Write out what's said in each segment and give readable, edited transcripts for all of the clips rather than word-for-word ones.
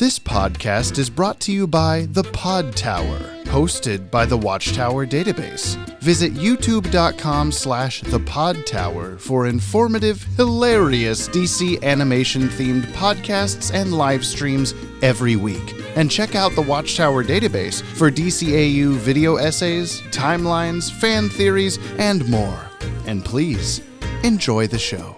This podcast is brought to you by the Podtower, hosted by the Watchtower database. Visit youtube.com/thepodtower for informative, hilarious DC animation-themed podcasts and live streams every week. And check out the Watchtower database for DCAU video essays, timelines, fan theories, and more. And please, enjoy the show.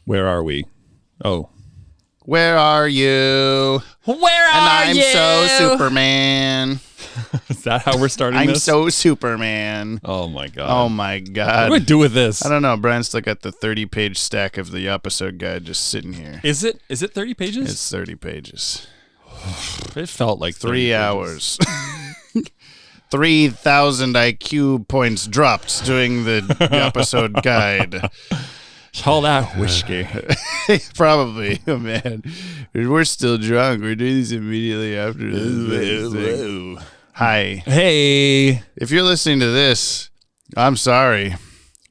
Where are we? Oh. Where are you? Where are you? And I'm so Superman. Is that how we're starting I'm this? so Superman. Oh, my God. Oh, my God. What do I do with this? I don't know. Brian's still got the 30-page stack of the episode guide just sitting here. Is it 30 pages? It's 30 pages. It felt like 3 hours. 3,000 IQ points dropped doing the episode guide. All that whiskey. Probably. Oh, man. We're still drunk. We're doing this immediately after this. Hi. Hey. If you're listening to this, I'm sorry.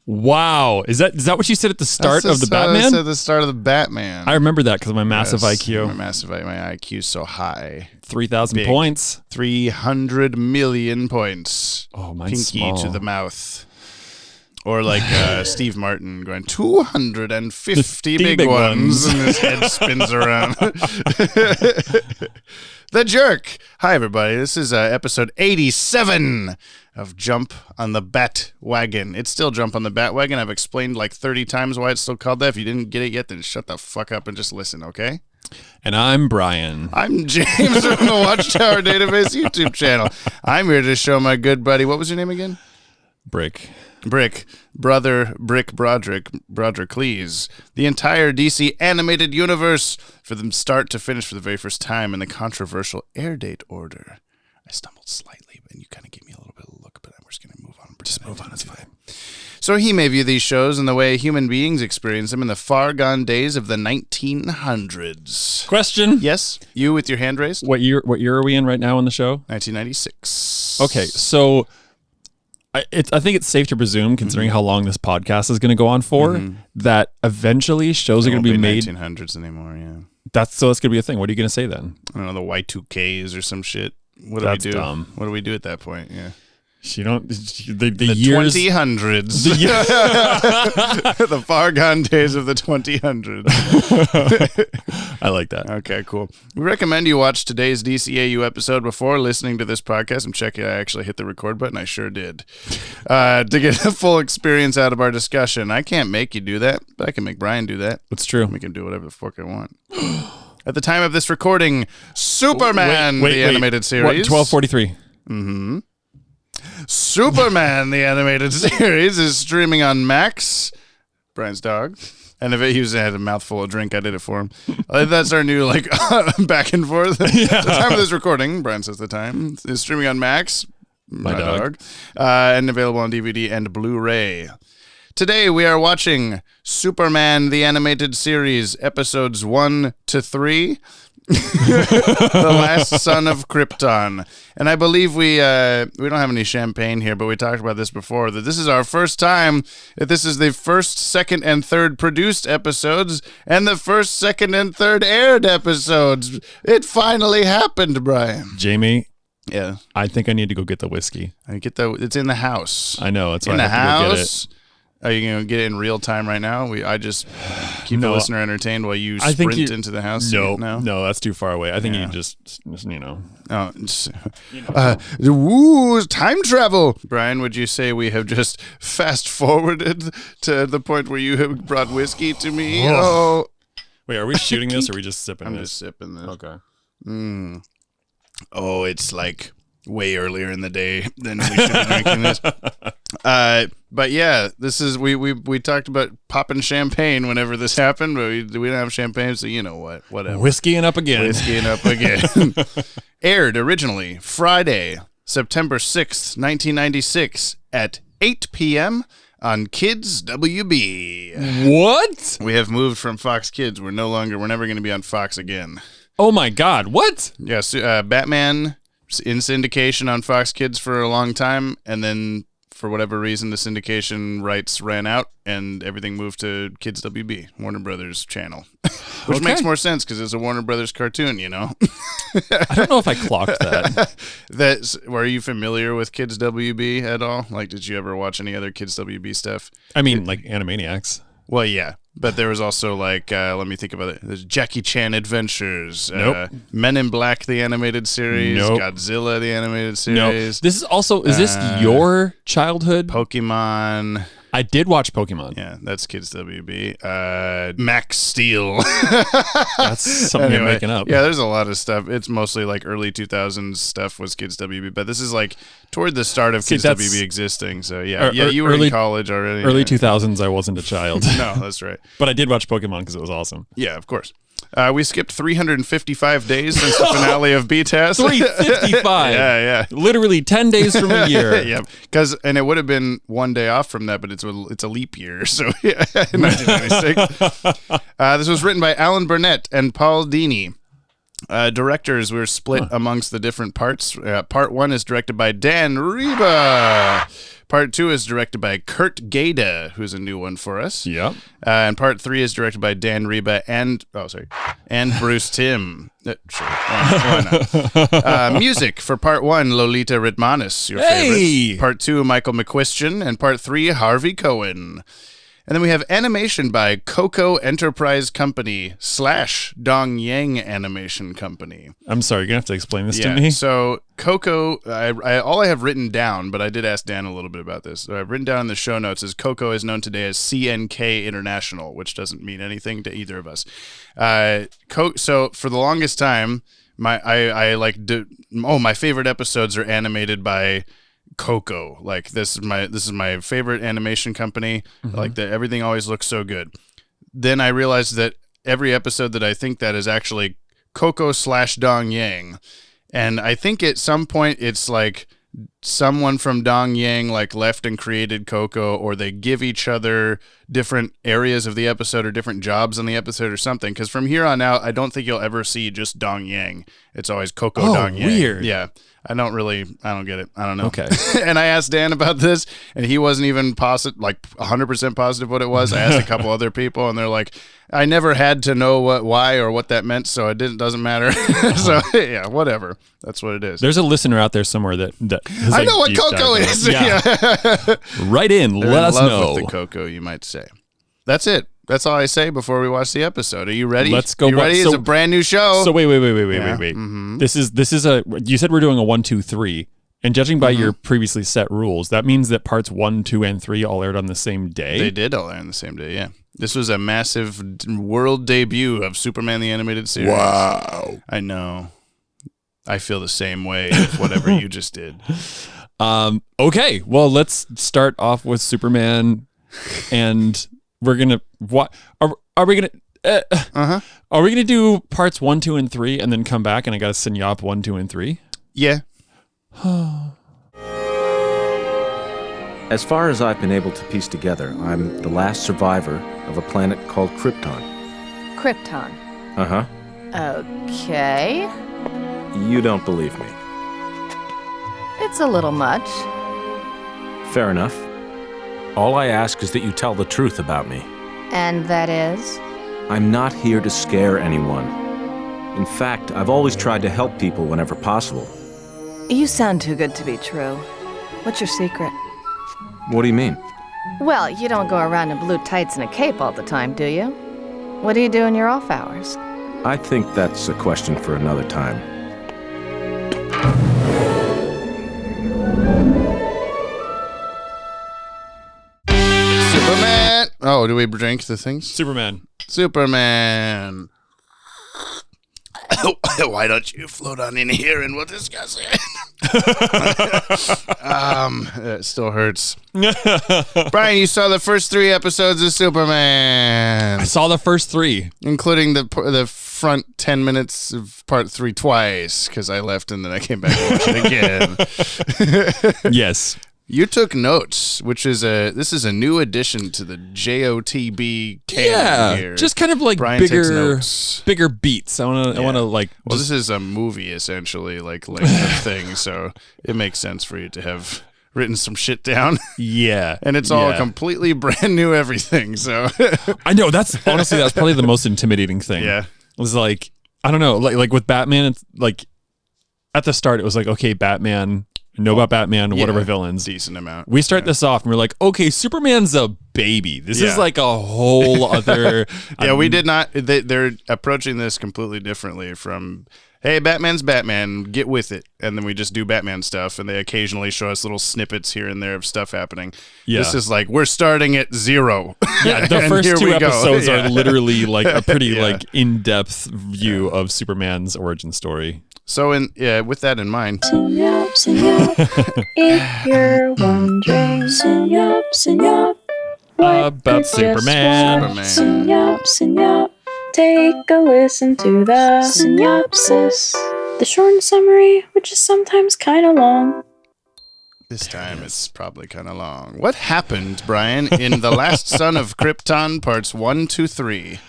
Wow. Is that what you said at the start of the Batman? I said at the start of the Batman. I remember that because of my massive IQ. My IQ is so high. 3,000 points. 300 million points. Oh, mine's Pinky small. to the mouth. Or like Steve Martin going 250 big ones, and his head spins around. The Jerk. Hi, everybody. This is episode 87 of Jump on the Bat-Wagon. It's still Jump on the Bat-Wagon. I've explained like 30 times why it's still called that. If you didn't get it yet, then shut the fuck up and just listen, okay? And I'm Brian. I'm James from the Watchtower Database YouTube channel. I'm here to show my good buddy. What was your name again? Brick Broderick Lees, the entire DC animated universe from the start to finish for the very first time in the controversial airdate order. I stumbled slightly, but you kind of gave me a little bit of a look, but we're just going to move on. Just move on, it's fine. So he may view these shows in the way human beings experience them in the far gone days of the 1900s. Question. Yes, you with your hand raised? What year are we in right now in the show? 1996. Okay, so I think it's safe to presume, considering how long this podcast is going to go on for, that eventually shows are going to be made. 1900s anymore, yeah. That's going to be a thing. What are you going to say then? I don't know, the Y2Ks or some shit. What That's do we do? dumb. What do we do at that point? Yeah. You don't. The The years. 2000s. The far gone days of the 2000s. I like that. Okay, cool. We recommend you watch today's DCAU episode before listening to this podcast. I'm checking. I actually hit the record button. I sure did. To get a full experience out of our discussion. I can't make you do that, but I can make Brian do that. That's true. We can do whatever the fuck I want. At the time of this recording, Superman, the animated series. 12:43. Mm-hmm. Superman, the animated series, is streaming on Max. Brian's dog. And if he had a mouthful of drink, I did it for him. That's our new, back and forth. Yeah. The time of this recording, Brian says the time, is streaming on Max. My dog. And available on DVD and Blu-ray. Today, we are watching Superman, the animated series, episodes 1 to 3. The Last Son of Krypton. And I believe we don't have any champagne here, but we talked about this before, that this is our first time, that this is the first, second, and third produced episodes, and the first, second, and third aired episodes. It finally happened, Brian. Jamie. Yeah. I think I need to go get the whiskey. It's in the house. I know. It's in the house. Go get it. Are you going to get it in real time right now? I just keep the listener entertained while you sprint into the house. No, that's too far away. I think you just woo, time travel. Brian, would you say we have just fast forwarded to the point where you have brought whiskey to me? Oh. Wait, are we shooting this or are we just sipping I'm this? just sipping this. Okay. Oh, it's like way earlier in the day than we should be drinking this. But yeah, this is we talked about popping champagne whenever this happened, but we don't have champagne, so you know what? Whatever. Whiskeying up again. Aired originally Friday, September 6th, 1996 at 8 p.m. on Kids WB. What? We have moved from Fox Kids. We're never going to be on Fox again. Oh my God! What? Yes, Batman was in syndication on Fox Kids for a long time, and then for whatever reason, the syndication rights ran out, and everything moved to Kids WB, Warner Brothers channel, which makes more sense because it's a Warner Brothers cartoon, you know. I don't know if I clocked that. Were you familiar with Kids WB at all? Like, did you ever watch any other Kids WB stuff? I mean, like Animaniacs. Well, yeah, but there was also like, let me think about it. There's Jackie Chan Adventures, Nope. Men in Black, the animated series, Nope. Godzilla, the animated No, series. this is also. Is this your childhood? Pokemon. I did watch Pokemon. Yeah, that's Kids WB. Max Steel. That's something you're making up. Yeah, there's a lot of stuff. It's mostly like early 2000s stuff was Kids WB, but this is like toward the start of Kids WB existing. So yeah, you were in college already. Early 2000s, I wasn't a child. No, that's right. But I did watch Pokemon because it was awesome. Yeah, of course. We skipped 355 days since the finale of BTAS. 355. Yeah. Literally 10 days from a year. Yeah, and it would have been one day off from that, but it's a leap year, so yeah, 1996. This was written by Alan Burnett and Paul Dini. Directors were split amongst the different parts. Part 1 is directed by Dan Reba. Part 2 is directed by Kurt Gaeda, who's a new one for us. Yep. And Part 3 is directed by Dan Reba and Bruce Timm. Sure, why not? Music for Part 1, Lolita Ritmanis, your favorite. Part 2, Michael McQuistion, and Part 3, Harvey Cohen. And then we have animation by Coco Enterprise Company / Dong Yang Animation Company. I'm sorry, you're going to have to explain this to me. So Coco, all I have written down, but I did ask Dan a little bit about this. So I've written down in the show notes is Coco is known today as CNK International, which doesn't mean anything to either of us. So for the longest time, my favorite episodes are animated by Coco. Like this is my favorite animation company. Like that, everything always looks so good. Then I realized that every episode that I think that is actually Coco / Dong Yang, and I think at some point it's like someone from Dong Yang like left and created Coco, or they give each other different areas of the episode or different jobs on the episode or something. Because from here on out, I don't think you'll ever see just Dong Yang. It's always Coco Dong Yang. Weird. Yeah. I don't get it. I don't know. Okay. And I asked Dan about this, and he wasn't even like 100% positive what it was. I asked a couple other people, and they're like, I never had to know why or what that meant, so it doesn't matter. So yeah, whatever. That's what it is. There's a listener out there somewhere that has, I like, know what deep Coco dive is. Yeah. Right in. They're Let in us love know. with the Coco, you might say. That's it. That's all I say before we watch the episode. Are you ready? Let's go. You ready? It's a brand new show. So wait. Yeah. This is a. You said we're doing a 1, 2, 3, and judging by your previously set rules, that means that parts 1, 2, and 3 all aired on the same day. They did all air on the same day. Yeah. This was a massive world debut of Superman the Animated Series. Wow. I know. I feel the same way with whatever you just did. Okay. Well, let's start off with Superman, and we're gonna. What are we gonna? Are we gonna do parts 1, 2, and 3, and then come back and I gotta send you up 1, 2, and 3? Yeah. As far as I've been able to piece together, I'm the last survivor of a planet called Krypton. Krypton. Uh-huh. Okay. You don't believe me. It's a little much. Fair enough. All I ask is that you tell the truth about me. And that is? I'm not here to scare anyone. In fact, I've always tried to help people whenever possible. You sound too good to be true. What's your secret? What do you mean? Well, you don't go around in blue tights and a cape all the time, do you? What do you do in your off hours? I think that's a question for another time. Superman. Oh, do we drink the things? Superman. Why don't you float on in here and we'll discuss it? It still hurts. Brian, you saw the first 3 episodes of Superman. I saw the first 3, including the front 10 minutes of part 3 twice, because I left and then I came back and watched it again. Yes. You took notes, this is a new addition to the JOTB canon here. Just kind of like Brian takes bigger notes. beats. I want to like. Well, this is a movie essentially, like length of thing, so it makes sense for you to have written some shit down. Yeah, and it's all completely brand new everything. So I know that's probably the most intimidating thing. Yeah, it was like I don't know, like with Batman, it's like at the start it was like okay, Batman. Know about Batman, whatever villains. Decent amount. We start this off and we're like, okay, Superman's a baby. This is like a whole other. We did not. They're approaching this completely differently from, hey, Batman's Batman, get with it. And then we just do Batman stuff. And they occasionally show us little snippets here and there of stuff happening. Yeah. This is like, we're starting at 0. Yeah, the first 2 episodes are literally like a pretty like in-depth view of Superman's origin story. So, with that in mind, if you're wondering, what about Superman? Synup. Take a listen to the synopsis, the short summary, which is sometimes kind of long. This time it's probably kind of long. What happened, Brian, in The Last Son of Krypton, parts 1 to 3?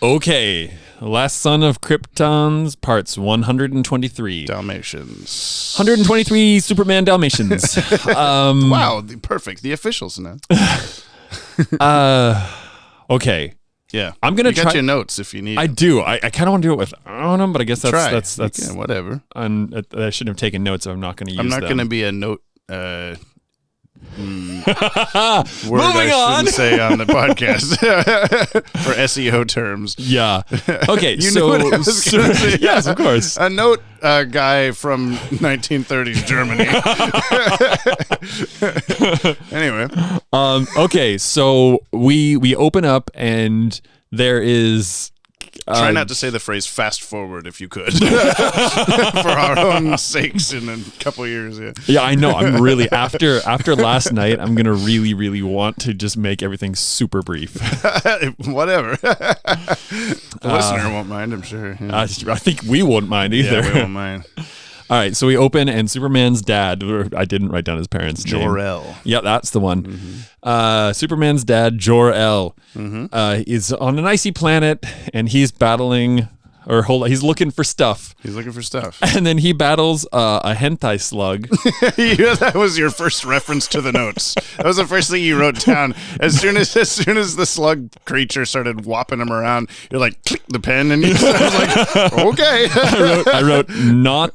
Okay. Last Son of Krypton's parts 123. Dalmatians. 123 Superman Dalmatians. Wow, perfect. The officials now. Okay. Yeah. I'm going to try. You got your notes if you need. I do. I kind of want to do it without them, but I guess that's whatever. I shouldn't have taken notes if I'm not going to use them. I'm not going to be a note word Moving I shouldn't say on the podcast for SEO terms. Yeah. Okay. You know what I was gonna say? Yes, of course. A note guy from 1930s Germany. Anyway. Okay. So we open up and there is. Try not to say the phrase "fast forward" if you could, for our own sakes in a couple of years. Yeah. Yeah, I know. I'm really after last night. I'm gonna really want to just make everything super brief. Whatever. The listener won't mind, I'm sure. Yeah. I think we won't mind either. Yeah, we won't mind. All right, so we open and Superman's dad, I didn't write down his parents' name. Jor-El. Yeah, that's the one. Mm-hmm. Superman's dad, Jor-El, is on an icy planet and he's battling, he's looking for stuff. He's looking for stuff. And then he battles a hentai slug. Yeah, that was your first reference to the notes. That was the first thing you wrote down. As soon as the slug creature started whopping him around, you're like, click the pen, and I was like, okay. I wrote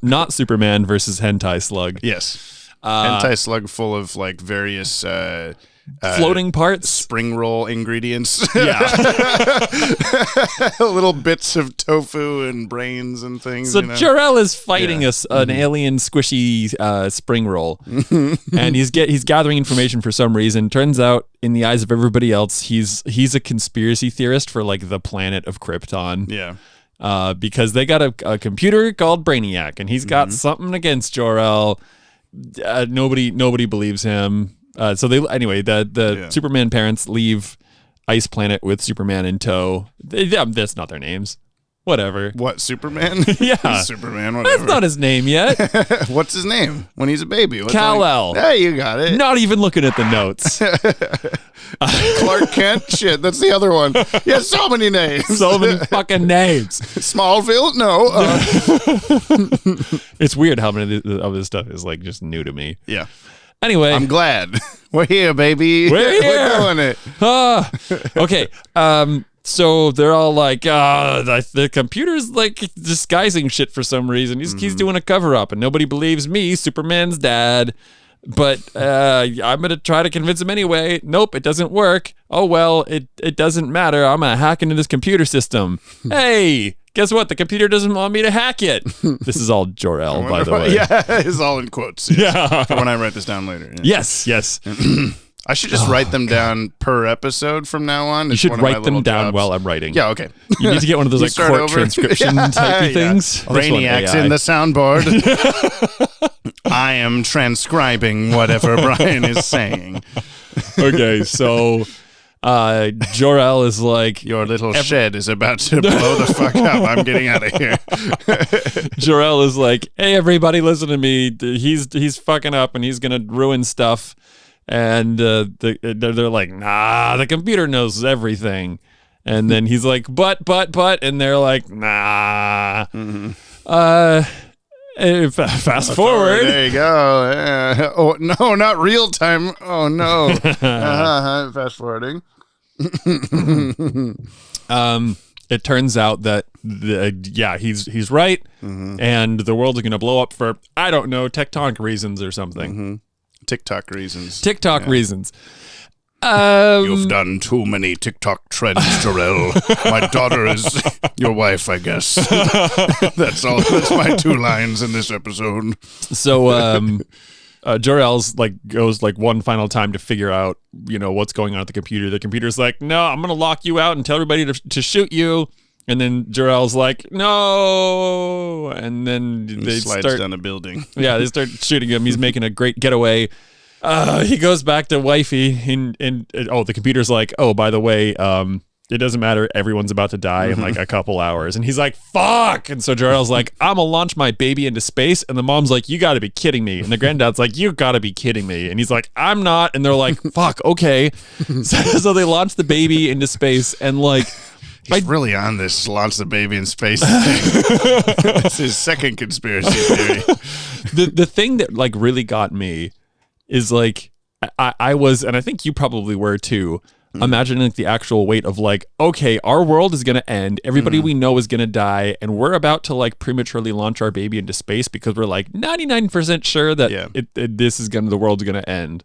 not Superman versus hentai slug. Yes. Hentai slug full of like various floating parts, spring roll ingredients. Yeah. Little bits of tofu and brains and things. So Jor-El is fighting an alien squishy spring roll, and he's gathering information for some reason. Turns out, in the eyes of everybody else, he's a conspiracy theorist for like the planet of Krypton. Yeah. Because they got a computer called Brainiac, and he's got something against Jor-El. Nobody believes him. So the Superman parents leave Ice Planet with Superman in tow. That's not their names. Whatever. What, Superman? Yeah. He's Superman, whatever. That's not his name yet. What's his name when he's a baby? Kal-El. Hey, you got it. Not even looking at the notes. Clark Kent? Shit, that's the other one. He has so many names. So many fucking names. Smallville? No. It's weird how many of this stuff is like just new to me. Yeah. Anyway. I'm glad. We're here, baby. We're here. We're doing it. Okay. So they're all like, the computer's like disguising shit for some reason. He's doing a cover up and nobody believes me, Superman's dad. But I'm going to try to convince him anyway. Nope, it doesn't work. Oh, well, it doesn't matter. I'm going to hack into this computer system. Hey, guess what? The computer doesn't want me to hack it. This is all Jor-El, by the way. Yeah, it's all in quotes. Yes. Yeah. For when I write this down later. Yeah. Yes. I should just write them down per episode from now on. You should write them down while I'm writing. Yeah, okay. You need to get one of those like court transcription typey things. Brainiac's in the soundboard. I am transcribing whatever Brian is saying. Okay, so Jor-El is like, Your little shed is about to blow the fuck up. I'm getting out of here. Jor-El is like, hey, everybody, listen to me. He's fucking up and he's gonna ruin stuff. And they're like, nah, the computer knows everything. And then he's like, but, and they're like, nah. Fast forward. There you go. Oh no, not real time. Oh no. Fast forwarding. It turns out that he's right, and the world is gonna blow up for, I don't know, tectonic reasons or something. TikTok reasons. TikTok reasons. You've done too many TikTok trends, Jor-El. My daughter is your wife, I guess. That's all. That's my 2 lines in this episode. So Jor-El's like goes like one final time to figure out, what's going on at the computer. The computer's like, no, I'm gonna lock you out and tell everybody to shoot you. And then Jor-El's like, no, and then they slides down a building. Yeah, they start shooting him. He's making a great getaway. He goes back to wifey, and the computer's like, oh, by the way, it doesn't matter. Everyone's about to die in like a couple hours. And he's like, fuck. And so Jor-El's like, I'm gonna launch my baby into space. And the mom's like, you gotta be kidding me. And the granddad's like, you gotta be kidding me. And he's like, I'm not. And they're like, fuck, okay. So they launch the baby into space, and like, he's really on this launch the baby in space thing. That's his second conspiracy theory. The thing that like really got me is like, I was, and I think you probably were too, imagining like the actual weight of like, okay, our world is going to end. Everybody we know is going to die. And we're about to like prematurely launch our baby into space because we're like 99% sure that the world's going to end.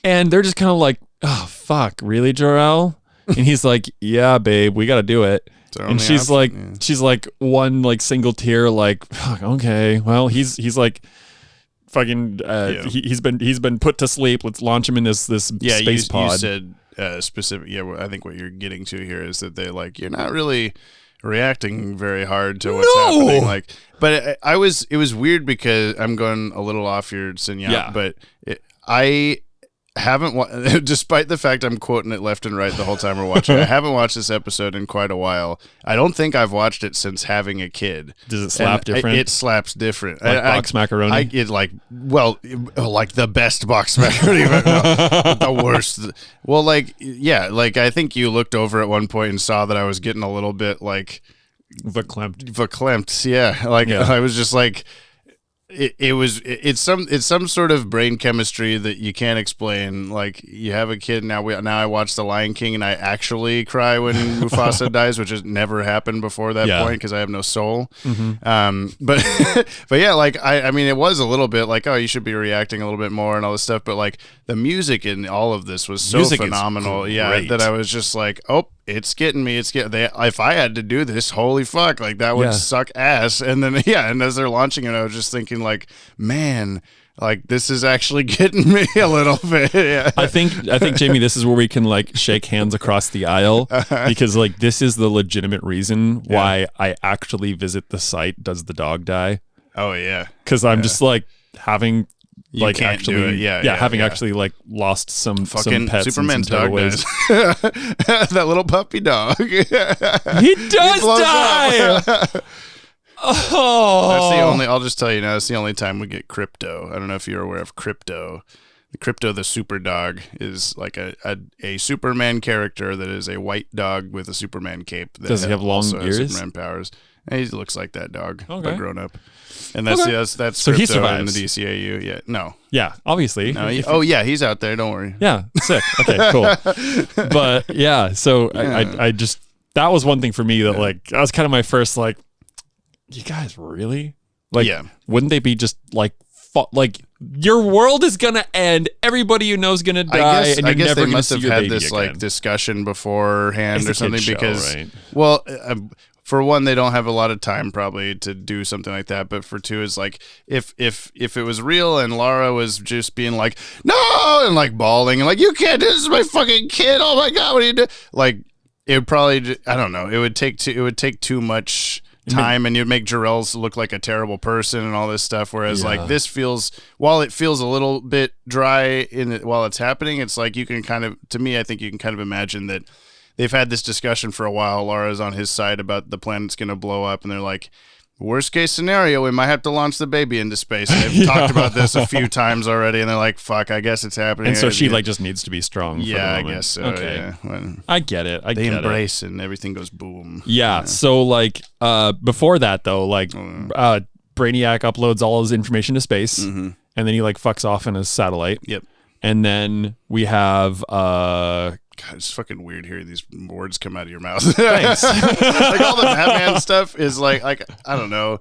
And they're just kind of like, oh, fuck, really, Jor-El? And he's like, yeah, babe, we got to do it. And she's like one like single tear, like, okay, well, he's like, fucking he's been put to sleep. Let's launch him in this space pod. You said specific. Yeah, I think what you're getting to here is that they like, you're not really reacting very hard to what's happening. Like, but it was weird because I'm going a little off your Sinyap, but I haven't despite the fact I'm quoting it left and right the whole time we're watching. I haven't watched this episode in quite a while. I don't think I've watched it since having a kid. Does it slap different? It slaps different. Like box macaroni? Like the best box macaroni, but no, the worst. Well, like, yeah, like I think you looked over at one point and saw that I was getting a little bit like verklempt. Yeah. Like I was just like, it's some sort of brain chemistry that you can't explain. Like, you have a kid now. I watch The Lion King and I actually cry when Mufasa dies, which has never happened before that point because I have no soul. But yeah, like I mean, it was a little bit like, oh, you should be reacting a little bit more and all this stuff. But like the music in all of this was so phenomenal. Yeah, that I was just like, oh, it's getting me. If I had to do this, holy fuck, like that would suck ass. And then and as they're launching it, I was just thinking like, man, like this is actually getting me a little bit. Yeah. I think Jamie, this is where we can like shake hands across the aisle because like this is the legitimate reason why I actually visit the site. Does the dog die? Oh yeah, because I'm just like having. You like can't actually, do it. having actually like lost some pets. Superman's and some dog dies. That little puppy dog. He does die. That's the only. I'll just tell you now. That's the only time we get Crypto. I don't know if you're aware of Crypto. Crypto, the super dog, is like a Superman character that is a white dog with a Superman cape. That does he have long ears? Superman powers. And he looks like that dog, but grown up. And that's so Krypton he survives in the DCAU. Yeah, no. Yeah, obviously. No, he's out there. Don't worry. Yeah, sick. Okay, cool. But yeah, so I just that was one thing for me that like that was kind of my first like, you guys really like wouldn't they be just like your world is gonna end. Everybody you know is gonna die, and you're never they gonna must see have your had baby this again. like discussion beforehand or something because right? For one, they don't have a lot of time probably to do something like that. But for two, is like if it was real and Lara was just being like no and like bawling and like you can't, this is my fucking kid. Oh my god, what do you do? Like it would probably, I don't know. It would take too much time, and you'd make Jarrell's look like a terrible person and all this stuff. Whereas like this feels, while it feels a little bit dry while it's happening, it's like you can kind of, to me, I think you can kind of imagine that they've had this discussion for a while. Laura's on his side about the planet's going to blow up, and they're like, worst case scenario, we might have to launch the baby into space. They've talked about this a few times already, and they're like, fuck, I guess it's happening. And so she like just needs to be strong. Yeah, for the I moment. guess so. Okay. Yeah. When I get it. they embrace and everything goes boom. Yeah. So like before that though, like Brainiac uploads all his information to space, and then he like fucks off in his satellite. Yep. And then we have God, it's fucking weird hearing these words come out of your mouth. Thanks. Like all the Batman stuff is like I don't know.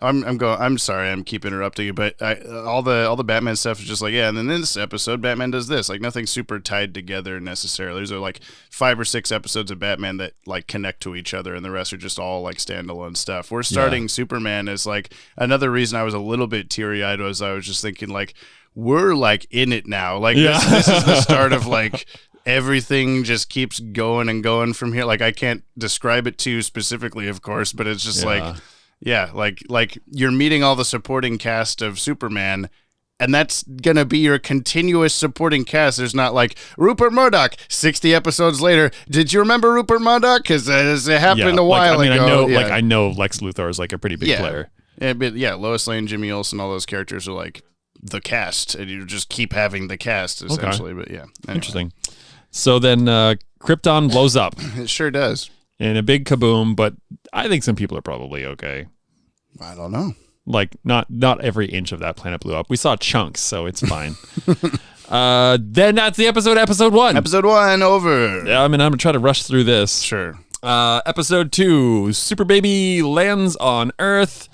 I'm sorry, I'm keep interrupting you, but all the Batman stuff is just like, yeah, and then in this episode, Batman does this. Like nothing's super tied together necessarily. There's like 5 or 6 episodes of Batman that like connect to each other, and the rest are just all like standalone stuff. We're starting Superman as like another reason I was a little bit teary-eyed was I was just thinking like, we're like in it now. Like this is the start of like everything just keeps going and going from here. Like I can't describe it to you specifically, of course, but it's just like you're meeting all the supporting cast of Superman, and that's gonna be your continuous supporting cast. There's not like Rupert Murdoch 60 episodes later. Did you remember Rupert Murdoch? Because it happened a while ago. I know Lex Luthor is like a pretty big player. Yeah, but Lois Lane, Jimmy Olsen, all those characters are like the cast, and you just keep having the cast essentially. Okay. But yeah, anyway. Interesting. So then Krypton blows up. It sure does. In a big kaboom, but I think some people are probably okay. I don't know. Like not every inch of that planet blew up. We saw chunks, so it's fine. Then that's the episode 1. Episode 1 over. Yeah, I mean, I'm gonna try to rush through this. Sure. Episode 2, Super Baby lands on Earth.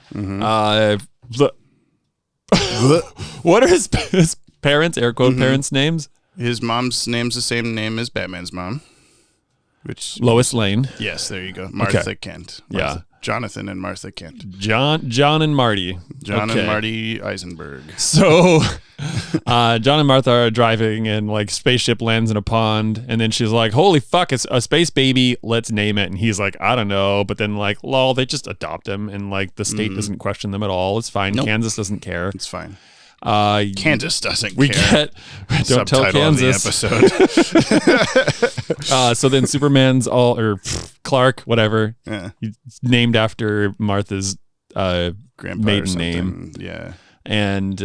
What are his parents, air quote parents' names? His mom's name's the same name as Batman's mom. Which Lois Lane. Yes, there you go. Martha Kent. Yeah. Jonathan and Martha Kent. John and Marty. John and Marty Eisenberg. So John and Martha are driving, and like spaceship lands in a pond, and then she's like, holy fuck, it's a space baby, let's name it. And he's like, I don't know. But then like, lol, they just adopt him, and like the state doesn't question them at all. It's fine. Nope. Kansas doesn't care. It's fine. Kansas doesn't we care. Don't tell Kansas. Episode. So then Superman's Clark, whatever. Yeah. He's named after Martha's maiden name. Yeah. And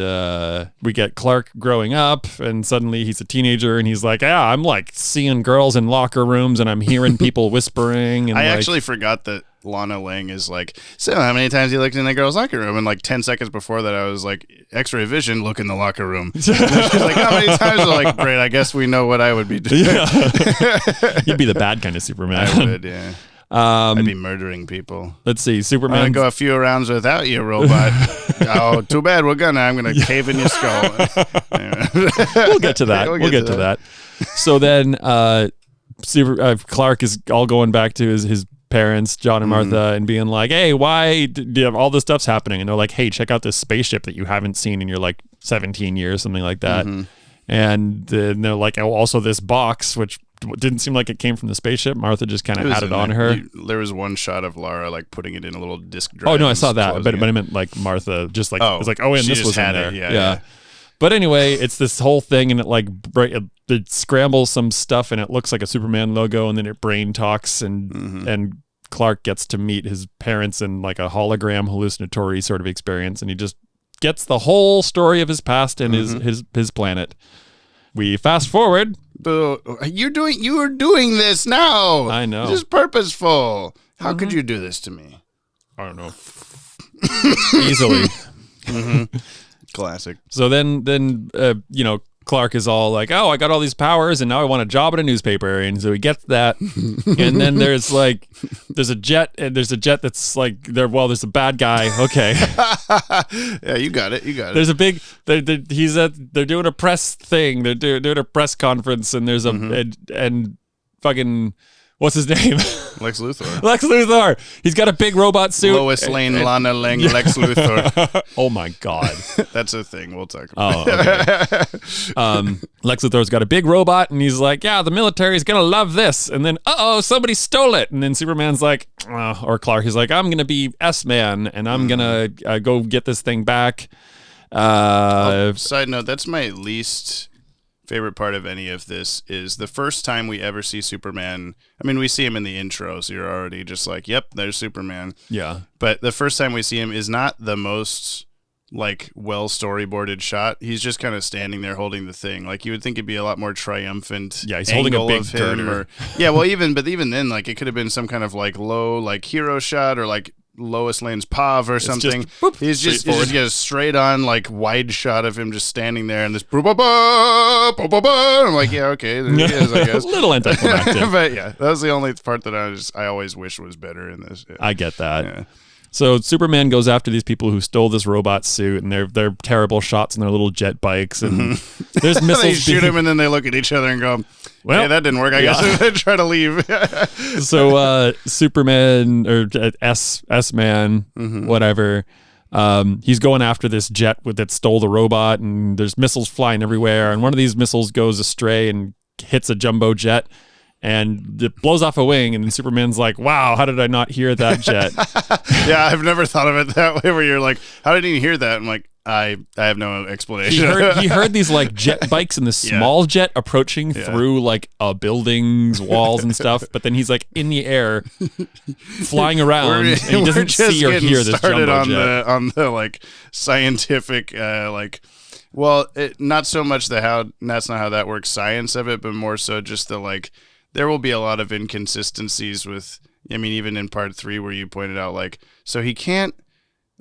we get Clark growing up, and suddenly he's a teenager, and he's like, yeah, I'm like seeing girls in locker rooms, and I'm hearing people whispering. And I actually forgot that Lana Lang is like, so how many times you looked in the girl's locker room? And like 10 seconds before that, I was like, X-ray vision, look in the locker room. She's like, how many times? I'm like, great, I guess we know what I would be doing. Yeah. You'd be the bad kind of Superman. I would, yeah. I'd be murdering people. Let's see, Superman. I'm gonna go a few rounds without you, robot. Oh, too bad. I'm gonna cave in your skull. We'll get to that. We'll get to that. So then, Clark is all going back to his parents, John and Martha, and being like, hey, why do you have all this stuff's happening? And they're like, hey, check out this spaceship that you haven't seen in your like 17 years, something like that. And then they're like, oh, also this box, which didn't seem like it came from the spaceship. Martha just kind of had it on her. There was one shot of Lara like putting it in a little disc drive. Oh no, I saw that, but I meant like Martha just like it was like, oh, and this was in there. Yeah. But anyway, it's this whole thing, and it like it scrambles some stuff, and it looks like a Superman logo, and then it brain talks, and Clark gets to meet his parents in like a hologram hallucinatory sort of experience, and he just gets the whole story of his past and his planet. We fast forward. You are doing this now. I know. This is purposeful. How could you do this to me? I don't know. Easily. Classic. So then Clark is all like, oh, I got all these powers, and now I want a job at a newspaper. And so he gets that. And then there's a jet, and there's a jet that's like, there's a bad guy. Okay. Yeah, you got it. There's a big, they're doing a press thing. They're doing a press conference, and there's and fucking, What's his name? Lex Luthor. Lex Luthor. He's got a big robot suit. Lois Lane, Lana Lang, Lex Luthor. Oh my God. That's a thing. We'll talk about. Oh, okay. Lex Luthor's got a big robot, and he's like, yeah, the military's going to love this. And then, somebody stole it. And then Superman's like, or Clark, he's like, I'm going to be S-Man, and I'm going to go get this thing back. Side note, that's my least favorite part of any of this is the first time we ever see Superman. I mean, we see him in the intro, so you're already just like, yep, there's Superman. Yeah. But the first time we see him is not the most like well storyboarded shot. He's just kind of standing there holding the thing. Like you would think it'd be a lot more triumphant. Yeah, he's holding a big girder. Yeah, well, even then, like it could have been some kind of like low like hero shot or like Lois Lane's pav or something. He's just get a straight on like wide shot of him just standing there and this I'm like, yeah, okay, there he is, I guess. A little anticlimactic. But yeah, that was the only part that I always wish was better in this. Yeah. I get that. Yeah. So Superman goes after these people who stole this robot suit, and they're terrible shots on their little jet bikes, and there's missiles. They shoot him, and then they look at each other and go, "Well, hey, that didn't work. I guess they try to leave." So Superman or S-Man, whatever, he's going after this jet that stole the robot, and there's missiles flying everywhere, and one of these missiles goes astray and hits a jumbo jet. And it blows off a wing, and then Superman's like, wow, how did I not hear that jet? Yeah, I've never thought of it that way, where you're like, how did he hear that? I'm like, I have no explanation. He heard these like jet bikes and the small jet approaching through like a building's walls and stuff, but then he's like in the air, flying around, and he doesn't see or hear this jumbo jet. On the like scientific well, not so much that's not how that works, science of it, but more so just the like. There will be a lot of inconsistencies with, I mean, even in part 3 where you pointed out, like, so he can't,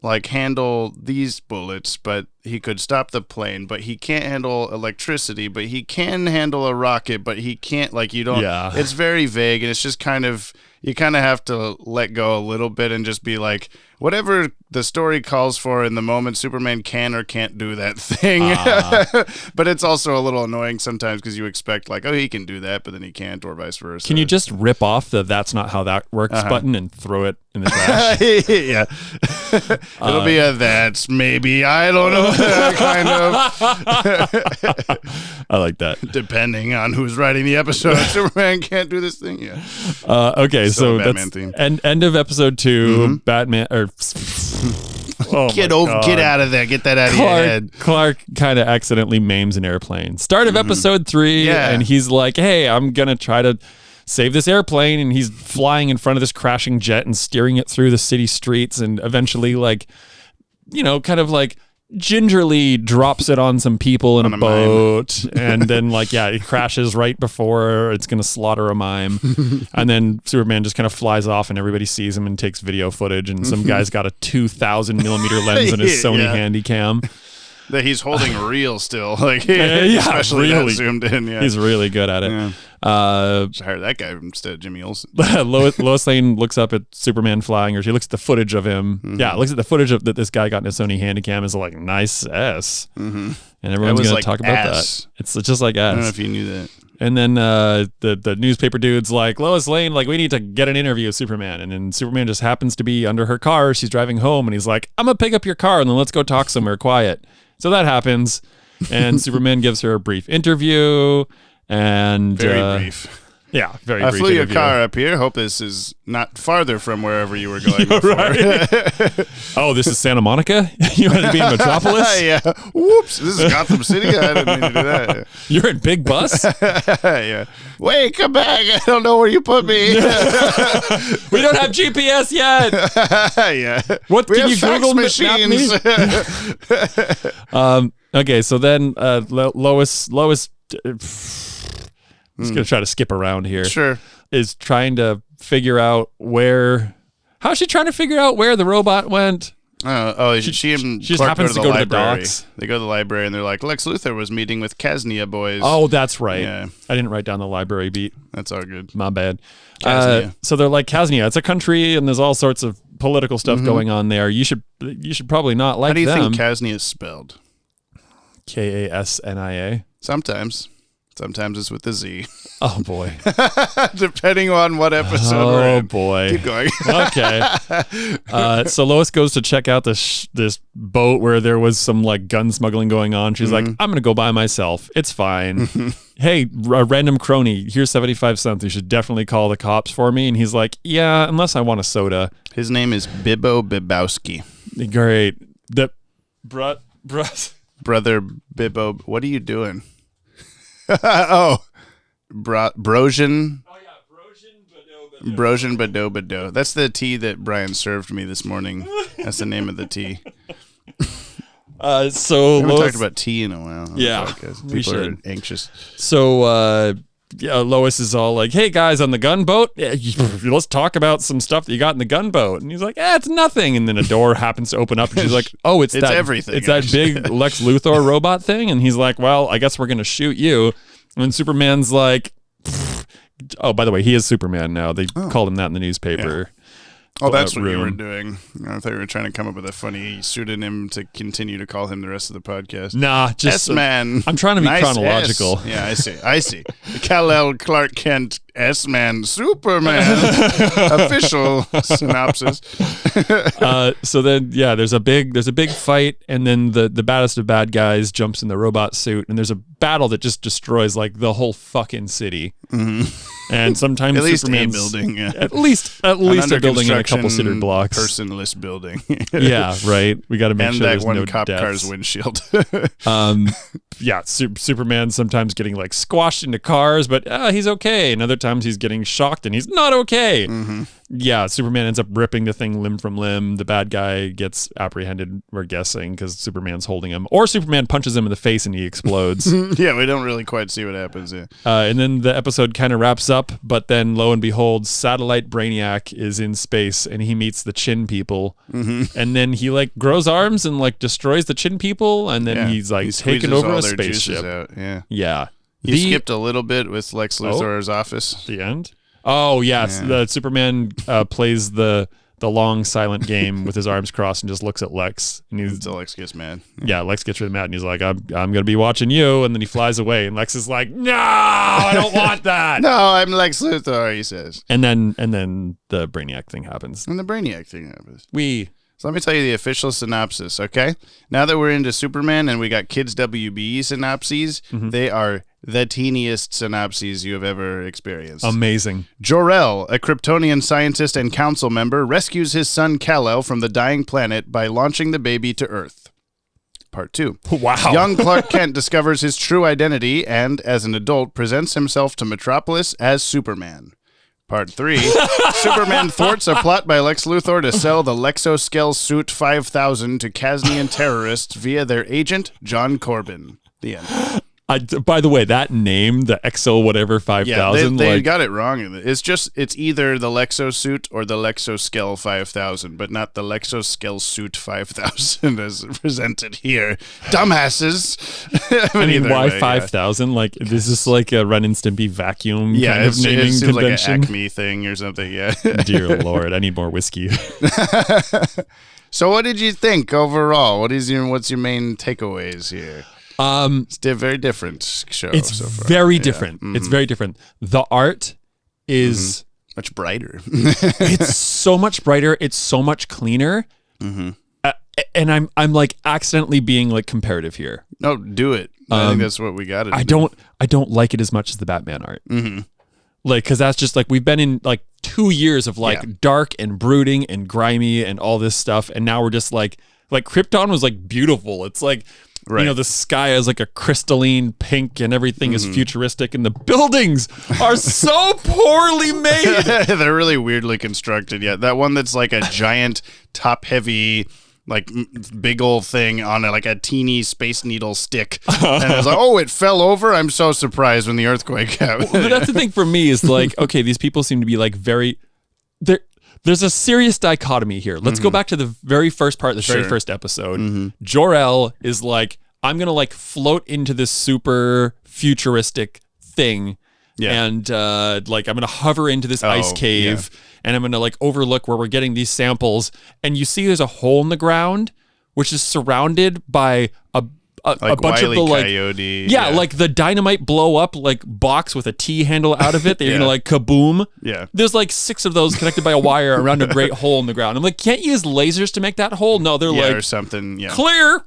like, handle these bullets, but he could stop the plane, but he can't handle electricity, but he can handle a rocket, but he can't, like, you don't, it's very vague, and it's just kind of, you kind of have to let go a little bit and just be like, whatever the story calls for in the moment, Superman can or can't do that thing. But it's also a little annoying sometimes because you expect like, oh, he can do that, but then he can't, or vice versa. Can you just rip off the "that's not how that works" button and throw it in the trash? Yeah. It'll be a "that's maybe, I don't know," kind of. I like that. Depending on who's writing the episode, Superman can't do this thing. Yeah. Okay, so Batman that's theme. End of episode 2. Batman or get out of there. Get that out of your head. Clark kind of accidentally maims an airplane. Start of episode 3, and he's like, hey, I'm going to try to save this airplane, and he's flying in front of this crashing jet and steering it through the city streets, and eventually, like, you know, kind of like gingerly drops it on some people in a boat, and then like it crashes right before it's gonna slaughter a mime, and then Superman just kind of flies off, and everybody sees him and takes video footage, and some guy's got a 2,000 millimeter lens in his Sony Handycam that he's holding real still, like especially really zoomed in. Yeah, he's really good at it. Should hire that guy instead of Jimmy Olsen. Lois Lane looks up at Superman flying, or she looks at the footage of him. Looks at the footage of that this guy got in his Sony Handycam, is like, nice S. And everyone's going to talk about that. It's just like S. I don't know if you knew that. And then the newspaper dude's like, Lois Lane, like, we need to get an interview with Superman. And then Superman just happens to be under her car. She's driving home, and he's like, I'm going to pick up your car, and then let's go talk somewhere quiet. So that happens, and Superman gives her a brief interview, and very brief. Yeah, very brief. I flew your interview. car up here. Hope this is not farther from wherever you were going before. Right. Oh, this is Santa Monica? You want to be in Metropolis? Yeah. Whoops. This is Gotham City. I didn't mean to do that. You're in Big Bus? Yeah. Wait, come back. I don't know where you put me. We don't have GPS yet. Yeah. What we can have you fax Google machines? Okay, so then Lois I'm just going to try to skip around here. Sure. Is trying to figure out how's she trying to figure out where the robot went? She and just Clark happens go to go to the library. docks. They go to the library and they're like, Lex Luthor was meeting with Kasnia boys. Oh, that's right. Yeah. I didn't write down the library beat. That's all good. My bad. Kasnia. So they're like, Kasnia, it's a country, and there's all sorts of political stuff going on there. You should probably not like them. How do you think Kasnia is spelled? Kasnia. Sometimes. Sometimes it's with a Z. Oh boy. Depending on what episode we're Oh in. boy. Keep going. Okay. So Lois goes to check out this boat where there was some like gun smuggling going on. She's like, I'm going to go by myself. It's fine. Hey, a random crony, here's 75 cents. You should definitely call the cops for me. And he's like, yeah, unless I want a soda. His name is Bibbo Bibowski. Great. Brother Bibbo. What are you doing? Oh, Brosian. Oh yeah, Brosian Bado. That's the tea that Brian served me this morning. That's the name of the tea. So we haven't Lois talked about tea in a while. On yeah, the podcast. we People are should. anxious. So Lois is all like, hey guys on the gunboat, let's talk about some stuff that you got in the gunboat. And he's like, it's nothing. And then a door happens to open up and she's like, oh, it's that everything. It's that big Lex Luthor robot thing. And he's like, well, I guess we're going to shoot you. And Superman's like, oh, by the way, he is Superman now. They called him that in the newspaper. Yeah. Oh, that's what you were room. doing. I thought you were trying to come up with a funny pseudonym to continue to call him the rest of the podcast. Nah, just S-Man. I'm trying to be Nice chronological. S. Yeah, I see. Kal-El Clark Kent S-Man Superman official synopsis. So then, yeah, there's a big fight, and then the baddest of bad guys jumps in the robot suit, and there's a battle that just destroys like the whole fucking city. And sometimes At least Superman's a building. Yeah. At least a building and a couple cinder blocks. Personless building. Yeah, right. We got to make and sure that there's one no cop deaths. car's windshield. Yeah, Superman sometimes getting like squashed into cars, but he's okay. And other times he's getting shocked and he's not okay. Yeah, Superman ends up ripping the thing limb from limb. The bad guy gets apprehended, we're guessing, because Superman's holding him. Or Superman punches him in the face and he explodes. Yeah, we don't really quite see what happens. Yeah. And then the episode kind of wraps up, but then lo and behold, Satellite Brainiac is in space and he meets the Chin people. And then he like grows arms and like destroys the Chin people, and then he's like taken over a spaceship. Out. Yeah. Yeah. You skipped a little bit with Lex Luthor's office. The end? Oh, yeah. The Superman plays the long silent game with his arms crossed and just looks at Lex. And Until Lex gets mad. Yeah, Lex gets really mad and he's like, I'm going to be watching you. And then he flies away. And Lex is like, no, I don't want that. No, I'm Lex Luthor, he says. And then the Brainiac thing happens. And the Brainiac thing happens. So let me tell you the official synopsis, okay? Now that we're into Superman and we got Kids WB synopses, they are the teeniest synopses you have ever experienced. Amazing. Jor-El, a Kryptonian scientist and council member, rescues his son Kal-El from the dying planet by launching the baby to Earth. Part 2. Wow. Young Clark Kent discovers his true identity and, as an adult, presents himself to Metropolis as Superman. Part 3. Superman thwarts a plot by Lex Luthor to sell the Lexoskel Suit 5000 to Kasnian terrorists via their agent, John Corbin. The end. By the way, that name, the Exo whatever 5000, they got it wrong. It's either the Lexo Suit or the Lexoskel 5000, but not the Lexoskel Suit 5000 as presented here. Dumbasses. I mean, why way, 5000? Yeah. Like, is this like a Ren and Stimpy vacuum kind of naming it seems convention? like an Acme thing or something, yeah. Dear Lord, I need more whiskey. So what did you think overall? What's your main takeaways here? It's a very different show. It's so far. very different. It's very different. The art is much brighter. It's so much brighter. It's so much cleaner. And I'm like accidentally being like comparative here. No, do it. I think that's what we got to do. I don't like it as much as the Batman art. Like, because that's just like, we've been in like 2 years of like dark and brooding and grimy and all this stuff, and now we're just like Krypton was like beautiful. It's like, you know, the sky is like a crystalline pink and everything is futuristic, and the buildings are so poorly made. They're really weirdly constructed. Yeah, that one that's like a giant top-heavy, like big old thing on like a teeny Space Needle stick, and I was like, oh, it fell over. I'm so surprised when the earthquake happened. But that's the thing for me is like, okay, these people seem to be like very there's a serious dichotomy here. Let's go back to the very first part, the very first episode. Jor-El is like, I'm going to like float into this super futuristic thing. And like, I'm going to hover into this ice cave and I'm going to like overlook where we're getting these samples. And you see there's a hole in the ground, which is surrounded by a bunch Wile of the like Coyote. like the dynamite blow up like box with a T handle out of it that you're gonna like kaboom. Yeah. There's like 6 of those connected by a wire around a great hole in the ground. I'm like, can't you use lasers to make that hole? No, they're like or something. Yeah. clear.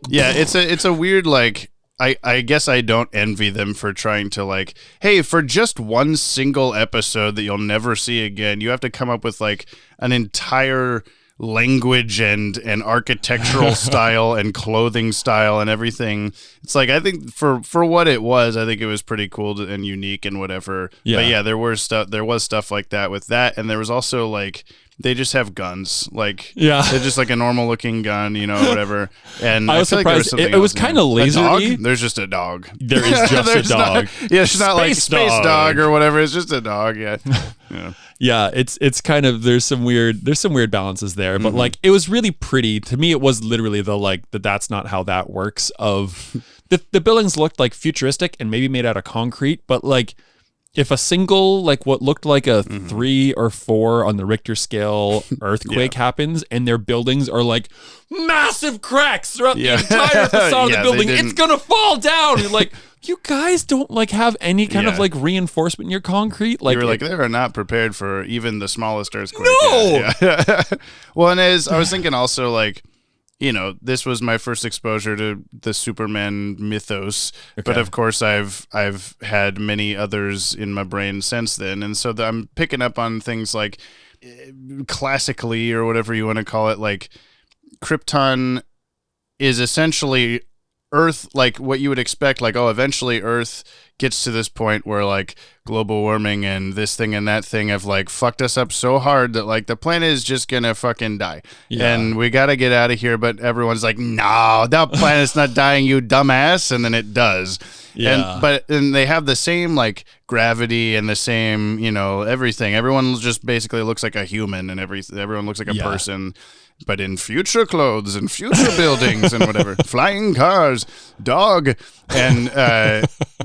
Yeah, it's a weird like I guess I don't envy them for trying to like, hey, for just one single episode that you'll never see again, you have to come up with like an entire language and architectural style and clothing style and everything. It's like, I think for what it was, I think it was pretty cool and unique and whatever. Yeah. But yeah, there was stuff like that with that, and there was also like they just have guns, like they're just like a normal looking gun, you know, whatever. And I was feel surprised. Like it was kind of lasery. There's just a dog. There is just a dog. It's not like space dog or whatever. It's just a dog. Yeah. Yeah, it's kind of there's some weird balances there, but like it was really pretty. To me, it was literally the like that's not how that works. Of the buildings looked like futuristic and maybe made out of concrete, but like if a single like what looked like a 3 or 4 on the Richter scale earthquake happens and their buildings are like massive cracks throughout the entire facade of the building, it's gonna fall down. You're like, you guys don't like have any kind of like reinforcement in your concrete. Like you were like, they are not prepared for even the smallest earthquake. No. Yeah. Well, and as I was thinking also like, you know, this was my first exposure to the Superman mythos, but of course I've had many others in my brain since then, and so I'm picking up on things like classically or whatever you want to call it, like Krypton is essentially Earth, like what you would expect, like, oh, eventually Earth gets to this point where like global warming and this thing and that thing have like fucked us up so hard that like the planet is just gonna fucking die and we gotta get out of here. But everyone's like, no, the planet's not dying, you dumbass. And then it does. And they have the same like gravity and the same, you know, everything. Everyone just basically looks like a human and everyone looks like a person. But in future clothes and future buildings and whatever, flying cars, dog, and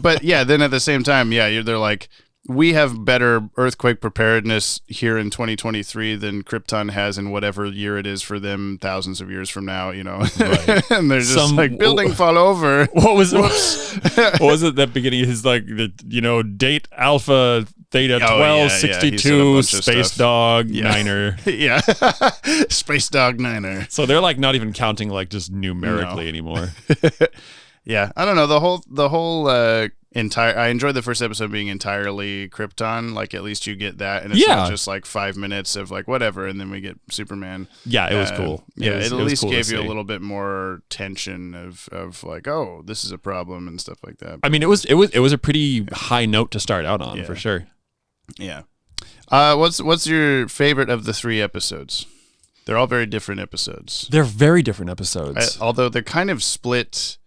but yeah, then at the same time, they're like, we have better earthquake preparedness here in 2023 than Krypton has in whatever year it is for them thousands of years from now, you know. Right. And they're just like, building fall over. What was it that beginning? His like the date Alpha Theta 1262 Space Dog Niner. Yeah. Space Dog Niner. So they're like not even counting like just numerically anymore. Yeah. I don't know. The whole I enjoyed the first episode being entirely Krypton. Like at least you get that, and it's not just like 5 minutes of like whatever, and then we get Superman. Yeah, it was cool. It at least gave you a little bit more tension of like, oh, this is a problem and stuff like that. I mean, it was a pretty high note to start out on for sure. Yeah. What's your favorite of the 3 episodes? They're all very different episodes. They're very different episodes. Although they're kind of split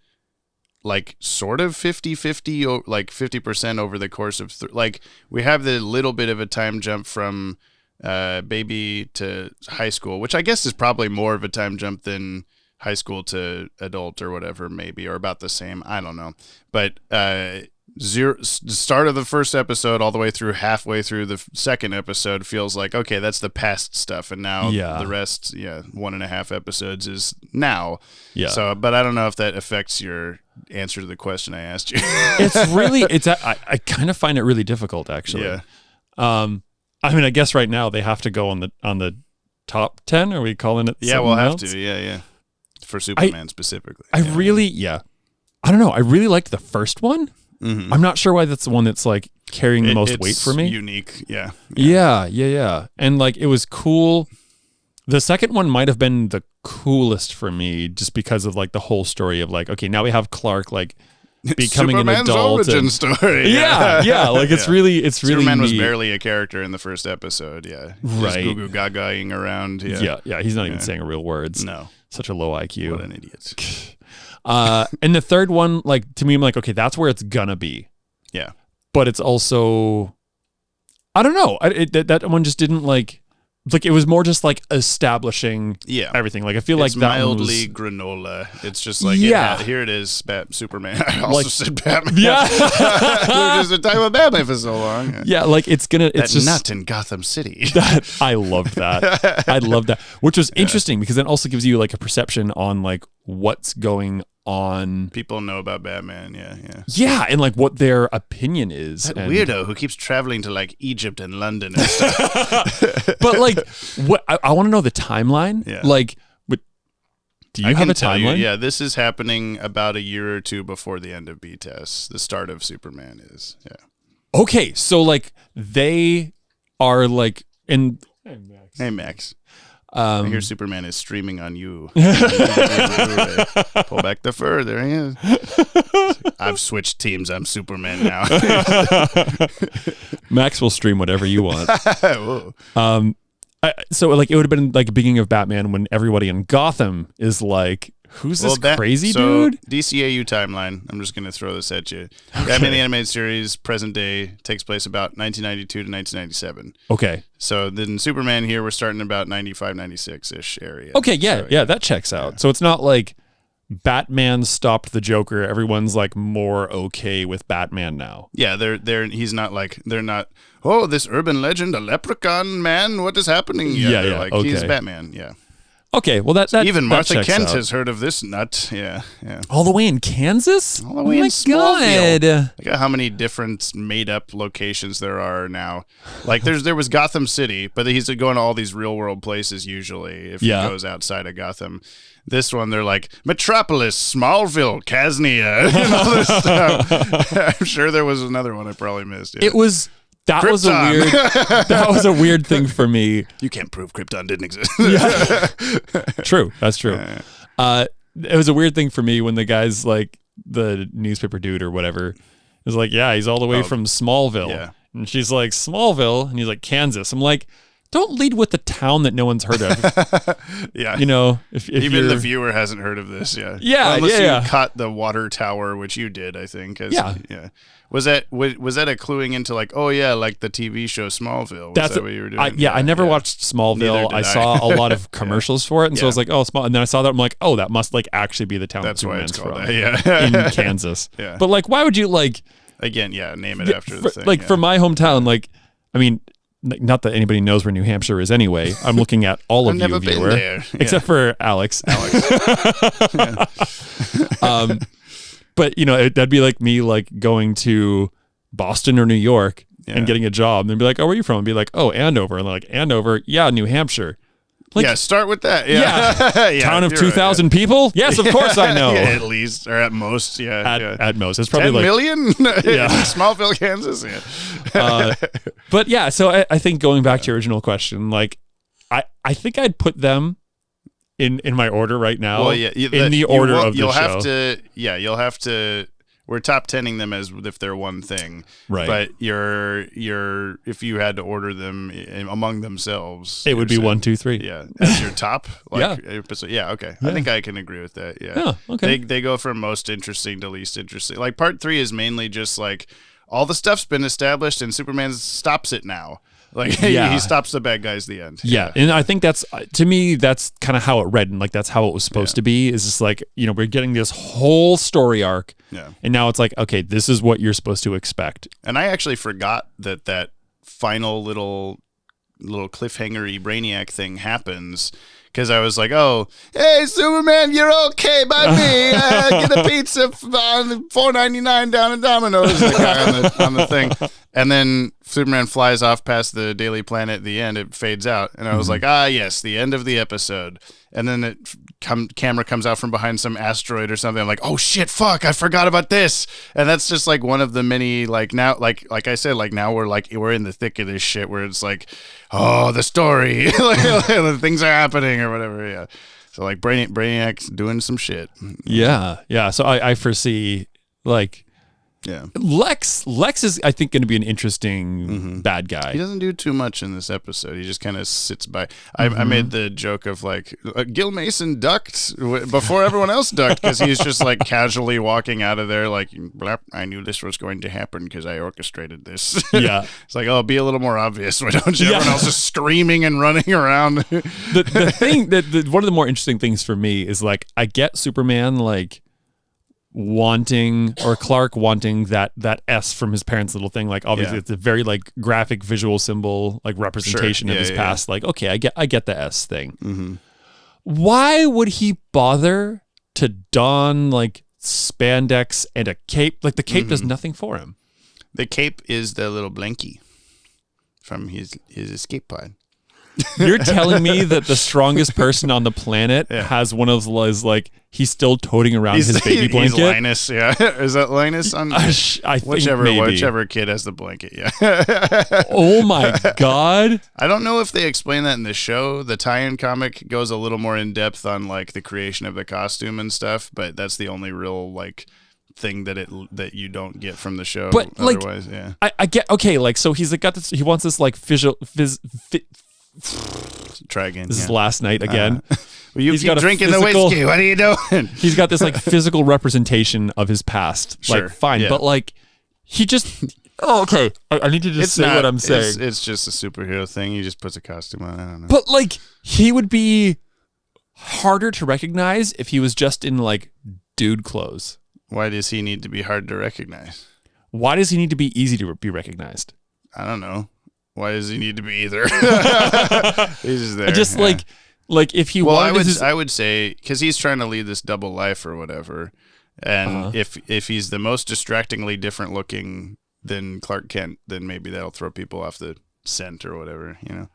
like sort of 50-50, like 50% over the course of like we have the little bit of a time jump from baby to high school, which I guess is probably more of a time jump than high school to adult or whatever, maybe, or about the same. I don't know. But start of the first episode all the way through halfway through the second episode feels like, okay, that's the past stuff, and now the rest 1.5 episodes is now. So but I don't know if that affects your answer to the question I asked you. I kind of find it really difficult, actually. I mean, I guess right now they have to go on the top 10. Are we calling it we'll have else? to for Superman specifically. I don't know, I really liked the first one. I'm not sure why that's the one that's like carrying the most weight for me. Unique. Yeah. And like it was cool. The second one might have been the coolest for me just because of like the whole story of like, okay, now we have Clark like becoming Superman's an adult origin story. Like it's really Superman was neat. barely a character in the first episode. Just goo goo gagaing around. He's not even saying real words. No, such a low IQ. What an idiot. And the third one, like to me, I'm like, okay, that's where it's gonna be. Yeah, but it's also, I don't know. That one just didn't like it was more just like establishing everything. Like I feel like that mildly granola. It's just like here it is, Superman. I also said Batman. We were just talking about Batman for so long. Like it's just nut in Gotham City. I loved that. I loved that, which was interesting because it also gives you like a perception on like what's going on People know about Batman. Yeah. yeah, and like what their opinion is. That and, weirdo who keeps traveling to like Egypt and London and stuff. But like, what I want to know the timeline. Yeah. Like, do you I have can a tell you, timeline? yeah, this is happening about a year or two before the end of BTS. The start of Superman is. Yeah. Okay, so like they are like in. Hey Max. I hear Superman is streaming on you. Pull back the fur. There he is. I've switched teams. I'm Superman now. Max will stream whatever you want. Whoa. So like it would have been like the beginning of Batman when everybody in Gotham is like, who's this crazy dude? DCAU timeline. I'm just going to throw this at you. Batman the Animated Series, present day, takes place about 1992 to 1997. Okay. So then Superman here, we're starting about 95, 96-ish area. Okay, yeah, So, yeah, that checks out. So it's not like Batman stopped the Joker. Everyone's like more okay with Batman now. Yeah, he's not like, they're not, oh, this urban legend, a leprechaun man, what is happening? Yeah, they're yeah, like, okay. he's Batman, yeah. Okay, well that Even that Martha checks Kent out. has heard of this nut. Yeah. All the way in Kansas. All the way oh my in Smallville. God. Look at how many different made-up locations there are now. Like there was Gotham City, but he's going to all these real-world places usually if he goes outside of Gotham. This one, they're like Metropolis, Smallville, Casnia, and all this stuff. I'm sure there was another one I probably missed. Yeah. It was. That was a weird. That was a weird thing for me. You can't prove Krypton didn't exist. True. That's true. It was a weird thing for me when the guy's like the newspaper dude or whatever is like, yeah, he's all the way from Smallville. Yeah. And she's like, Smallville? And he's like, Kansas. I'm like, don't lead with the town that no one's heard of. Yeah. You know, if even the viewer hasn't heard of this, yeah. Yeah, unless yeah. you caught the water tower, which you did, I think. Yeah. Was that a cluing into like, oh yeah, like the TV show Smallville? Was that what you were doing? I never watched Smallville. Neither I did saw a lot of commercials for it, and so I was like, oh, small. And then I saw that, I'm like, oh, that must like actually be the town That's that why it's Superman's called from. that. Yeah. In Kansas. Yeah. But like, why would you like? Again, yeah, name it after the thing. Like yeah. for my hometown, like, I mean, not that anybody knows where New Hampshire is anyway. I'm looking at all of I've you, never been viewer, there. Yeah. except for Alex. But you know, that'd be like me like going to Boston or New York and getting a job, and then be like, "Oh, where are you from?" And be like, "Oh, Andover." And they're like, "Andover, yeah, New Hampshire." Like, yeah, start with that. Yeah, yeah town of you're 2,000 people. Yes, of course I know. Yeah, at least, or at most, yeah. At most, it's probably 10 like million. Yeah. Smallville, Kansas. Yeah. But yeah, so I think going back to your original question, like I think I'd put them in my order right now. Well, yeah, in the order of the you'll show. have to. Yeah, you'll have to. We're top 10ing them as if they're one thing, Right. But you're if you had to order them among themselves, It would be saying- 1, 2, 3. Yeah, as your top. Yeah. Episode. Yeah. Okay. Yeah. I think I can agree with that. Yeah. Yeah, okay. They go from most interesting to least interesting. Like part 3 is mainly just like all the stuff's been established and Superman stops it now. Like Yeah. he stops the bad guys at the end. Yeah, and I think that's, to me, that's kind of how it read, and like that's how it was supposed to be. Is just like, you know, we're getting this whole story arc, and now it's like, okay, this is what you're supposed to expect. And I actually forgot that final little cliffhanger-y Brainiac thing happens. Because I was like, oh, hey, Superman, you're okay by me. Get a pizza for $4.99 down at Domino's. The guy on the thing. And then Superman flies off past the Daily Planet at the end. It fades out. And I was like, yes, the end of the episode. And then camera comes out from behind some asteroid or something. I'm like, oh, shit, fuck, I forgot about this. And that's just like one of the many, like now, like I said, like now we're in the thick of this shit where it's like, oh, the story. Like, things are happening or whatever, yeah. So like Brainiac's doing some shit. Yeah. So I foresee like, yeah, Lex is, I think, going to be an interesting bad guy. He doesn't do too much in this episode. He just kind of sits by. I made the joke of like Gil Mason ducked before everyone else ducked because he's just like casually walking out of there like, blap, I knew this was going to happen because I orchestrated this. Yeah. It's like, oh, be a little more obvious. Why don't you? Everyone else is screaming and running around. The thing that one of the more interesting things for me is like, I get Superman like wanting, or Clark wanting that S from his parents' little thing. Like obviously it's a very like graphic visual symbol, like representation of his past. Like, okay, I get the S thing. Why would he bother to don like spandex and a cape. Like the cape does nothing for him. The cape is the little blankie from his escape pod. You're telling me that the strongest person on the planet has one of those, like, he's still toting around his baby blanket? He's Linus, yeah. Is that Linus? On I think whichever kid has the blanket, yeah. Oh my God. I don't know if they explain that in the show. The tie-in comic goes a little more in depth on like the creation of the costume and stuff, but that's the only real like thing that you don't get from the show. But otherwise, like, I get, okay, like, so he's like got this, he wants this like try again. This is last night again. Well, you keep drinking the whiskey. What are you doing? He's got this like physical representation of his past. Sure, like, fine, but like, he just. Oh, okay. I need to just say what I'm saying. It's just a superhero thing. He just puts a costume on. I don't know. But like, he would be harder to recognize if he was just in like dude clothes. Why does he need to be hard to recognize? Why does he need to be easy to be recognized? I don't know. Why does he need to be either? He's just there. Just like if he wanted I would say, because he's trying to lead this double life or whatever, and if he's the most distractingly different looking than Clark Kent, then maybe that'll throw people off the scent or whatever, you know?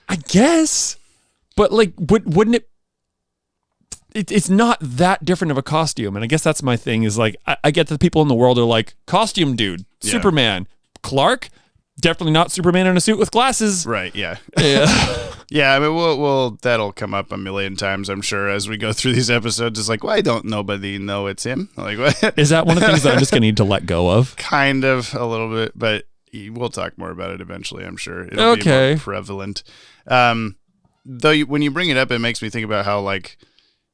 I guess. But like, wouldn't it? It's not that different of a costume, and I guess that's my thing. Is like, I get that people in the world are like, costume dude, Superman, Clark. Definitely not Superman in a suit with glasses. Right, yeah. Yeah. Yeah, I mean, we'll that'll come up a million times, I'm sure, as we go through these episodes. It's like, why don't nobody know it's him? Like, what? Is that one of the things that I'm just going to need to let go of? Kind of, a little bit, but we'll talk more about it eventually, I'm sure. It'll be more prevalent. Though when you bring it up, it makes me think about how, like,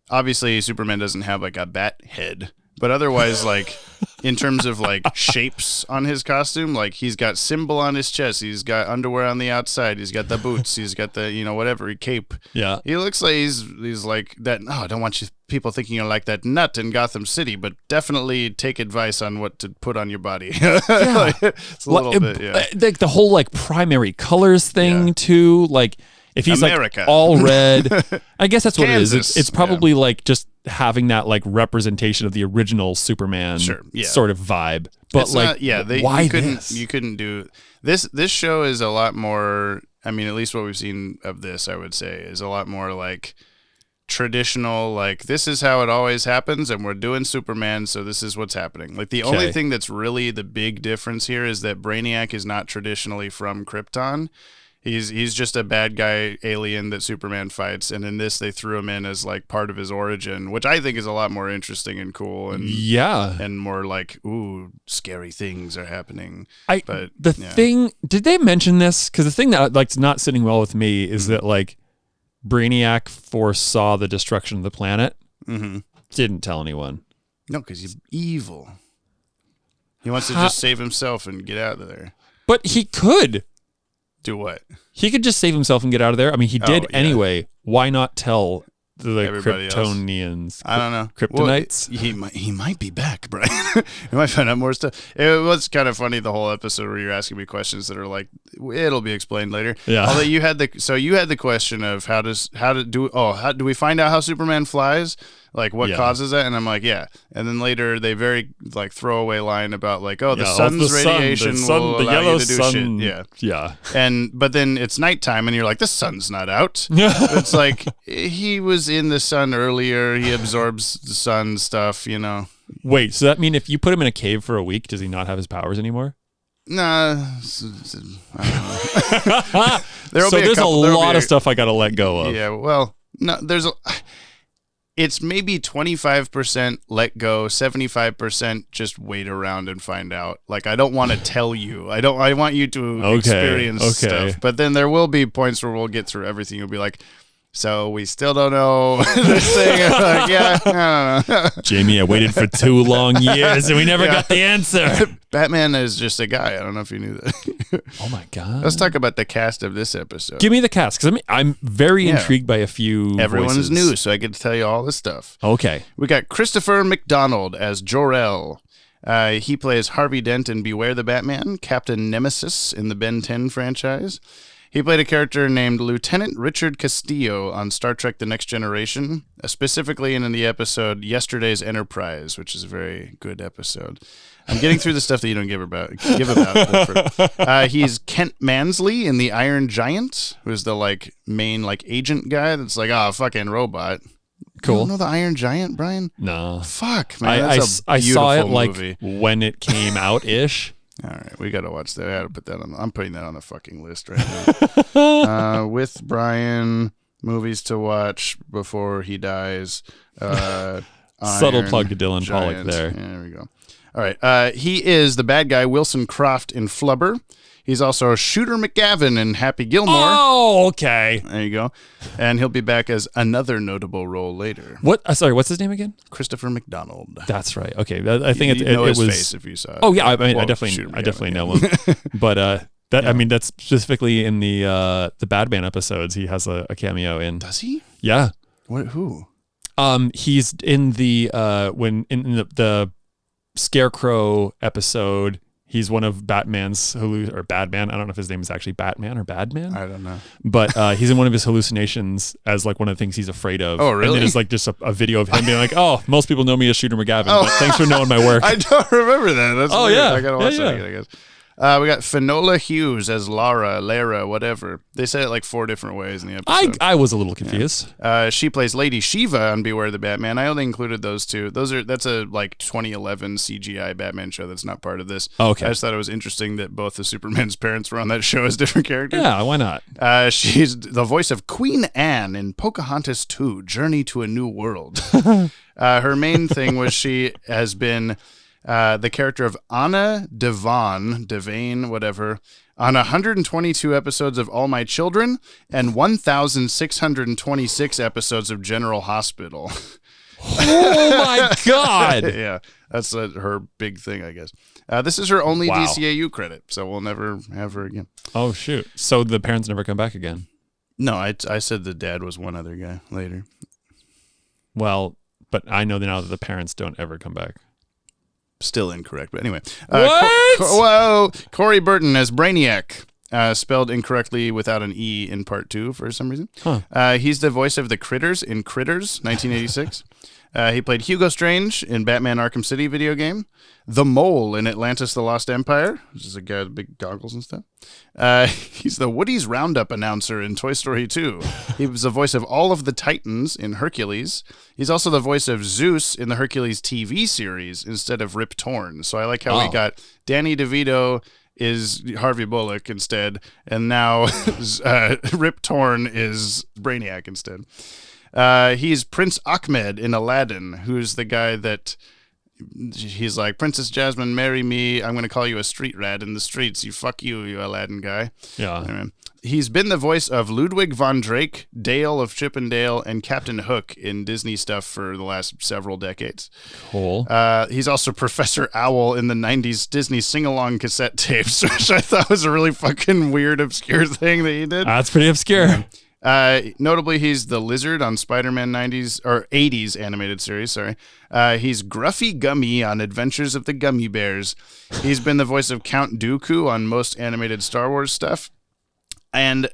obviously Superman doesn't have, like, a bat head. But otherwise, like, in terms of, like, shapes on his costume, like, he's got symbol on his chest. He's got underwear on the outside. He's got the boots. He's got the, whatever, cape. Yeah. He looks like he's like that. I don't want people thinking you're like that nut in Gotham City, but definitely take advice on what to put on your body. Yeah. Like, it's a little bit, yeah. Like, the whole, like, primary colors thing, too. Like, if he's, America. like, all red, I guess that's what Kansas. it is. It's probably, like, just having that, like, representation of the original Superman sort of vibe. But, it's like, not, why you couldn't do this. This show is a lot more, I mean, at least what we've seen of this, I would say, is a lot more, like, traditional, like, this is how it always happens, and we're doing Superman, so this is what's happening. Like, the only thing that's really the big difference here is that Brainiac is not traditionally from Krypton. He's just a bad guy alien that Superman fights, and in this they threw him in as like part of his origin, which I think is a lot more interesting and cool, and and more like, ooh, scary things are happening. Thing, did they mention this? Because the thing that like's not sitting well with me is that like Brainiac foresaw the destruction of the planet, didn't tell anyone. No, because he's evil. He wants to just save himself and get out of there. But he could. Do what? He could just save himself and get out of there. I mean, he did anyway. Why not tell the everybody Kryptonians? I don't know. Kryptonites? Well, he might be back, Brian. You might find out more stuff. It was kind of funny, the whole episode where you're asking me questions that are like, it'll be explained later. Yeah. Although you had the question of how do we find out how Superman flies? Like, what causes that? And I'm like, yeah. And then later, they very, like, throwaway line about, like, the sun's radiation will allow you to do shit. Yeah. Yeah. But then it's nighttime, and you're like, the sun's not out. It's like, he was in the sun earlier. He absorbs the sun stuff, Wait, so that mean if you put him in a cave for a week, does he not have his powers anymore? Nah. I don't know. There's a lot of stuff I got to let go of. Yeah, well, no, it's maybe 25% let go, 75% just wait around and find out. Like, I don't want to tell you. I want you to experience stuff. But then there will be points where we'll get through everything. You'll be like, so we still don't know this thing. Like, yeah, I don't know. Jamie, I waited for 2 long years and we never got the answer. Batman is just a guy. I don't know if you knew that. Oh my God. Let's talk about the cast of this episode. Give me the cast, because I'm very intrigued by a few Everyone's voices. new, so I get to tell you all this stuff. Okay. We got Christopher McDonald as Jor-El. He plays Harvey Dent in Beware the Batman, Captain Nemesis in the Ben 10 franchise. He played a character named Lieutenant Richard Castillo on Star Trek The Next Generation, specifically in the episode Yesterday's Enterprise, which is a very good episode. I'm getting through the stuff that you don't give about. He's Kent Mansley in The Iron Giant, who's the like main like agent guy that's like, fucking robot. Cool. You don't know The Iron Giant, Brian? No. Fuck, man. That's I saw it like movie. when it came out ish. All right, we got to watch that. I got to put that on. I'm putting that on the fucking list right now. With Brian, movies to watch before he dies. Subtle plug to Dylan Pollock there. Yeah, there we go. All right, he is the bad guy Wilson Croft in Flubber. He's also Shooter McGavin in Happy Gilmore. Oh, okay. There you go. And he'll be back as another notable role later. What? Sorry, what's his name again? Christopher McDonald. That's right. Okay, I think you it know his was. Face if you saw it. Oh yeah, I mean, Well, I definitely know him. But Yeah. I mean, that's specifically in the Batman episodes. He has a cameo in. Does he? Yeah. What? Who? He's in the the Scarecrow episode. He's one of Batman's or Badman. I don't know if his name is actually Batman or Badman. I don't know. But he's in one of his hallucinations as like one of the things he's afraid of. Oh, really? And then it's like just a video of him being like, "Oh, most people know me as Shooter McGavin, but thanks for knowing my work." I don't remember that. That's weird. yeah. I gotta watch Yeah, that yeah. again, I guess. We got Finola Hughes as Lara, whatever. They said it like 4 different ways in the episode. I was a little confused. She plays Lady Shiva on Beware the Batman. I only included those two. That's a like 2011 CGI Batman show that's not part of this. Oh, okay. I just thought it was interesting that both of Superman's parents were on that show as different characters. Yeah, why not? She's the voice of Queen Anne in Pocahontas 2: Journey to a New World. Her main thing was she has been the character of Anna Devane, whatever, on 122 episodes of All My Children and 1,626 episodes of General Hospital. Oh my God. Yeah, that's her big thing, I guess. This is her only DCAU credit, so we'll never have her again. Oh, shoot. So the parents never come back again? No, I said the dad was one other guy later. Well, but I know now that the parents don't ever come back. Still incorrect, but anyway. What? Corey Burton as Brainiac, spelled incorrectly without an E in part 2 for some reason. Huh. He's the voice of the Critters in Critters, 1986. He played Hugo Strange in Batman Arkham City video game. The Mole in Atlantis: The Lost Empire, which is a guy with big goggles and stuff. He's the Woody's Roundup announcer in Toy Story 2. He was the voice of all of the Titans in Hercules. He's also the voice of Zeus in the Hercules TV series instead of Rip Torn. So I like how we got Danny DeVito is Harvey Bullock instead, and now Rip Torn is Brainiac instead. He's Prince Ahmed in Aladdin, who's the guy that he's like, Princess Jasmine, marry me. I'm going to call you a street rat in the streets. You Aladdin guy. Yeah. Anyway, he's been the voice of Ludwig von Drake, Dale of Chip and Dale, and Captain Hook in Disney stuff for the last several decades. Cool. He's also Professor Owl in the 90s Disney sing-along cassette tapes, which I thought was a really fucking weird, obscure thing that he did. That's pretty obscure. Notably, he's the Lizard on Spider-Man 80s animated series. Sorry, he's Gruffy Gummy on Adventures of the Gummy Bears. He's been the voice of Count Dooku on most animated Star Wars stuff, and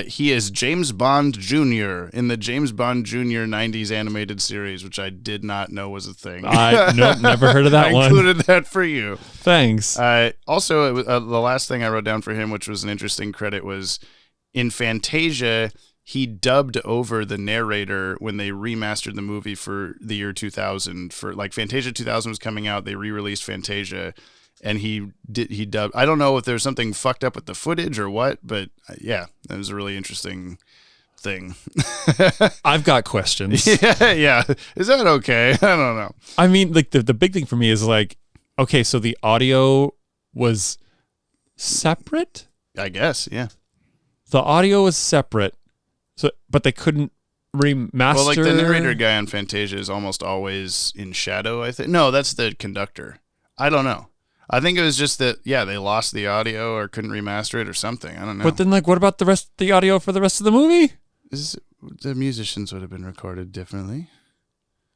he is James Bond Jr. in the James Bond Jr. 90s animated series, which I did not know was a thing. Nope, never heard of that one. I included that for you. Thanks. Also, it was, the last thing I wrote down for him, which was an interesting credit, was in Fantasia. He dubbed over the narrator when they remastered the movie for the year 2000. For like Fantasia 2000 was coming out, they re-released Fantasia, and he dubbed. I don't know if there's something fucked up with the footage or what, but yeah, that was a really interesting thing. I've got questions. Yeah. Is that okay? I don't know. I mean, like the big thing for me is like, okay, so the audio was separate? I guess, yeah. The audio was separate. So, but they couldn't remaster. Well, like the narrator guy on Fantasia is almost always in shadow, I think. No, that's the conductor. I don't know. I think it was just that, yeah, they lost the audio or couldn't remaster it or something. I don't know. But then, like, what about the audio for the rest of the movie? The musicians would have been recorded differently.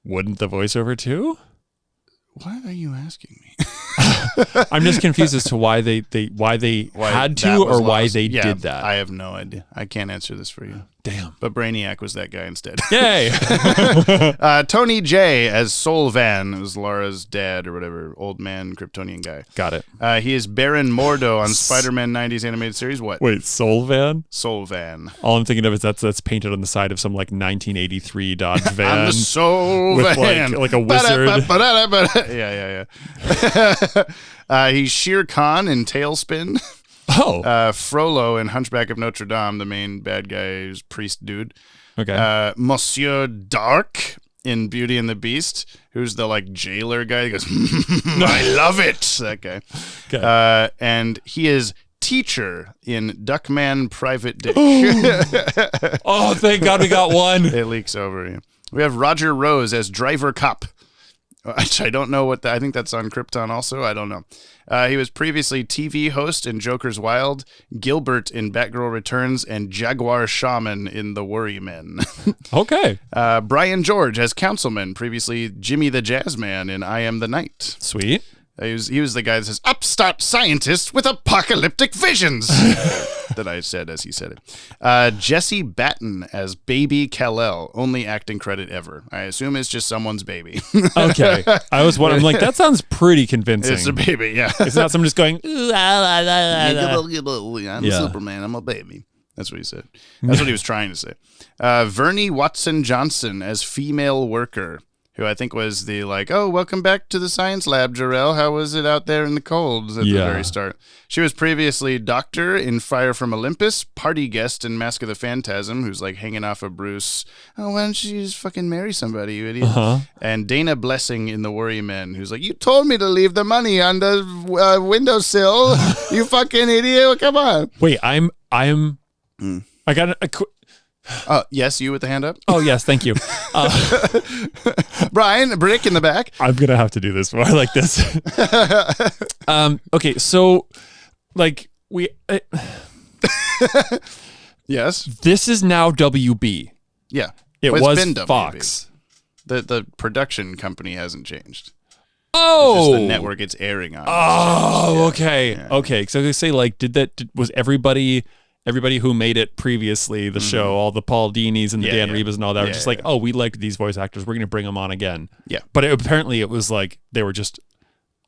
Wouldn't the voiceover too? What are you asking me? I'm just confused as to why they had to that was or why lost. they Yeah, did that. I have no idea. I can't answer this for you. Damn. But Brainiac was that guy instead. Yay. Tony J as Sol Van, who's Laura's dad or whatever, old man Kryptonian guy. Got it. He is Baron Mordo on Spider-Man 90s animated series. What? Wait, Soul Van? Sol Van. All I'm thinking of is that's painted on the side of some like 1983 Dodge van. I'm the Sol with Van. like a wizard. Yeah. He's Shere Khan in Tailspin. Oh. Frollo in Hunchback of Notre Dame, the main bad guy's priest dude. Okay. Monsieur Dark in Beauty and the Beast, who's the like jailer guy. He goes, I love it. That guy. Okay. And he is Teacher in Duckman Private Dick. Oh, thank God we got one. It leaks over. Yeah. We have Roger Rose as Driver Cop. I don't know what I think that's on Krypton also. I don't know. He was previously TV host in Joker's Wild, Gilbert in Batgirl Returns, and Jaguar Shaman in The Worry Men. Okay. Brian George as Councilman, previously Jimmy the Jazzman in I Am the Night. Sweet. He was the guy that says, upstart scientist with apocalyptic visions. That I said as he said it. Jesse Batten as Baby Kal-El, only acting credit ever. I assume it's just someone's baby. Okay. I was wondering, like, that sounds pretty convincing. It's a baby, yeah. It's not someone just going, "Ooh, I'm Superman, I'm a baby. That's what he said. That's what he was trying to say. Vernie Watson Johnson as Female Worker, who I think was the like, oh, welcome back to the science lab, Jarrell. How was it out there in the cold at the very start? She was previously Doctor in Fire from Olympus, party guest in Mask of the Phantasm, who's like hanging off of Bruce. Oh, why don't you just fucking marry somebody, you idiot? And Dana Blessing in The Worry Men, who's like, you told me to leave the money on the windowsill, you fucking idiot. Come on. Wait, I got a Yes, you with the hand up. Oh, yes, thank you. Brian, Brick in the back. I'm going to have to do this more like this. Okay, so, like, Yes. this is now WB. Yeah. It Well, was it's been WB. Fox. The production company hasn't changed. Oh. It's just the network it's airing on. Oh, okay. Yeah. Okay, so I was going to say, like, was everybody who made it previously, the show, all the Paul Dini's and the Dan Rebas and all that, were just like, oh, we liked these voice actors. We're going to bring them on again. Yeah. But apparently it was like they were just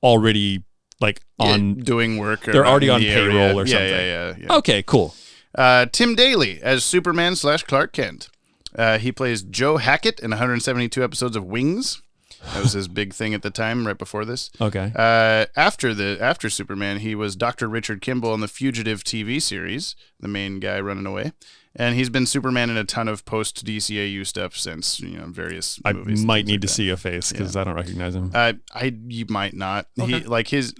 already like on doing work. They're already on payroll area. or something. Yeah. Okay, cool. Tim Daly as Superman / Clark Kent. He plays Joe Hackett in 172 episodes of Wings. That was his big thing at the time, right before this. Okay. After Superman, he was Dr. Richard Kimball in the Fugitive TV series, the main guy running away. And he's been Superman in a ton of post DCAU stuff since, various movies. I might need to see a face because I don't recognize him. You might not. Okay. He like his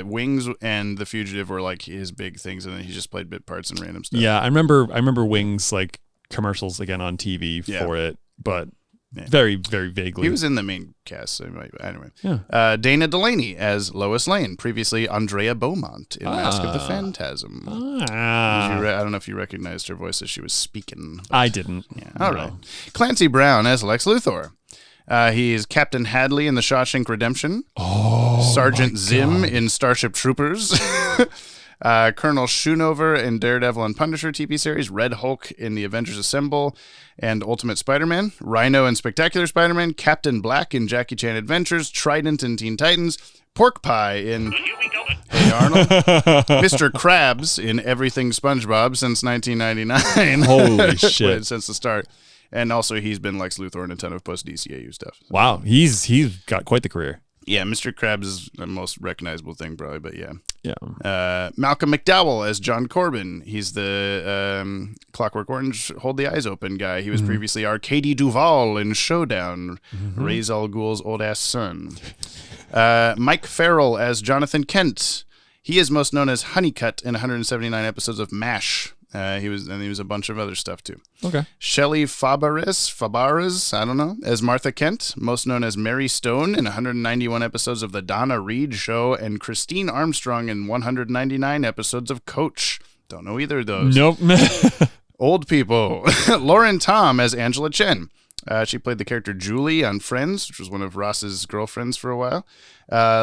Wings and The Fugitive were like his big things, and then he just played bit parts and random stuff. Yeah, I remember Wings like commercials again on TV for it, but very, very vaguely. He was in the main cast, so anyway. Yeah. Dana Delaney as Lois Lane, previously Andrea Beaumont in Mask of the Phantasm. I don't know if you recognized her voice as she was speaking. I didn't. Yeah. All right. Clancy Brown as Lex Luthor. He is Captain Hadley in The Shawshank Redemption. Sergeant Zim in Starship Troopers. Colonel Schoonover in Daredevil and Punisher TV series, Red Hulk in The Avengers Assemble and Ultimate Spider-Man, Rhino in Spectacular Spider-Man, Captain Black in Jackie Chan Adventures, Trident in Teen Titans, Pork Pie in Hey Arnold, Mr. Krabs in Everything SpongeBob since 1999. Holy shit. Since the start. And also he's been Lex Luthor in a ton of post-DCAU stuff. So. Wow, he's got quite the career. Yeah, Mr. Krabs is the most recognizable thing, probably, but yeah. Yeah. Malcolm McDowell as John Corbin. He's the Clockwork Orange, Hold the Eyes Open guy. He was previously Arcady Duvall in Showdown, Ra's al Ghul's old-ass son. Mike Farrell as Jonathan Kent. He is most known as Honeycutt in 179 episodes of MASH. He was a bunch of other stuff too. Okay. Shelley Fabares, I don't know, as Martha Kent, most known as Mary Stone in 191 episodes of The Donna Reed Show, and Christine Armstrong in 199 episodes of Coach. Don't know either of those. Nope. Old people. Lauren Tom as Angela Chen. She played the character Julie on Friends, which was one of Ross's girlfriends for a while.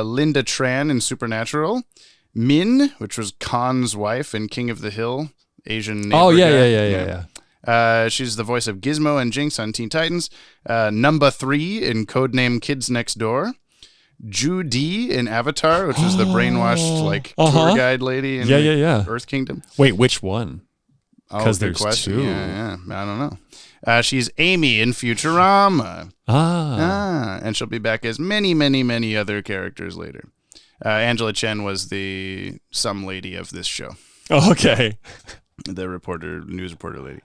Linda Tran in Supernatural. Min, which was Khan's wife in King of the Hill, Asian neighbor guy. She's the voice of Gizmo and Jinx on Teen Titans. Number 3 in Codename Kids Next Door. Ju Di in Avatar, which was the brainwashed tour guide lady in Earth Kingdom. Wait, which one? Because there's two. Yeah, I don't know. She's Amy in Futurama. And she'll be back as many, many, many other characters later. Angela Chen was the some lady of this show. Oh, okay. The news reporter lady.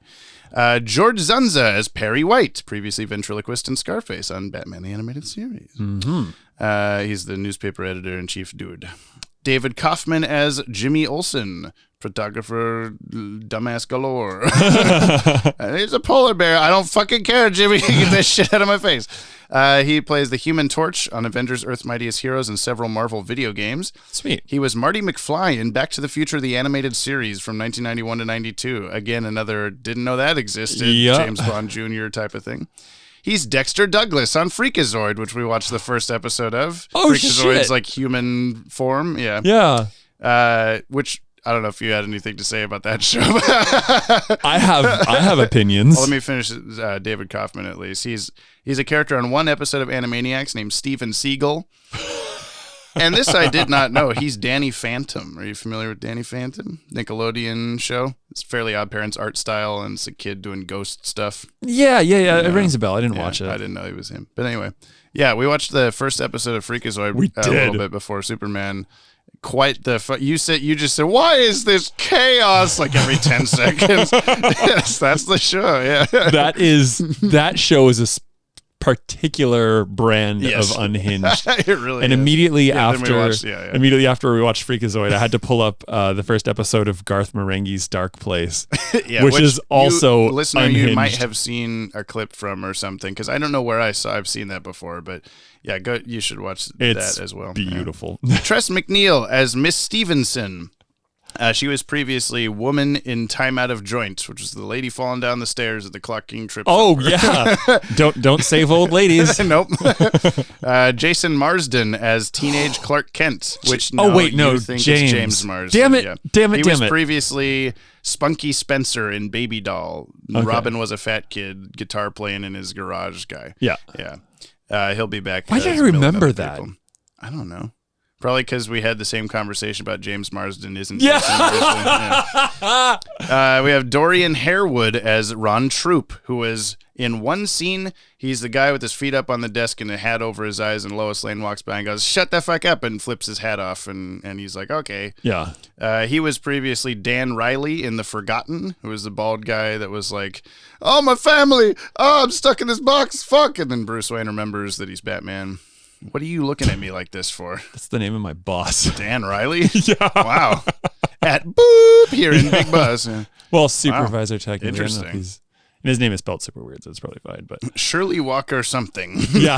George Zunza as Perry White, previously ventriloquist in Scarface on Batman the Animated Series. Mm-hmm. He's the newspaper editor-in-chief dude. David Kaufman as Jimmy Olsen, photographer, dumbass galore. He's a polar bear. I don't fucking care, Jimmy. Get that shit out of my face. He plays the Human Torch on Avengers Earth's Mightiest Heroes and several Marvel video games. Sweet. He was Marty McFly in Back to the Future, the animated series from 1991 to 92. Again, another didn't know that existed, James Bond Jr. type of thing. He's Dexter Douglas on Freakazoid, which we watched the first episode of. Oh, Freakazoid's shit. like human form. Yeah. Yeah. Which I don't know if you had anything to say about that show. I have opinions. Well, let me finish David Kaufman at least. He's a character on one episode of Animaniacs named Steven Seagal. And this I did not know. He's Danny Phantom. Are you familiar with Danny Phantom? Nickelodeon show. It's Fairly Odd Parents art style, and it's a kid doing ghost stuff. Yeah. It rings a bell. I didn't watch it. I didn't know he was him. But anyway, yeah, we watched the first episode of Freakazoid a little bit before Superman. Quite the you just said, why is this chaos like every 10 seconds? Yes, that's the show. Yeah, that show is a particular brand of unhinged. It really and is. immediately after we watched Freakazoid, I had to pull up the first episode of Garth Marenghi's Dark Place, yeah, which is also listener unhinged. You might have seen a clip from or something, because I don't know where I've seen that before, but yeah, go. You should watch that as well. Beautiful. Yeah. Tress MacNeille as Miss Stevenson. She was previously Woman in Time Out of Joint, which was the lady falling down the stairs at the Clock King trip. Oh, yeah. Don't save old ladies. Nope. Jason Marsden as teenage Clark Kent, which you think James. is James Marsden. Damn it. Yeah. He was previously Spunky Spencer in Baby Doll. Okay. Robin was a fat kid, guitar playing in his garage guy. Yeah. Yeah. He'll be back. Why did I remember that? I don't know. Probably because we had the same conversation about James Marsden isn't. Yeah. Jason Marsden. We have Dorian Harewood as Ron Troop, who is in one scene. He's the guy with his feet up on the desk and a hat over his eyes, and Lois Lane walks by and goes, "Shut the fuck up," and flips his hat off, and he's like, "Okay." Yeah. He was previously Dan Riley in The Forgotten, who was the bald guy that was like, "Oh, my family! Oh, I'm stuck in this box. Fuck!" And then Bruce Wayne remembers that he's Batman. What are you looking at me like this for? That's the name of my boss. Dan Riley? Yeah. Wow. At Boop here in Big Buzz. Well, supervisor technically. Interesting. And his name is spelled super weird, so it's probably fine. But Shirley Walker something. Yeah.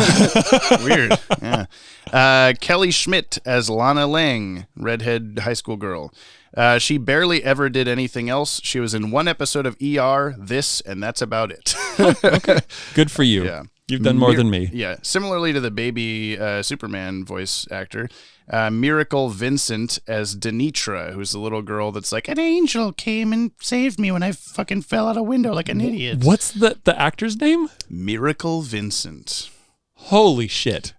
Weird. Yeah. Kelly Schmidt as Lana Lang, redhead high school girl. She barely ever did anything else. She was in one episode of ER, this, and that's about it. Okay. Good for you. Yeah. You've done more than me. Yeah. Similarly to the baby Superman voice actor, Miracle Vincent as Denitra, who's the little girl that's like, an angel came and saved me when I fucking fell out a window like an idiot. What's the actor's name? Miracle Vincent. Holy shit.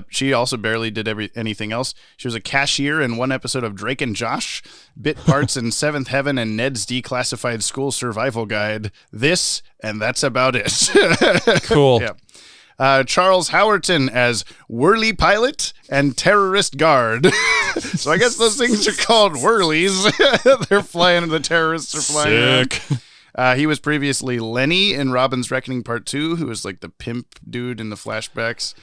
She also barely did anything else. She was a cashier in one episode of Drake and Josh, bit parts in Seventh Heaven and Ned's Declassified School Survival Guide. This, and that's about it. Cool. Yeah. Charles Howerton as Whirly Pilot and Terrorist Guard. So I guess those things are called whirlies. They're flying, the terrorists are flying. Sick. He was previously Lenny in Robin's Reckoning Part 2, who was like the pimp dude in the flashbacks.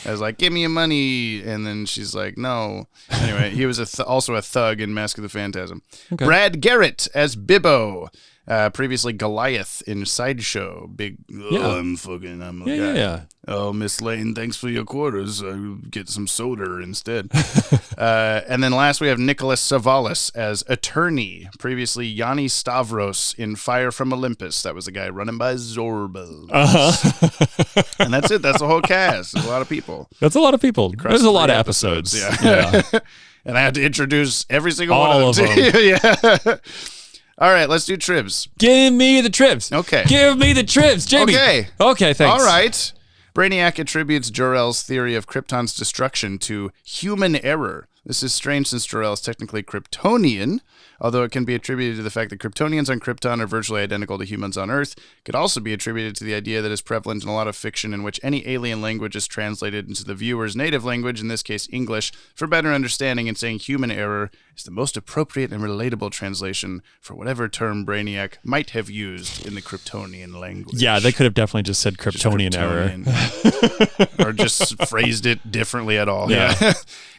I was like, give me your money. And then she's like, no. Anyway, he was also a thug in Mask of the Phantasm. Okay. Brad Garrett as Bibbo. Previously Goliath in Sideshow. Big, I'm a guy. Yeah. Oh, Miss Lane, thanks for your quarters. I'll get some soda instead. And then last we have Nicholas Savalas as Attorney. Previously Yanni Stavros in Fire from Olympus. That was the guy running by Zorbo. And that's it. That's the whole cast. There's a lot of people. That's a lot of people. There's a lot of episodes. Yeah. And I had to introduce every single All one of them. them. Yeah. All right, let's do trivs. Give me the trivs. Okay. Give me the trivs, Jamie. Okay, thanks. All right. Brainiac attributes Jor-El's theory of Krypton's destruction to human error. This is strange since Jor-El is technically Kryptonian, although it can be attributed to the fact that Kryptonians on Krypton are virtually identical to humans on Earth. It could also be attributed to the idea that is prevalent in a lot of fiction in which any alien language is translated into the viewer's native language, in this case English, for better understanding, and saying human error is the most appropriate and relatable translation for whatever term Brainiac might have used in the Kryptonian language. Yeah, they could have definitely just said Kryptonian error. Or just phrased it differently at all. Yeah.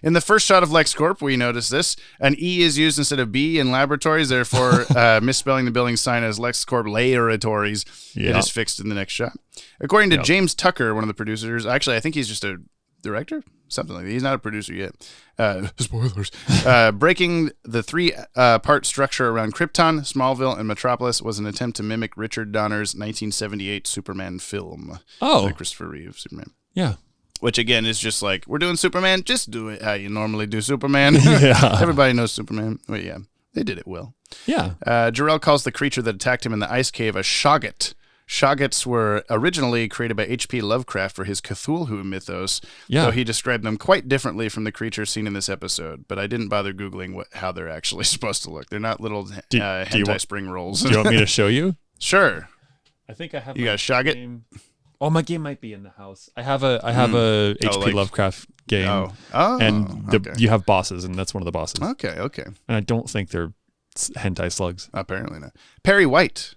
In the first shot of LexCorp, we notice this. An E is used instead of B in laboratories, therefore misspelling the building sign as LexCorp Laboratories. It is fixed in the next shot. According to James Tucker, one of the producers, actually, I think he's just a director? Something like that. He's not a producer yet. Spoilers. Breaking the three-part structure around Krypton, Smallville, and Metropolis was an attempt to mimic Richard Donner's 1978 Superman film. Oh. Christopher Reeve, Superman. Yeah. Which, again, is just like, we're doing Superman, just do it how you normally do Superman. Yeah. Everybody knows Superman. Well, yeah, they did it well. Yeah. Jor-El calls the creature that attacked him in the ice cave a Shoggoth. Shoggoths were originally created by H.P. Lovecraft for his Cthulhu mythos, though he described them quite differently from the creatures seen in this episode. But I didn't bother Googling how they're actually supposed to look. They're not little hentai spring rolls. Do you want me to show you? Sure. I think I have. You got a Shoggoth? Oh, my game might be in the house. I have a H.P. Lovecraft game. And you have bosses, and that's one of the bosses. Okay. And I don't think they're hentai slugs. Apparently not. Perry White,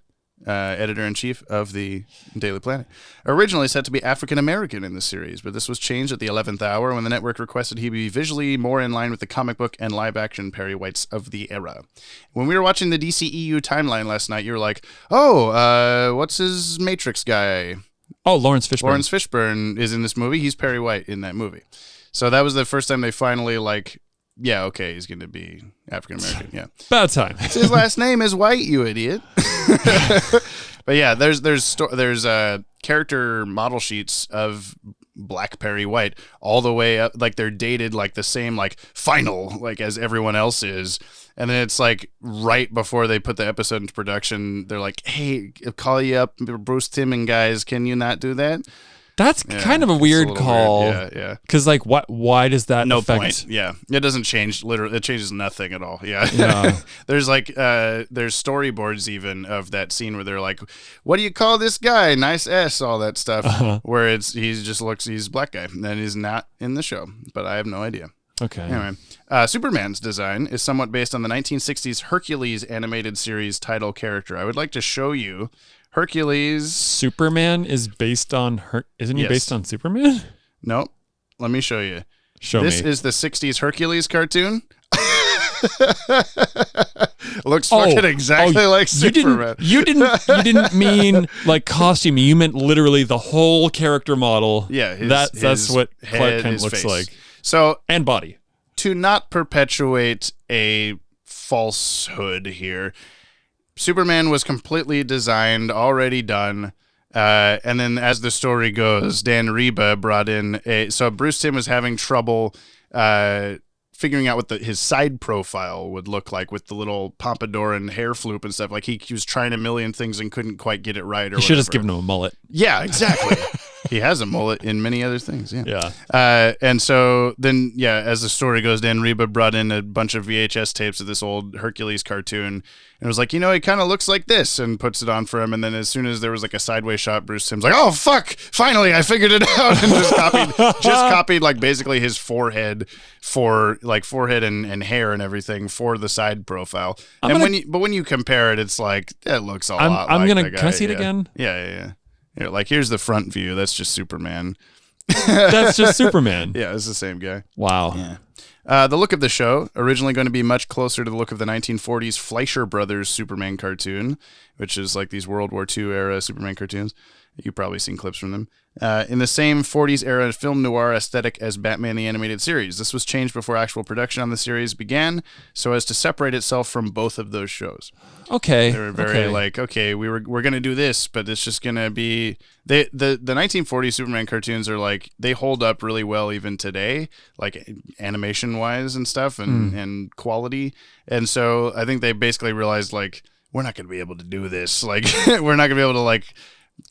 editor-in-chief of the Daily Planet, originally set to be African-American in the series, but this was changed at the 11th hour when the network requested he be visually more in line with the comic book and live-action Perry Whites of the era. When we were watching the DCEU timeline last night, you were like, what's his Matrix guy? Oh, Lawrence Fishburne. Lawrence Fishburne is in this movie. He's Perry White in that movie. So that was the first time they finally he's going to be African-American. Yeah. About time. His last name is White, you idiot. But yeah, there's character model sheets of Black Perry White all the way up, like they're dated like the same final as everyone else is. And then it's right before they put the episode into production, they're like, "Hey, I'll call you up, Bruce Timm and guys, can you not do that?" That's kind of a weird call. Weird. Yeah. Because why does that affect? Point. Yeah. It doesn't change. Literally, it changes nothing at all. Yeah. There's there's storyboards even of that scene where they're like, "What do you call this guy? Nice S," all that stuff. Where he's a black guy, and he's not in the show. But I have no idea. Okay. Anyway, Superman's design is somewhat based on the 1960s Hercules animated series title character. I would like to show you Hercules. Superman is based on Isn't he based on Superman? Nope. Let me show you. This is the 60s Hercules cartoon. Looks fucking exactly like Superman. You didn't mean costume. You meant literally the whole character model. Yeah, that's what Clark Kent looks face. like. So and body. To not perpetuate a falsehood here, Superman was completely designed, already done, and then as the story goes, Dan Reba brought in so Bruce Timm was having trouble figuring out what his side profile would look like with the little pompadour and hair floop and stuff. He was trying a million things and couldn't quite get it right. Or you should have given him a mullet. Yeah, exactly. He has a mullet in many other things. Yeah. And so then, as the story goes, Dan Reba brought in a bunch of VHS tapes of this old Hercules cartoon and was like, he kind of looks like this, and puts it on for him. And then as soon as there was a sideways shot, Bruce Timm's like, "Oh, fuck, finally, I figured it out." And just copied basically his forehead forehead and hair and everything for the side profile. When you compare it, it's that looks a lot like the guy. Can I see it again? Yeah. Here's the front view. That's just Superman. That's just Superman. Yeah, it's the same guy. Wow. Yeah. The look of the show, originally going to be much closer to the look of the 1940s Fleischer Brothers Superman cartoon, which is like these World War II era Superman cartoons. You've probably seen clips from them. In the same 40s era film noir aesthetic as Batman the Animated Series. This was changed before actual production on the series began, so as to separate itself from both of those shows. Okay. They were very we're going to do this, but it's just going to be... the 1940s Superman cartoons are like, they hold up really well even today, like animation-wise and stuff and quality. And so I think they basically realized, like, we're not going to be able to do this. Like, we're not going to be able to, like...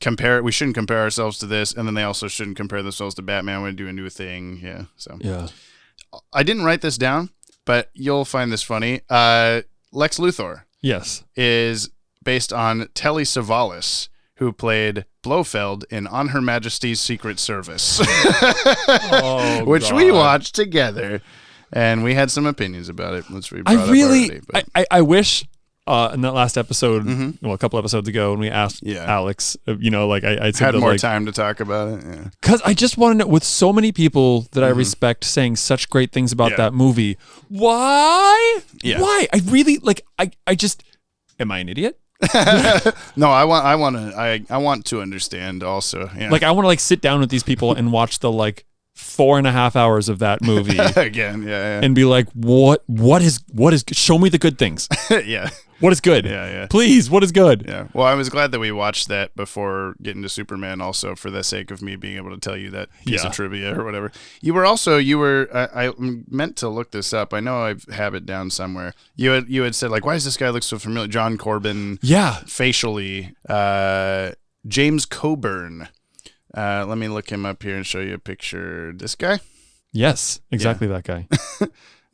compare it. We shouldn't compare ourselves to this, and then they also shouldn't compare themselves to Batman when they do a new thing. Yeah. So I didn't write this down, but you'll find this funny. Lex Luthor, yes, is based on Telly Savalas, who played Blofeld in On Her Majesty's Secret Service, which we watched together, and we had some opinions about it, which we brought up already. I wish. In that last episode, a couple episodes ago, when we asked Alex, I said had more like, time to talk about it. Yeah. Because I just want to know, with so many people that I respect saying such great things about that movie, why? Yeah. Why? I really I just, am I an idiot? No, I want to understand also. Yeah. Like, I want to like sit down with these people and watch the like 4.5 hours of that movie again, and be like, what is show me the good things. Yeah. What is good? Yeah. Please, what is good? Yeah. Well, I was glad that we watched that before getting to Superman also, for the sake of me being able to tell you that piece of trivia or whatever. I meant to look this up. I know I have it down somewhere. You had said, like, why does this guy look so familiar? John Corbin. Yeah. Facially. James Coburn. Let me look him up here and show you a picture. This guy? Yes, exactly that guy.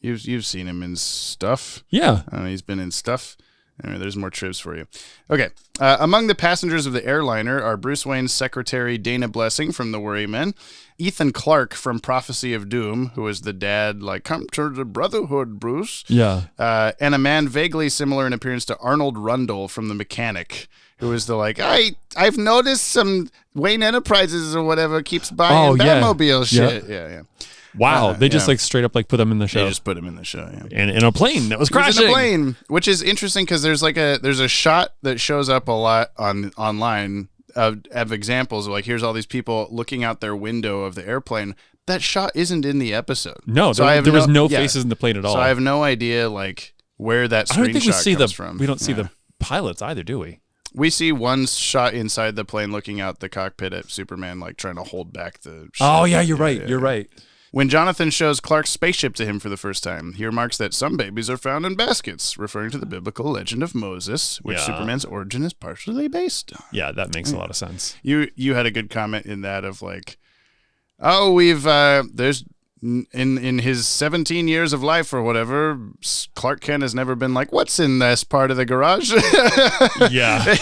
You've seen him in stuff. Yeah. He's been in stuff. Anyway, there's more trivs for you. Okay. Among the passengers of the airliner are Bruce Wayne's secretary, Dana Blessing from The Worry Men, Ethan Clarke from Prophecy of Doom, who is the dad, like, come to the Brotherhood, Bruce. Yeah. And a man vaguely similar in appearance to Arnold Rundle from The Mechanic, who is the, like, I've noticed some Wayne Enterprises or whatever keeps buying Batmobile shit. Yeah. Wow, they just like straight up like put them in the show. They just put him in the show, yeah. And in a plane that was crashing. In a plane, which is interesting because there's a shot that shows up a lot online of examples of, like, here's all these people looking out their window of the airplane. That shot isn't in the episode. No, so there was no faces in the plane at all. So I have no idea, like, where that screenshot comes from. We don't see the pilots either, do we? We see one shot inside the plane looking out the cockpit at Superman, like, trying to hold back the ship. Oh, yeah, you're right. You're right. When Jonathan shows Clark's spaceship to him for the first time, he remarks that some babies are found in baskets, referring to the biblical legend of Moses, which Superman's origin is partially based on. Yeah, that makes a lot of sense. You had a good comment in that of, like, oh, there's in his 17 years of life or whatever, Clark Kent has never been like, what's in this part of the garage? Yeah.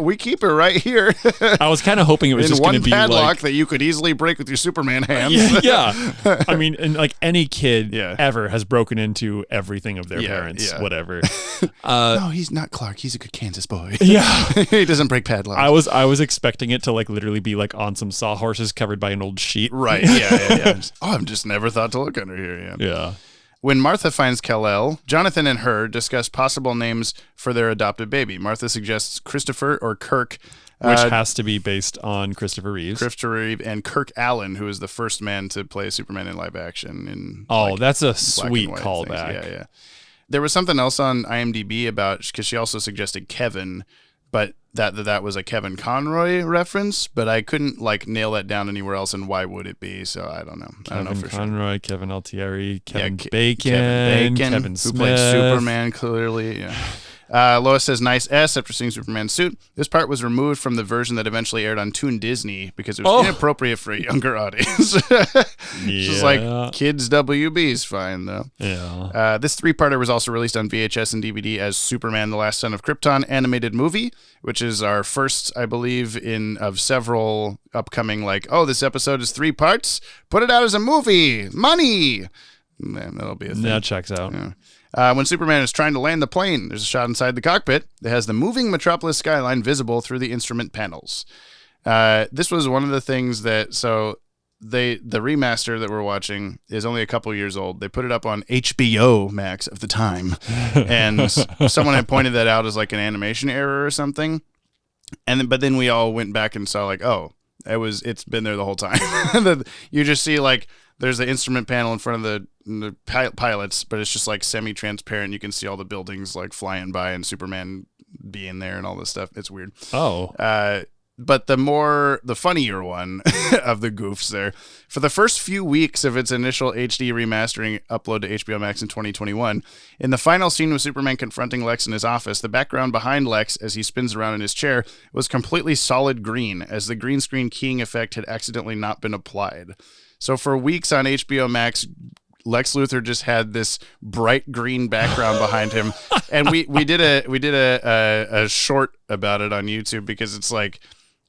We keep it right here. I was kind of hoping it was just going to be one padlock like, that you could easily break with your Superman hands. Yeah. I mean, and like any kid ever has broken into everything of their parents, whatever. No, he's not Clark. He's a good Kansas boy. Yeah. He doesn't break padlocks. I was expecting it to like literally be like on some sawhorses covered by an old sheet. Right. Yeah. Oh, I'm just never thought to look under here. Yeah. When Martha finds Kal-El, Jonathan and her discuss possible names for their adopted baby. Martha suggests Christopher or Kirk, which has to be based on Christopher Reeves. And Kirk Allen, who is the first man to play Superman in live action. That's a sweet callback. Yeah. There was something else on IMDb about, because she also suggested Kevin, but that was a Kevin Conroy reference, but I couldn't like nail that down anywhere else, and why would it be? So I don't know. I don't know for Conroy, sure. Kevin Altieri, Kevin Bacon, Kevin Smith, who plays Superman clearly. Yeah. Lois says, nice S after seeing Superman's suit. This part was removed from the version that eventually aired on Toon Disney because it was inappropriate for a younger audience. Just like kids WB's fine, though. Yeah. This 3-parter was also released on VHS and DVD as Superman, the Last Son of Krypton animated movie, which is our first, I believe, of several upcoming, like, this episode is 3 parts. Put it out as a movie. Money. Man, that'll be a thing. That checks out. Yeah. When Superman is trying to land the plane, there's a shot inside the cockpit that has the moving Metropolis skyline visible through the instrument panels. This was one of the things that, so the remaster that we're watching is only a couple years old. They put it up on HBO Max of the time, and someone had pointed that out as like an animation error or something. But then we all went back and saw like, oh, it's been there the whole time. You just see like there's the instrument panel in front of the pilots, but it's just like semi-transparent. You can see all the buildings like flying by and Superman being there and all this stuff. It's weird. Oh. But the funnier one of the goofs there, for the first few weeks of its initial HD remastering upload to HBO Max in 2021, in the final scene with Superman confronting Lex in his office, the background behind Lex as he spins around in his chair was completely solid green, as the green screen keying effect had accidentally not been applied. So for weeks on HBO Max, Lex Luthor just had this bright green background behind him, and we did a short about it on YouTube because it's like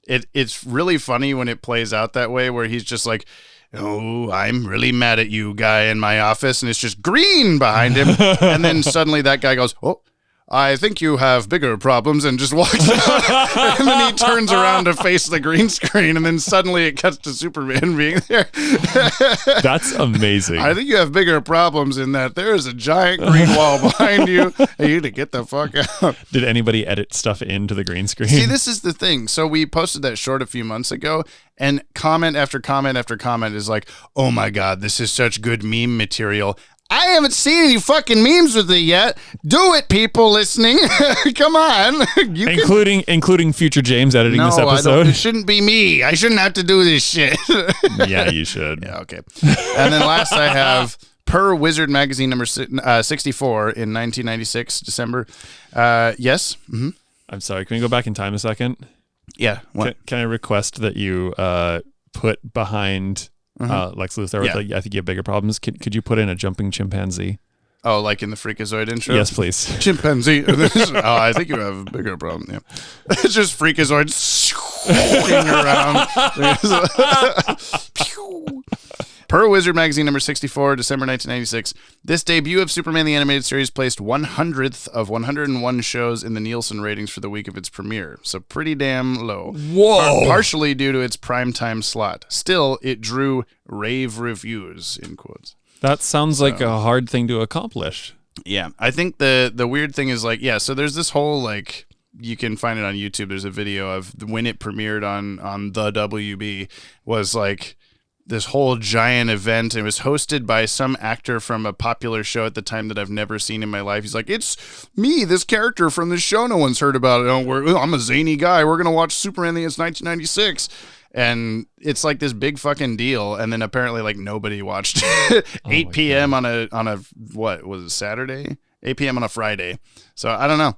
it's really funny when it plays out that way, where he's just like, "Oh, I'm really mad at you, guy in my office," and it's just green behind him, and then suddenly that guy goes, "Oh, I think you have bigger problems," and just walks out. And then he turns around to face the green screen, and then suddenly it cuts to Superman being there. That's amazing. I think you have bigger problems in that there is a giant green wall behind you, and you need to get the fuck out. Did anybody edit stuff into the green screen? See, this is the thing. So we posted that short a few months ago, and comment after comment after comment is like, "Oh my God, this is such good meme material. I haven't seen any fucking memes with it yet. Do it, people listening. Come on." Including future James editing this episode. It shouldn't be me. I shouldn't have to do this shit. Yeah, you should. Yeah, okay. And then last I have Per Wizard Magazine number 64 in 1996, December. Yes? Mm-hmm. I'm sorry. Can we go back in time a second? Yeah. What? Can I request that you put behind... Lex Luthor, I think you have bigger problems. Could you put in a jumping chimpanzee? Oh, like in the Freakazoid intro? Yes, please. Chimpanzee. I think you have a bigger problem. Yeah. It's just Freakazoid swinging around. Per Wizard Magazine number 64, December 1996, this debut of Superman the Animated Series placed 100th of 101 shows in the Nielsen ratings for the week of its premiere. So pretty damn low. Whoa! Partially due to its primetime slot. Still, it drew rave reviews, in quotes. That sounds like a hard thing to accomplish. Yeah. I think the weird thing is like, so there's this whole like, you can find it on YouTube. There's a video of when it premiered on the WB was like, this whole giant event. It was hosted by some actor from a popular show at the time that I've never seen in my life. He's like, "It's me, this character from this show no one's heard about. I'm a zany guy. We're going to watch Superman it's 1996. And it's like this big fucking deal. And then apparently like nobody watched it. 8 p.m. on a what was it, Saturday? 8 p.m. on a Friday. So I don't know.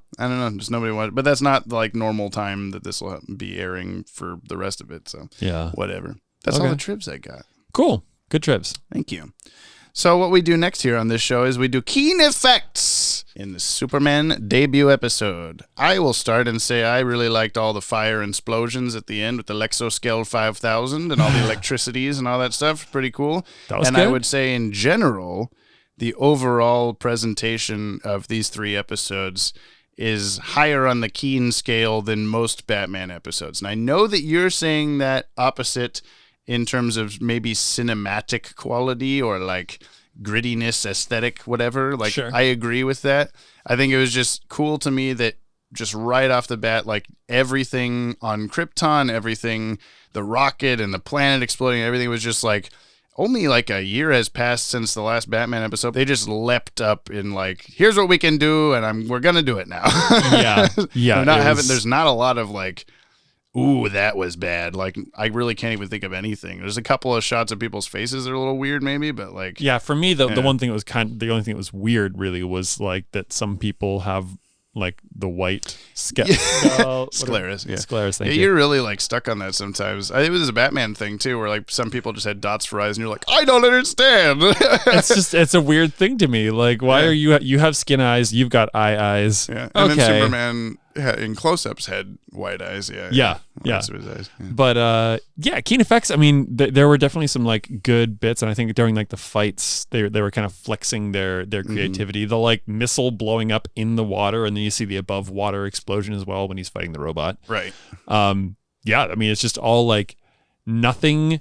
Just nobody watched. But that's not like normal time that this will be airing for the rest of it. So yeah, whatever. That's all the trips I got. Cool. Good trips. Thank you. So what we do next here on this show is we do keen effects in the Superman debut episode. I will start and say I really liked all the fire and explosions at the end with the Lexoscale 5000 and all the electricities and all that stuff. Pretty cool. That was good. I would say in general, the overall presentation of these 3 episodes is higher on the keen scale than most Batman episodes. And I know that you're saying that opposite in terms of maybe cinematic quality or like grittiness, aesthetic, whatever. Like, sure. I agree with that. I think it was just cool to me that just right off the bat, like everything on Krypton, everything, the rocket and the planet exploding, everything was just like, only like a year has passed since the last Batman episode. They just leapt up in like, here's what we can do, and we're gonna do it now. Yeah. There's not a lot of like, ooh, that was bad. Like, I really can't even think of anything. There's a couple of shots of people's faces that are a little weird, maybe, but like, yeah. For me, the one thing that was the only thing that was weird really was like that some people have like the white scleras. Yeah. Scleras, thank you. You're really like stuck on that sometimes. It was a Batman thing too, where like some people just had dots for eyes, and you're like, I don't understand. It's a weird thing to me. Like, why are you have skin eyes? You've got eye eyes. Yeah, and then Superman in close-ups had white eyes. Yeah. Eyes. Yeah. But keen effects. I mean, there were definitely some like good bits, and I think during like the fights, they were kind of flexing their creativity. The like missile blowing up in the water, and then you see the above water explosion as well when he's fighting the robot. Right. I mean, it's just all like nothing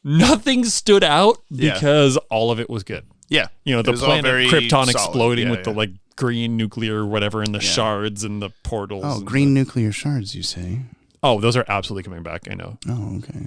nothing stood out because all of it was good. Yeah. You know, the It was all planet very Krypton solid. exploding Yeah, with the like green nuclear whatever and the shards and the portals. Oh, and green nuclear shards, you say? Oh, those are absolutely coming back. I know. Oh, okay.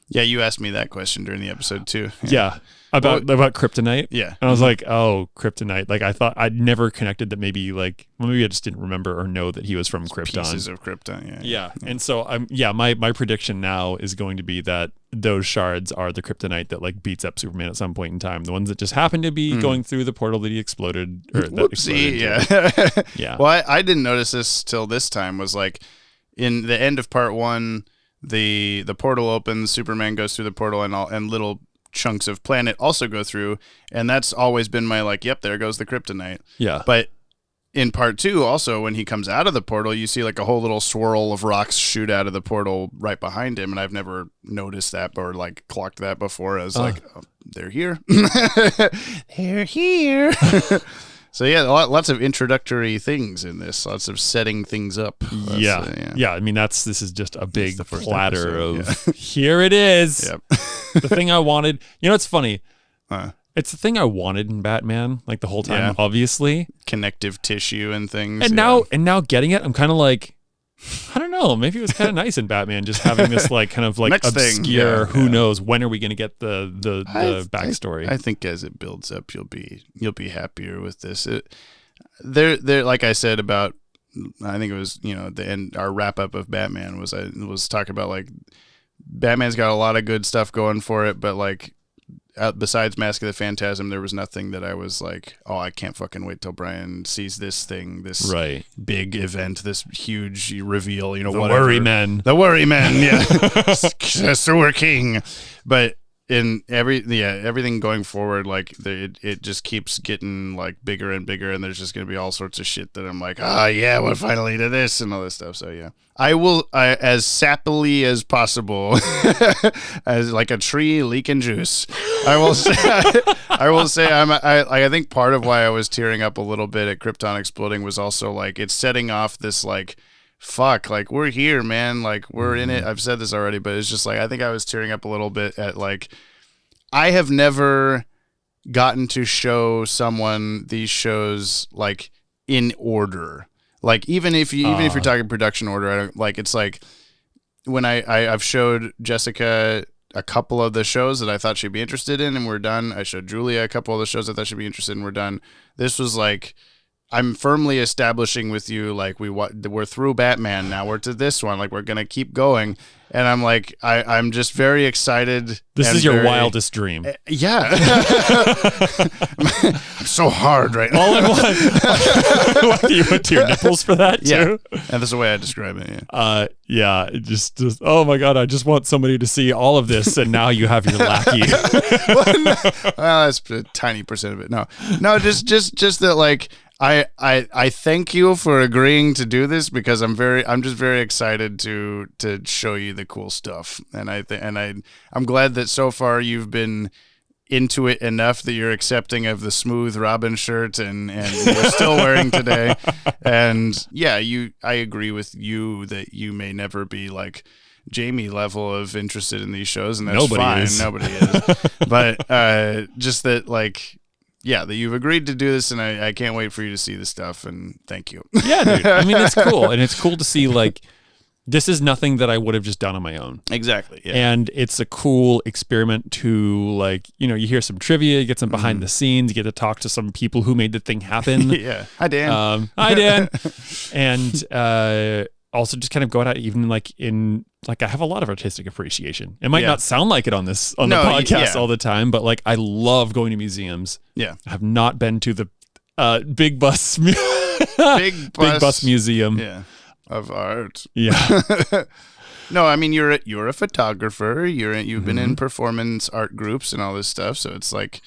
Yeah, you asked me that question during the episode too. Yeah. About kryptonite. Yeah. And I was like, oh, kryptonite. Like I thought I'd never connected that maybe maybe I just didn't remember or know that he was from Krypton. Pieces of Krypton, Yeah. And so my prediction now is going to be that those shards are the kryptonite that like beats up Superman at some point in time. The ones that just happen to be going through the portal that he exploded or that Whoopsie, exploded. Yeah. Well, I didn't notice this till this time. Was like in the end of part 1, the portal opens, Superman goes through the portal, and little chunks of planet also go through, and that's always been my like, yep, there goes the kryptonite. Yeah. But in part 2, also when he comes out of the portal, you see like a whole little swirl of rocks shoot out of the portal right behind him, and I've never noticed that or like clocked that before. As like, oh, they're here, they're here. So yeah, lots of introductory things in this, lots of setting things up. Yeah. I mean, this is just a big the first platter episode, of here it is. Yep. The thing I wanted. You know, it's funny. It's the thing I wanted in Batman, like the whole time, obviously. Connective tissue and things. And now getting it, I'm kind of like, I don't know. Maybe it was kind of nice in Batman just having this like kind of like Next obscure. thing. Who knows? When are we going to get the backstory? I think as it builds up, you'll be happier with this. There, like I said about, I think it was the end. Our wrap up of Batman was talking about like Batman's got a lot of good stuff going for it, but like besides Mask of the Phantasm, there was nothing that I was like, oh, I can't fucking wait till Brian sees this thing, this big event, this huge reveal, the whatever. Worry Men. The Worry Men, yeah. Sewer King. But in everything going forward, like it just keeps getting like bigger and bigger, and there's just gonna be all sorts of shit that I'm like, we're finally to this and all this stuff. So yeah, I will as sappily as possible, as like a tree leaking juice. I will say I think part of why I was tearing up a little bit at Krypton exploding was also like it's setting off this like, fuck, like we're here, man, like we're in it. I've said this already, but it's just like I think I was tearing up a little bit at like I have never gotten to show someone these shows like in order. Like even if you're talking production order, I don't like it's like when I've showed Jessica a couple of the shows that I thought she'd be interested in and we're done. I showed Julia a couple of the shows I thought she'd be interested in, we're done. This was like I'm firmly establishing with you, like we're through Batman now. We're to this one, like we're gonna keep going, and I'm like, I'm just very excited. This is your wildest dream. Yeah, I'm so hard right now. All in one. What, you went to your nipples for that too? Yeah, and that's the way I describe it. Yeah. Just oh my god, I just want somebody to see all of this, and now you have your lackey. Well, that's a tiny percent of it. No, just that like. I thank you for agreeing to do this because I'm just very excited to show you the cool stuff, and I'm glad that so far you've been into it enough that you're accepting of the smooth Robin shirt and you're still wearing today. And yeah, I agree with you that you may never be like Jamie level of interested in these shows, and that's fine. Nobody is. But just that like. Yeah, that you've agreed to do this, and I can't wait for you to see the stuff, and thank you. Yeah, dude. I mean, it's cool, and it's cool to see, like, this is nothing that I would have just done on my own. Exactly, yeah. And it's a cool experiment to, like, you hear some trivia, you get some behind the scenes, you get to talk to some people who made the thing happen. Yeah. Hi, Dan. Hi, Dan. And also just kind of going out even, like, I have a lot of artistic appreciation. It might not sound like it on the podcast all the time, but like I love going to museums. Yeah. I have not been to the Big Bus Museum. Yeah. Of art. Yeah. No, I mean you're a photographer. You've been in performance art groups and all this stuff, so it's like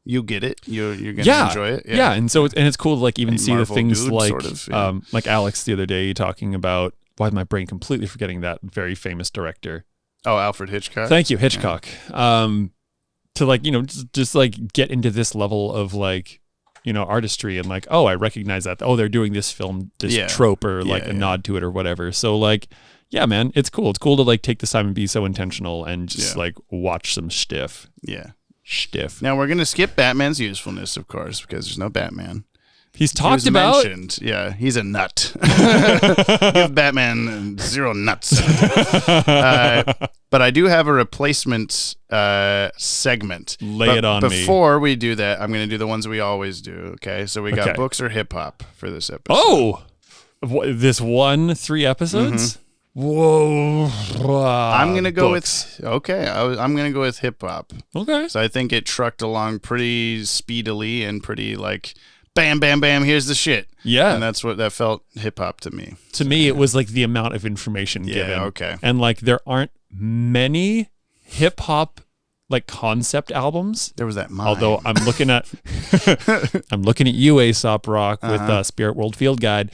you get it. You're gonna enjoy it. Yeah. And so it's cool to like even see Marvel the things dude, like sort of, like Alex the other day talking about. Why is my brain completely forgetting that very famous director? Oh, Alfred Hitchcock. Thank you, Hitchcock. Yeah. To like, just like get into this level of like, artistry and like, oh, I recognize that. Oh, they're doing this film, this trope or like a nod to it or whatever. So like, yeah, man, it's cool. It's cool to like take this time and be so intentional and just like watch some stiff. Yeah. Stiff. Now we're going to skip Batman's usefulness, of course, because there's no Batman. He's talked about. Mentioned. Yeah, he's a nut. Give Batman 0 nuts. But I do have a replacement segment. Lay it on me. Before we do that, I'm going to do the ones we always do. Okay, so we got books or hip hop for this episode. Oh, this 3 episodes. Whoa! I'm gonna go books. with I'm gonna go with hip hop. Okay. So I think it trucked along pretty speedily and pretty like bam, bam, bam. Here's the shit. Yeah, and that's what that felt hip hop to me. To me, it was like the amount of information given. Okay. And like there aren't many hip hop like concept albums. There was that mime. Although I'm looking at you, Aesop Rock, with Spirit World Field Guide,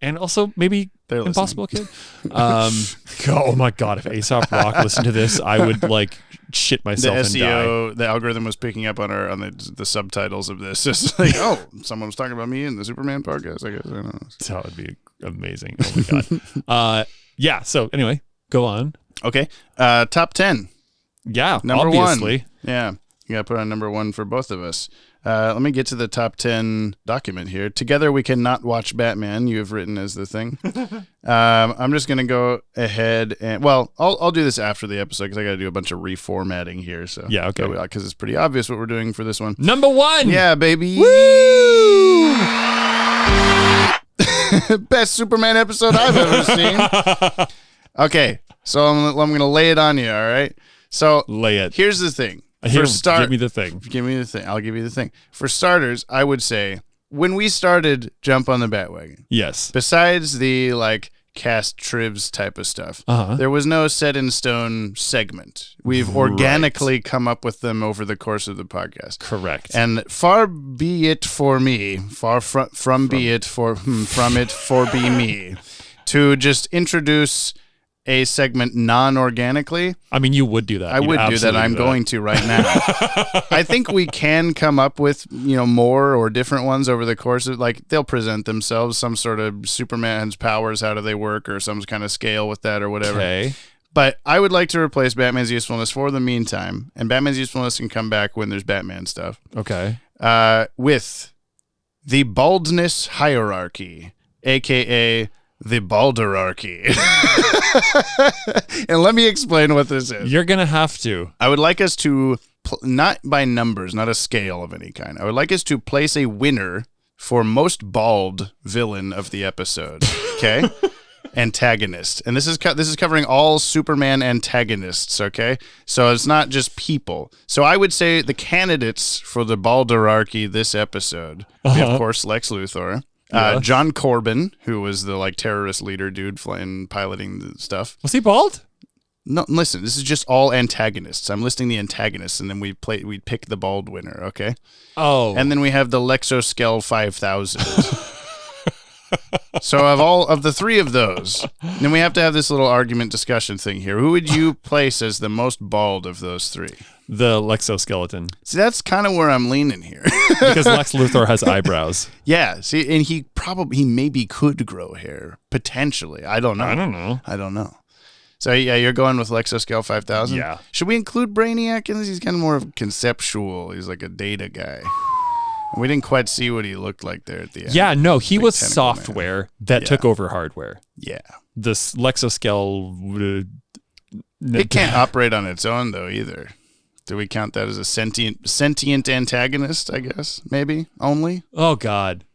and also maybe Impossible Kid. Oh my God, if Aesop Rock listened to this, I would like shit myself the and SEO, die. The algorithm was picking up on the subtitles of this. It's like, oh, someone was talking about me in the Superman podcast. I guess I don't know. That would be amazing. Oh my God. Yeah. So anyway, go on. Okay. Top 10. Yeah, number obviously. 1. Yeah, you got to put on number 1 for both of us. Let me get to the top 10 document here. Together we cannot watch Batman. You have written as the thing. I'm just gonna go ahead and I'll do this after the episode because I got to do a bunch of reformatting here. So yeah, okay, because it's pretty obvious what we're doing for this one. Number 1. Yeah, baby. Woo! Best Superman episode I've ever seen. Okay, so I'm gonna lay it on you. All right. So lay it. Here's the thing. Give me the thing. Give me the thing. I'll give you the thing. For starters, I would say when we started Jump on the Bat-Wagon. Yes. Besides the like cast trivs type of stuff, there was no set in stone segment. We've organically come up with them over the course of the podcast. Correct. And far be it for me, from it for be me, to just introduce a segment non-organically. I mean, you would do that. I would do that. I'm going to right now. I think we can come up with, more or different ones over the course of, like, they'll present themselves, some sort of Superman's powers, how do they work, or some kind of scale with that or whatever. Okay. But I would like to replace Batman's usefulness for the meantime, and Batman's usefulness can come back when there's Batman stuff. Okay. With the baldness hierarchy, a.k.a. the balderarchy. And let me explain what this is. You're going to have to. I would like us to, not by numbers, not a scale of any kind. I would like us to place a winner for most bald villain of the episode. Okay? Antagonist. And this is covering all Superman antagonists, okay? So it's not just people. So I would say the candidates for the balderarchy this episode, of course, Lex Luthor. John Corbin, who was the like terrorist leader dude piloting the stuff. Was he bald? No, listen, this is just all antagonists. I'm listing the antagonists, and then we pick the bald winner, okay? Oh. And then we have the Lexoskel 5000. So of the 3 of those, then we have to have this little argument discussion thing here. Who would you place as the most bald of those 3? The Lexoskeleton. See, that's kind of where I'm leaning here. Because Lex Luthor has eyebrows. Yeah, see, and he maybe could grow hair, potentially. I don't know. So, yeah, you're going with Lexoskel 5000? Yeah. Should we include Brainiac in this? He's kind of more of conceptual. He's like a data guy. We didn't quite see what he looked like there at the end. Yeah, no, he was software that took over hardware. Yeah. This Lexoskel... It can't operate on its own, though, either. Do we count that as a sentient antagonist, I guess? Maybe? Only? Oh, God.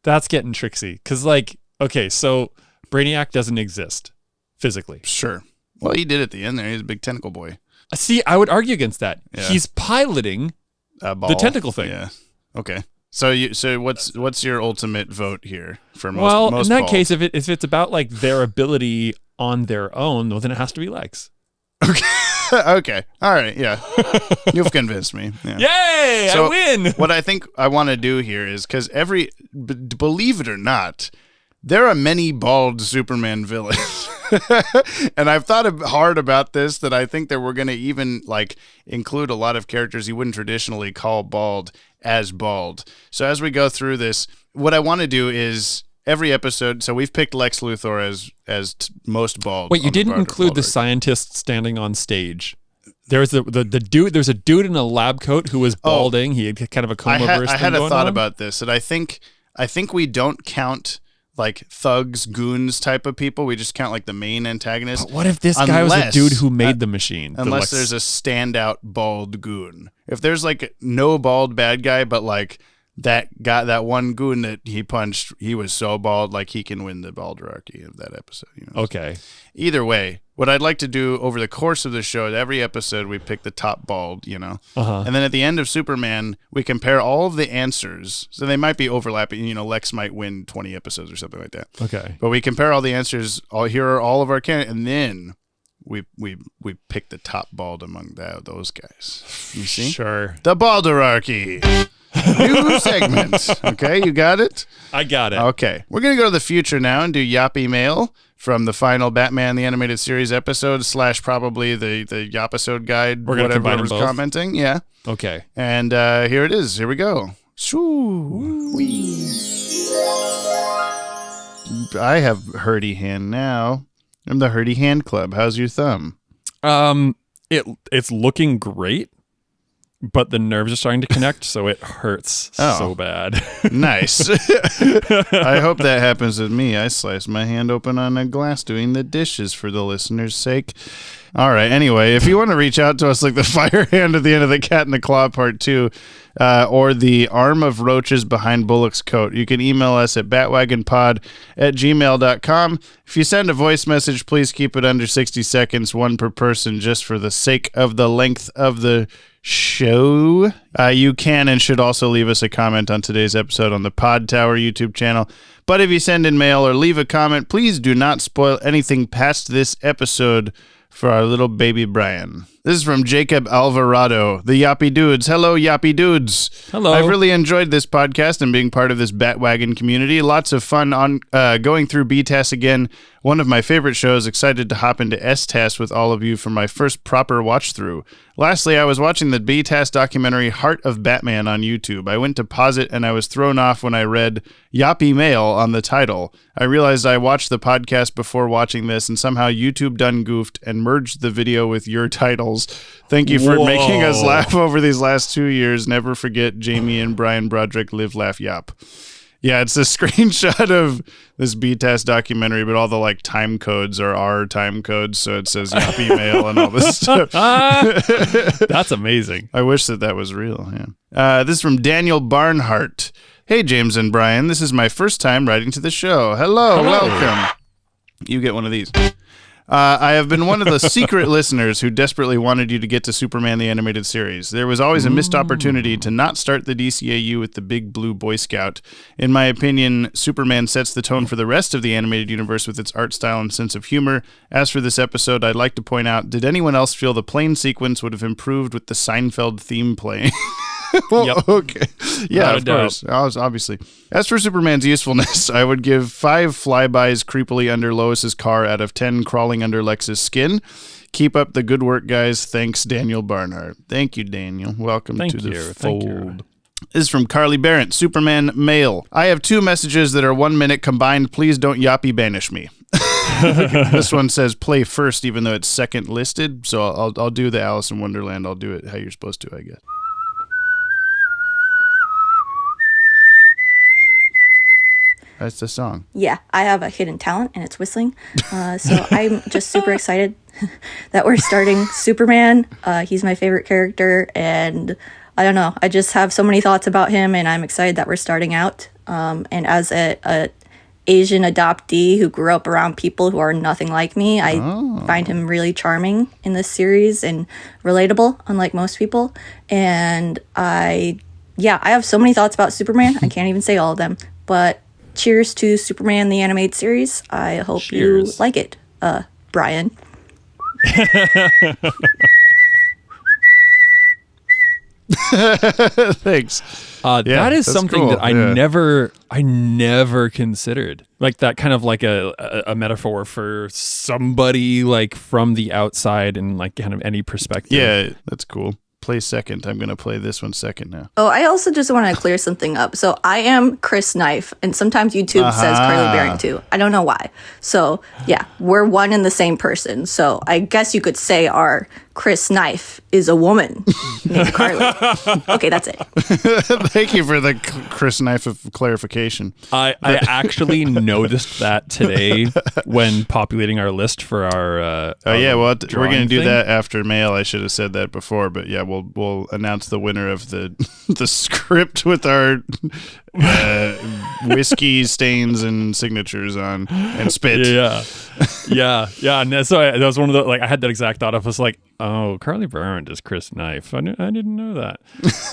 That's getting tricksy. Because, like, okay, so Brainiac doesn't exist physically. Sure. Well, he did at the end there. He's a big tentacle boy. See, I would argue against that. Yeah. He's piloting the tentacle thing. Yeah. Okay. So what's your ultimate vote here for most? Well, most in that bald? case, if it's about like their ability on their own, well, then it has to be Lex. Okay. Okay. All right. Yeah. You've convinced me. Yeah. Yay! So I win. What I think I want to do here is because believe it or not, there are many bald Superman villains. And I've thought hard about this, that I think that we're going to even like include a lot of characters you wouldn't traditionally call bald as bald. So as we go through this, what I want to do is every episode. So we've picked Lex Luthor as most bald. Wait, you didn't include the scientist standing on stage. There was the dude. There's a dude in a lab coat who was balding. He had kind of a comb over his I thing had a going thought on. about this, and I think we don't count like thugs, goons type of people. We just count like the main antagonist. But what if this guy was a dude who made the machine? Unless there's a standout bald goon. If there's like no bald bad guy, but like that guy, that one goon that he punched, he was so bald, like he can win the balderarchy of that episode. You know? Okay. Either way, what I'd like to do over the course of the show, every episode we pick the top bald, you know, and then at the end of Superman, we compare all of the answers. So they might be overlapping. You know, Lex might win 20 episodes or something like that. Okay. But we compare all the answers. Here are all of our candidates, and then we pick the top bald among those guys. You see? Sure. The balderarchy. New segment. Okay, you got it? I got it. Okay. We're going to go to the future now and do Yoppie Mail from the final Batman the Animated Series episode / probably the Yopisode guide. We're going to combine them both. Commenting. Yeah. Okay. And here it is. Here we go. Shoo. I have Hurdy Hand now. I'm the Hurdy Hand Club. How's your thumb? It's looking great. But the nerves are starting to connect, so it hurts so bad. Nice. I hope that happens with me. I sliced my hand open on a glass doing the dishes for the listener's sake. All right. Anyway, if you want to reach out to us like the fire hand at the end of the Cat in the Claw Part 2 or the arm of roaches behind Bullock's coat, you can email us at batwagonpod@gmail.com. If you send a voice message, please keep it under 60 seconds, one per person, just for the sake of the length of the show. You can and should also leave us a comment on today's episode on the Podtower YouTube channel. But if you send in mail or leave a comment, please do not spoil anything past this episode for our little baby Brian. This is from Jacob Alvarado, the Yoppie Dudes. Hello, Yoppie Dudes. Hello. I've really enjoyed this podcast and being part of this Bat-Wagon community. Lots of fun on going through BTAS again. One of my favorite shows. Excited to hop into STAS with all of you for my first proper watch through. Lastly, I was watching the BTAS documentary Heart of Batman on YouTube. I went to pause it and I was thrown off when I read Yoppie Mail on the title. I realized I watched the podcast before watching this and somehow YouTube done goofed and merged the video with your titles. Thank you for making us laugh over these last 2 years. Never forget Jamie and Brian Broderick live, laugh, yop. Yeah, it's a screenshot of this BTAS documentary, but all the like time codes are our time codes, so it says Yoppie Mail and all this stuff. That's amazing. I wish that was real. Yeah. This is from Daniel Barnhart. Hey, James and Brian. This is my first time writing to the show. Hello. Welcome. You get one of these. I have been one of the secret listeners who desperately wanted you to get to Superman the Animated Series. There was always a missed opportunity to not start the DCAU with the big blue Boy Scout. In my opinion, Superman sets the tone for the rest of the animated universe with its art style and sense of humor. As for this episode, I'd like to point out, did anyone else feel the plane sequence would have improved with the Seinfeld theme playing? Well, yep. Okay. Yeah, of course. Obviously. As for Superman's usefulness, I would give 5 flybys creepily under Lois's car out of 10 crawling under Lex's skin. Keep up the good work, guys. Thanks, Daniel Barnhart. Thank you, Daniel. Welcome to the fold. This is from Carly Barrett, Superman Mail. I have 2 messages that are 1 minute combined. Please don't Yoppie banish me. This one says play first, even though it's second listed. So I'll do the Alice in Wonderland. I'll do it how you're supposed to, I guess. That's the song. Yeah, I have a hidden talent, and it's whistling. So I'm just super excited that we're starting Superman. He's my favorite character, and I don't know. I just have so many thoughts about him, and I'm excited that we're starting out. And as a Asian adoptee who grew up around people who are nothing like me, I find him really charming in this series and relatable, unlike most people. And I have so many thoughts about Superman. I can't even say all of them, but cheers to Superman the Animated Series. I hope you like it, Brian. Thanks. That is something cool. that I never considered. Like that kind of like a metaphor for somebody like from the outside and like kind of any perspective. Yeah, that's cool. play second. I'm going to play this one second now. Oh, I also just want to clear something up. So I am Chris Knife, and sometimes YouTube says Carly Barron too. I don't know why. So yeah, we're one and the same person. So I guess you could say our Chris Knife is a woman named Carly. Okay, that's it. Thank you for the Chris Knife of clarification. I actually noticed that today when populating our list for our we're going to do thing. that after mail. I should have said that before, but yeah, we'll announce the winner of the the script with our whiskey stains and signatures on and spit. Yeah. And so that was one of the, like, I had that exact thought. I was like, oh, Carly Barron is Chris Knife. I didn't know that.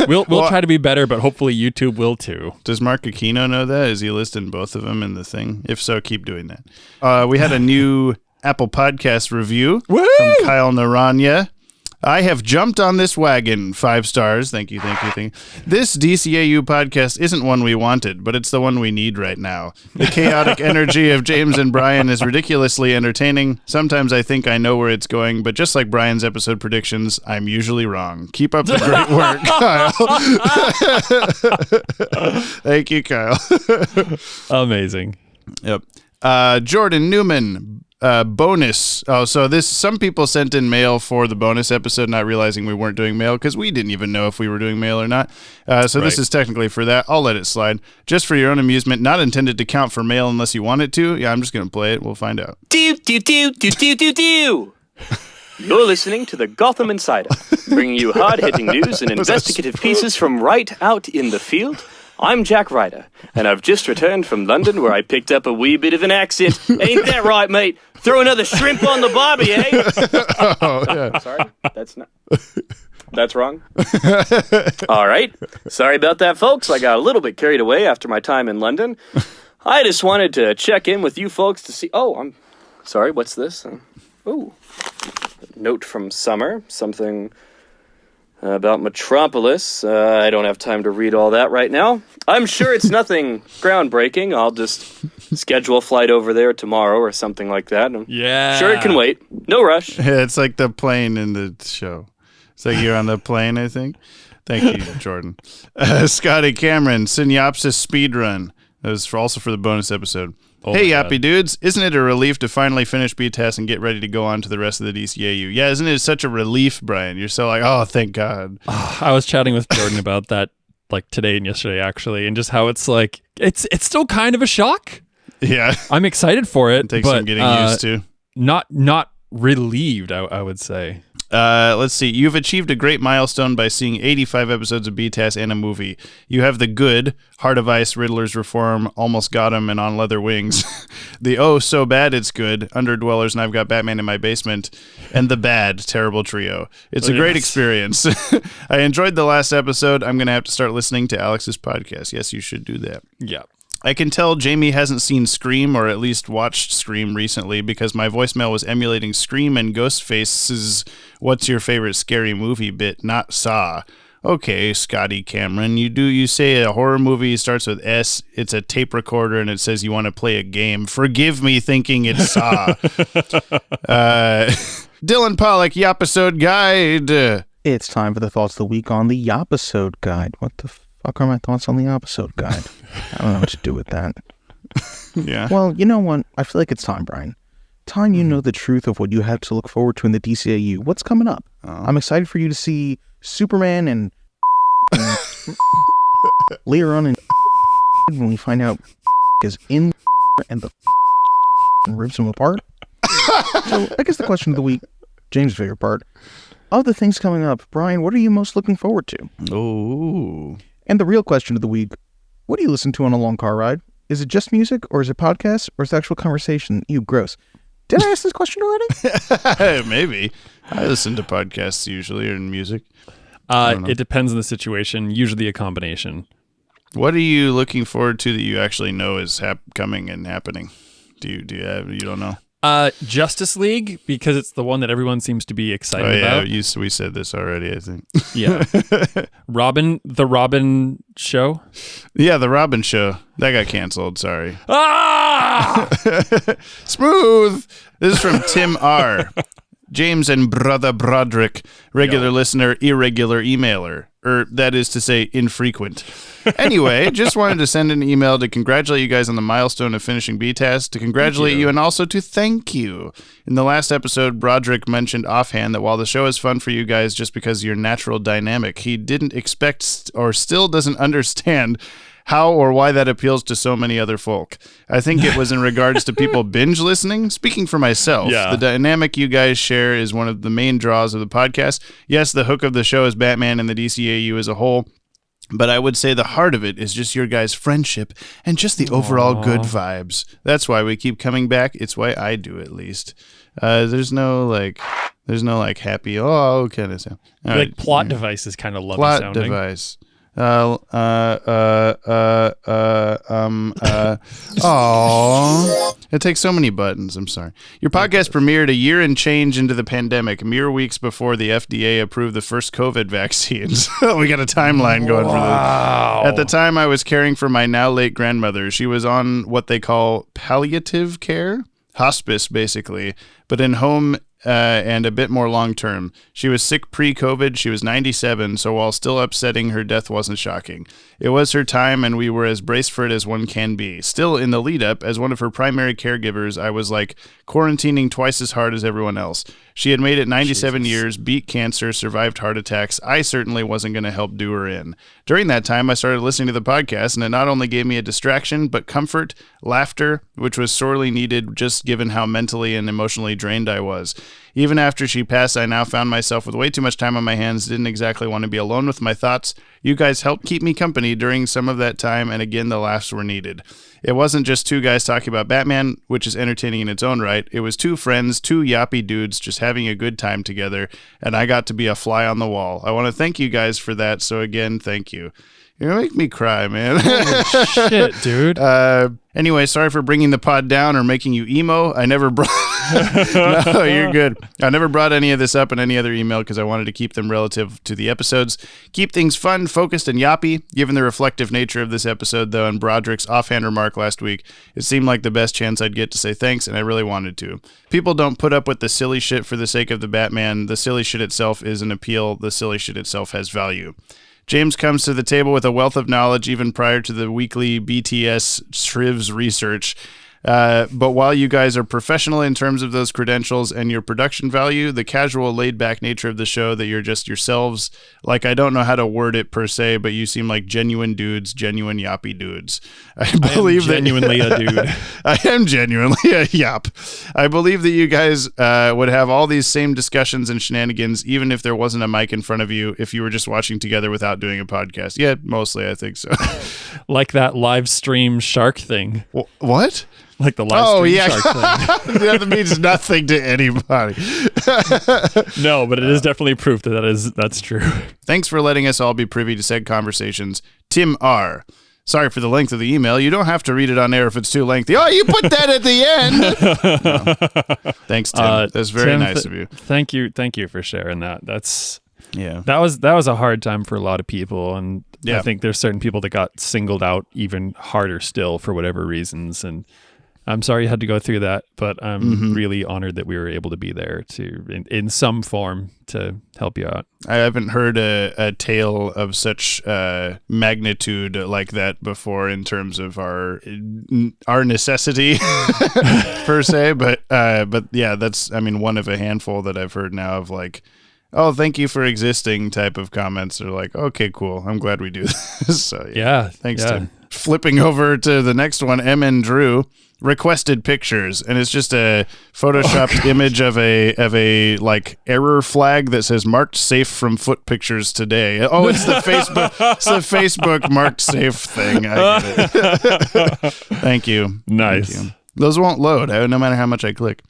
We'll try to be better, but hopefully YouTube will too. Does Mark Aquino know that? Is he listing both of them in the thing? If so, keep doing that. We had a new Apple Podcast review from Kyle Naranya. I have jumped on this wagon. 5 stars. Thank you. This DCAU podcast isn't one we wanted, but it's the one we need right now. The chaotic energy of James and Brian is ridiculously entertaining. Sometimes I think I know where it's going, but just like Brian's episode predictions, I'm usually wrong. Keep up the great work, Kyle. Thank you, Kyle. Amazing. Yep. Jordan Newman. Bonus. Oh, so some people sent in mail for the bonus episode, not realizing we weren't doing mail because we didn't even know if we were doing mail or not. This is technically for that. I'll let it slide. Just for your own amusement, not intended to count for mail unless you want it to. Yeah, I'm just going to play it. We'll find out. Do. You're listening to the Gotham Insider, bringing you hard-hitting news and investigative pieces from right out in the field. I'm Jack Ryder, and I've just returned from London where I picked up a wee bit of an accent. Ain't that right, mate? Throw another shrimp on the barbie, eh? Oh, yeah. Sorry, that's wrong. All right. Sorry about that, folks. I got a little bit carried away after my time in London. I just wanted to check in with you folks to see... Oh, I'm sorry, what's this? Note from Summer, something... about Metropolis. I don't have time to read all that right now. I'm sure it's nothing groundbreaking. I'll just schedule a flight over there tomorrow or something like that. Yeah. Sure, it can wait. No rush. Yeah, it's like the plane in the show. It's like you're on the plane, I think. Thank you, Jordan. Scotty Cameron, Synopsis Speedrun. That was also for the bonus episode. Oh hey, Yoppie dudes. Isn't it a relief to finally finish BTAS and get ready to go on to the rest of the DCAU? Yeah, isn't it such a relief, Brian? You're so like, oh, thank God. I was chatting with Jordan about that like today and yesterday, actually, and just how it's like, it's still kind of a shock. Yeah. I'm excited for it. It takes some getting used to. Not relieved, I would say. Let's see. You've achieved a great milestone by seeing 85 episodes of BTAS and a movie. You have the good, Heart of Ice, Riddler's Reform, Almost Got Him, and On Leather Wings. The oh, so bad it's good, Underdwellers, and I've Got Batman in My Basement, and the bad, Terrible Trio. It's a great experience. I enjoyed the last episode. I'm going to have to start listening to Alex's podcast. Yes, you should do that. Yeah. I can tell Jamie hasn't seen Scream or at least watched Scream recently because my voicemail was emulating Scream and Ghostface's What's Your Favorite Scary Movie bit, not Saw. Okay, Scotty Cameron, you say a horror movie starts with S, it's a tape recorder, and it says you want to play a game. Forgive me thinking it's Saw. Dylan Pollock, Yopisode Guide. It's time for the Thoughts of the Week on the Yopisode Guide. What the fuck are my thoughts on the Yopisode Guide? I don't know what to do with that. Yeah. Well, you know what? I feel like it's time, Brian. Time you know the truth of what you have to look forward to in the DCAU. What's coming up? I'm excited for you to see Superman and later on when we find out is in and the and rips him apart. So I guess the question of the week, James' favorite part, of the things coming up, Brian, what are you most looking forward to? Oh. And the real question of the week, what do you listen to on a long car ride? Is it just music, or is it podcasts, or is it actual conversation? You gross. Did I ask this question already? Maybe. I listen to podcasts usually or music. It depends on the situation, usually a combination. What are you looking forward to that you actually know is coming and happening? Do you don't know? Justice League, because it's the one that everyone seems to be excited about. We said this already, I think. Yeah. The Robin show. Yeah, the Robin show. That got canceled, sorry. Ah! Smooth! This is from Tim R. James and Brother Broderick, regular listener, irregular emailer. That is to say, infrequent. Anyway, just wanted to send an email to congratulate you guys on the milestone of finishing btas, to congratulate you and also to thank you. In the last episode, Broderick mentioned offhand that while the show is fun for you guys just because of your natural dynamic, he didn't expect or still doesn't understand how or why that appeals to so many other folk. I think it was in regards to people binge listening. Speaking for myself, the dynamic you guys share is one of the main draws of the podcast. Yes, the hook of the show is Batman and the DCAU as a whole, but I would say the heart of it is just your guys' friendship and just the overall good vibes. That's why we keep coming back. It's why I do, at least. There's no happy kind of sound. Like plot device is kind of lovely plot sounding. Device. It takes so many buttons. I'm sorry. Your podcast premiered a year and change into the pandemic, mere weeks before the FDA approved the first COVID vaccines. We got a timeline going for this. At the time, I was caring for my now late grandmother. She was on what they call palliative care, hospice basically, but in home and a bit more long-term. She was sick pre-COVID. She was 97, so while still upsetting, her death wasn't shocking. It was her time, and we were as braced for it as one can be. Still, in the lead-up, as one of her primary caregivers, I was like quarantining twice as hard as everyone else. She had made it 97 years, beat cancer, survived heart attacks. I certainly wasn't going to help do her in. During that time, I started listening to the podcast, and it not only gave me a distraction, but comfort, laughter, which was sorely needed just given how mentally and emotionally drained I was. Even after she passed, I now found myself with way too much time on my hands, didn't exactly want to be alone with my thoughts. You guys helped keep me company during some of that time, and again, the laughs were needed. It wasn't just two guys talking about Batman, which is entertaining in its own right. It was two friends, two yappy dudes just having a good time together, and I got to be a fly on the wall. I want to thank you guys for that, so again, thank you. You're gonna make me cry, man. Holy shit, dude. Anyway, sorry for bringing the pod down or making you emo. I never brought... No, you're good. I never brought any of this up in any other email because I wanted to keep them relative to the episodes. Keep things fun, focused, and yappy. Given the reflective nature of this episode, though, and Broderick's offhand remark last week, it seemed like the best chance I'd get to say thanks, and I really wanted to. People don't put up with the silly shit for the sake of the Batman. The silly shit itself is an appeal. The silly shit itself has value. James comes to the table with a wealth of knowledge even prior to the weekly BTS Shrivs research. But while you guys are professional in terms of those credentials and your production value, the casual, laid-back nature of the show that you're just yourselves, like I don't know how to word it per se, but you seem like genuine dudes, genuine yappy dudes. I believe I am genuinely a dude. I am genuinely a yap. I believe that you guys would have all these same discussions and shenanigans, even if there wasn't a mic in front of you, if you were just watching together without doing a podcast. Yeah, mostly, I think so. Like that live stream shark thing. What? Like the live stream shark thing. That means nothing to anybody. No, but it is definitely proof that's true. Thanks for letting us all be privy to said conversations. Tim R. Sorry for the length of the email. You don't have to read it on air if it's too lengthy. Oh, you put that at the end. No. Thanks, Tim. That's very Tim, nice of you. Thank you for sharing that. That was a hard time for a lot of people, and I think there's certain people that got singled out even harder still for whatever reasons, and I'm sorry you had to go through that, but I'm really honored that we were able to be there in some form to help you out. I haven't heard a tale of such magnitude like that before in terms of our necessity per se, but yeah, that's one of a handful that I've heard now of like, oh, thank you for existing type of comments. They're like, okay, cool. I'm glad we do this. So yeah. Thanks, Tim. Flipping over to the next one, M. Drew. Requested pictures, and it's just a photoshopped image of a like error flag that says marked safe from foot pictures today. Oh, it's the Facebook marked safe thing. I get it. Thank you. Nice. Thank you. Those won't load no matter how much I click.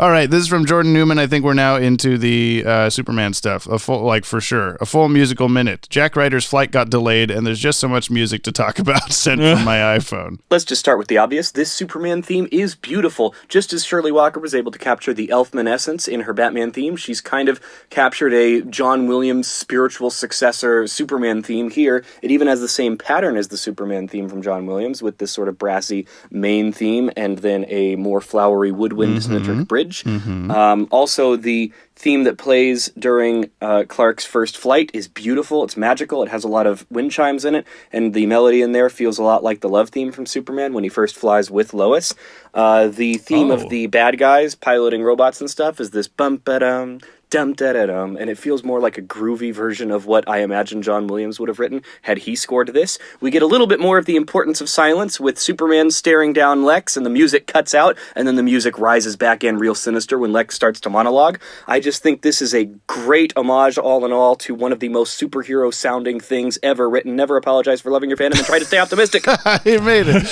All right, this is from Jordan Newman. I think we're now into the Superman stuff. For sure. A full musical minute. Jack Ryder's flight got delayed, and there's just so much music to talk about sent from my iPhone. Let's just start with the obvious. This Superman theme is beautiful. Just as Shirley Walker was able to capture the Elfman essence in her Batman theme, she's kind of captured a John Williams spiritual successor Superman theme here. It even has the same pattern as the Superman theme from John Williams, with this sort of brassy main theme and then a more flowery woodwind-centric bridge. image. Also, the theme that plays during Clark's first flight is beautiful. It's magical. It has a lot of wind chimes in it, and the melody in there feels a lot like the love theme from Superman when he first flies with Lois. The theme of the bad guys piloting robots and stuff is this bum-ba-dum, dum-da-da-dum, and it feels more like a groovy version of what I imagine John Williams would have written had he scored this. We get a little bit more of the importance of silence with Superman staring down Lex, and the music cuts out, and then the music rises back in real sinister when Lex starts to monologue. I just think this is a great homage, all in all, to one of the most superhero-sounding things ever written. Never apologize for loving your fandom and try to stay optimistic. You made it.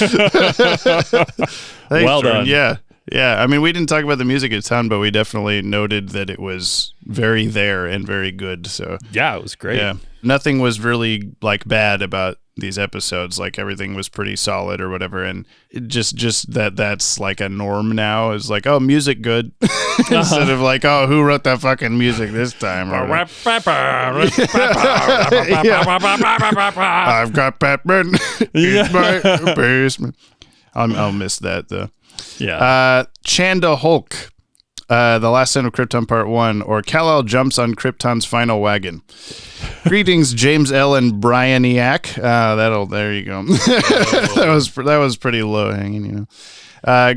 Thanks, Well Jordan. done. Yeah. I mean, we didn't talk about the music a ton, but we definitely noted that it was very there and very good. So Yeah, it was great. yeah, nothing was really like bad about these episodes. Like everything was pretty solid or whatever. And it just that's like a norm now is like, oh, music good instead of like, oh, who wrote that fucking music this time? Or I've got Batman in my basement. I'll miss that though. Yeah. Chanda Hulk, The Last Son of Krypton Part 1, or Kal-El jumps on Krypton's final wagon. Greetings, James L. and Brian Eack. There you go. that was pretty low hanging, you know.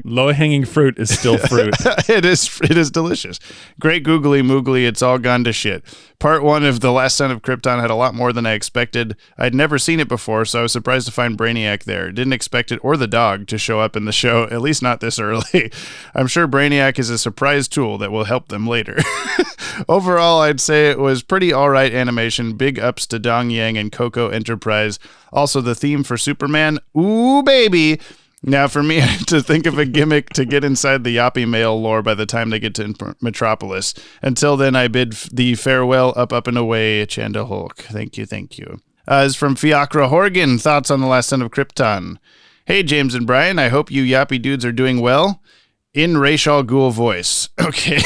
Low-hanging fruit is still fruit. It is delicious. Great googly moogly, it's all gone to shit. Part 1 of The Last Son of Krypton had a lot more than I expected. I'd never seen it before, so I was surprised to find Brainiac there. Didn't expect it or the dog to show up in the show, at least not this early. I'm sure Brainiac is a surprise tool that will help them later. Overall, I'd say it was pretty alright animation. Big ups to Dong Yang and Coco Enterprise. Also, the theme for Superman, ooh baby. Now, for me, I had to think of a gimmick to get inside the Yoppie Mail lore by the time they get to Metropolis. Until then, I bid the farewell, up and away, Chanda Hulk. Thank you. Is from Fiacra Horgan. Thoughts on The Last Son of Krypton? Hey, James and Brian. I hope you Yoppie dudes are doing well. In Ra's al Ghul voice. Okay.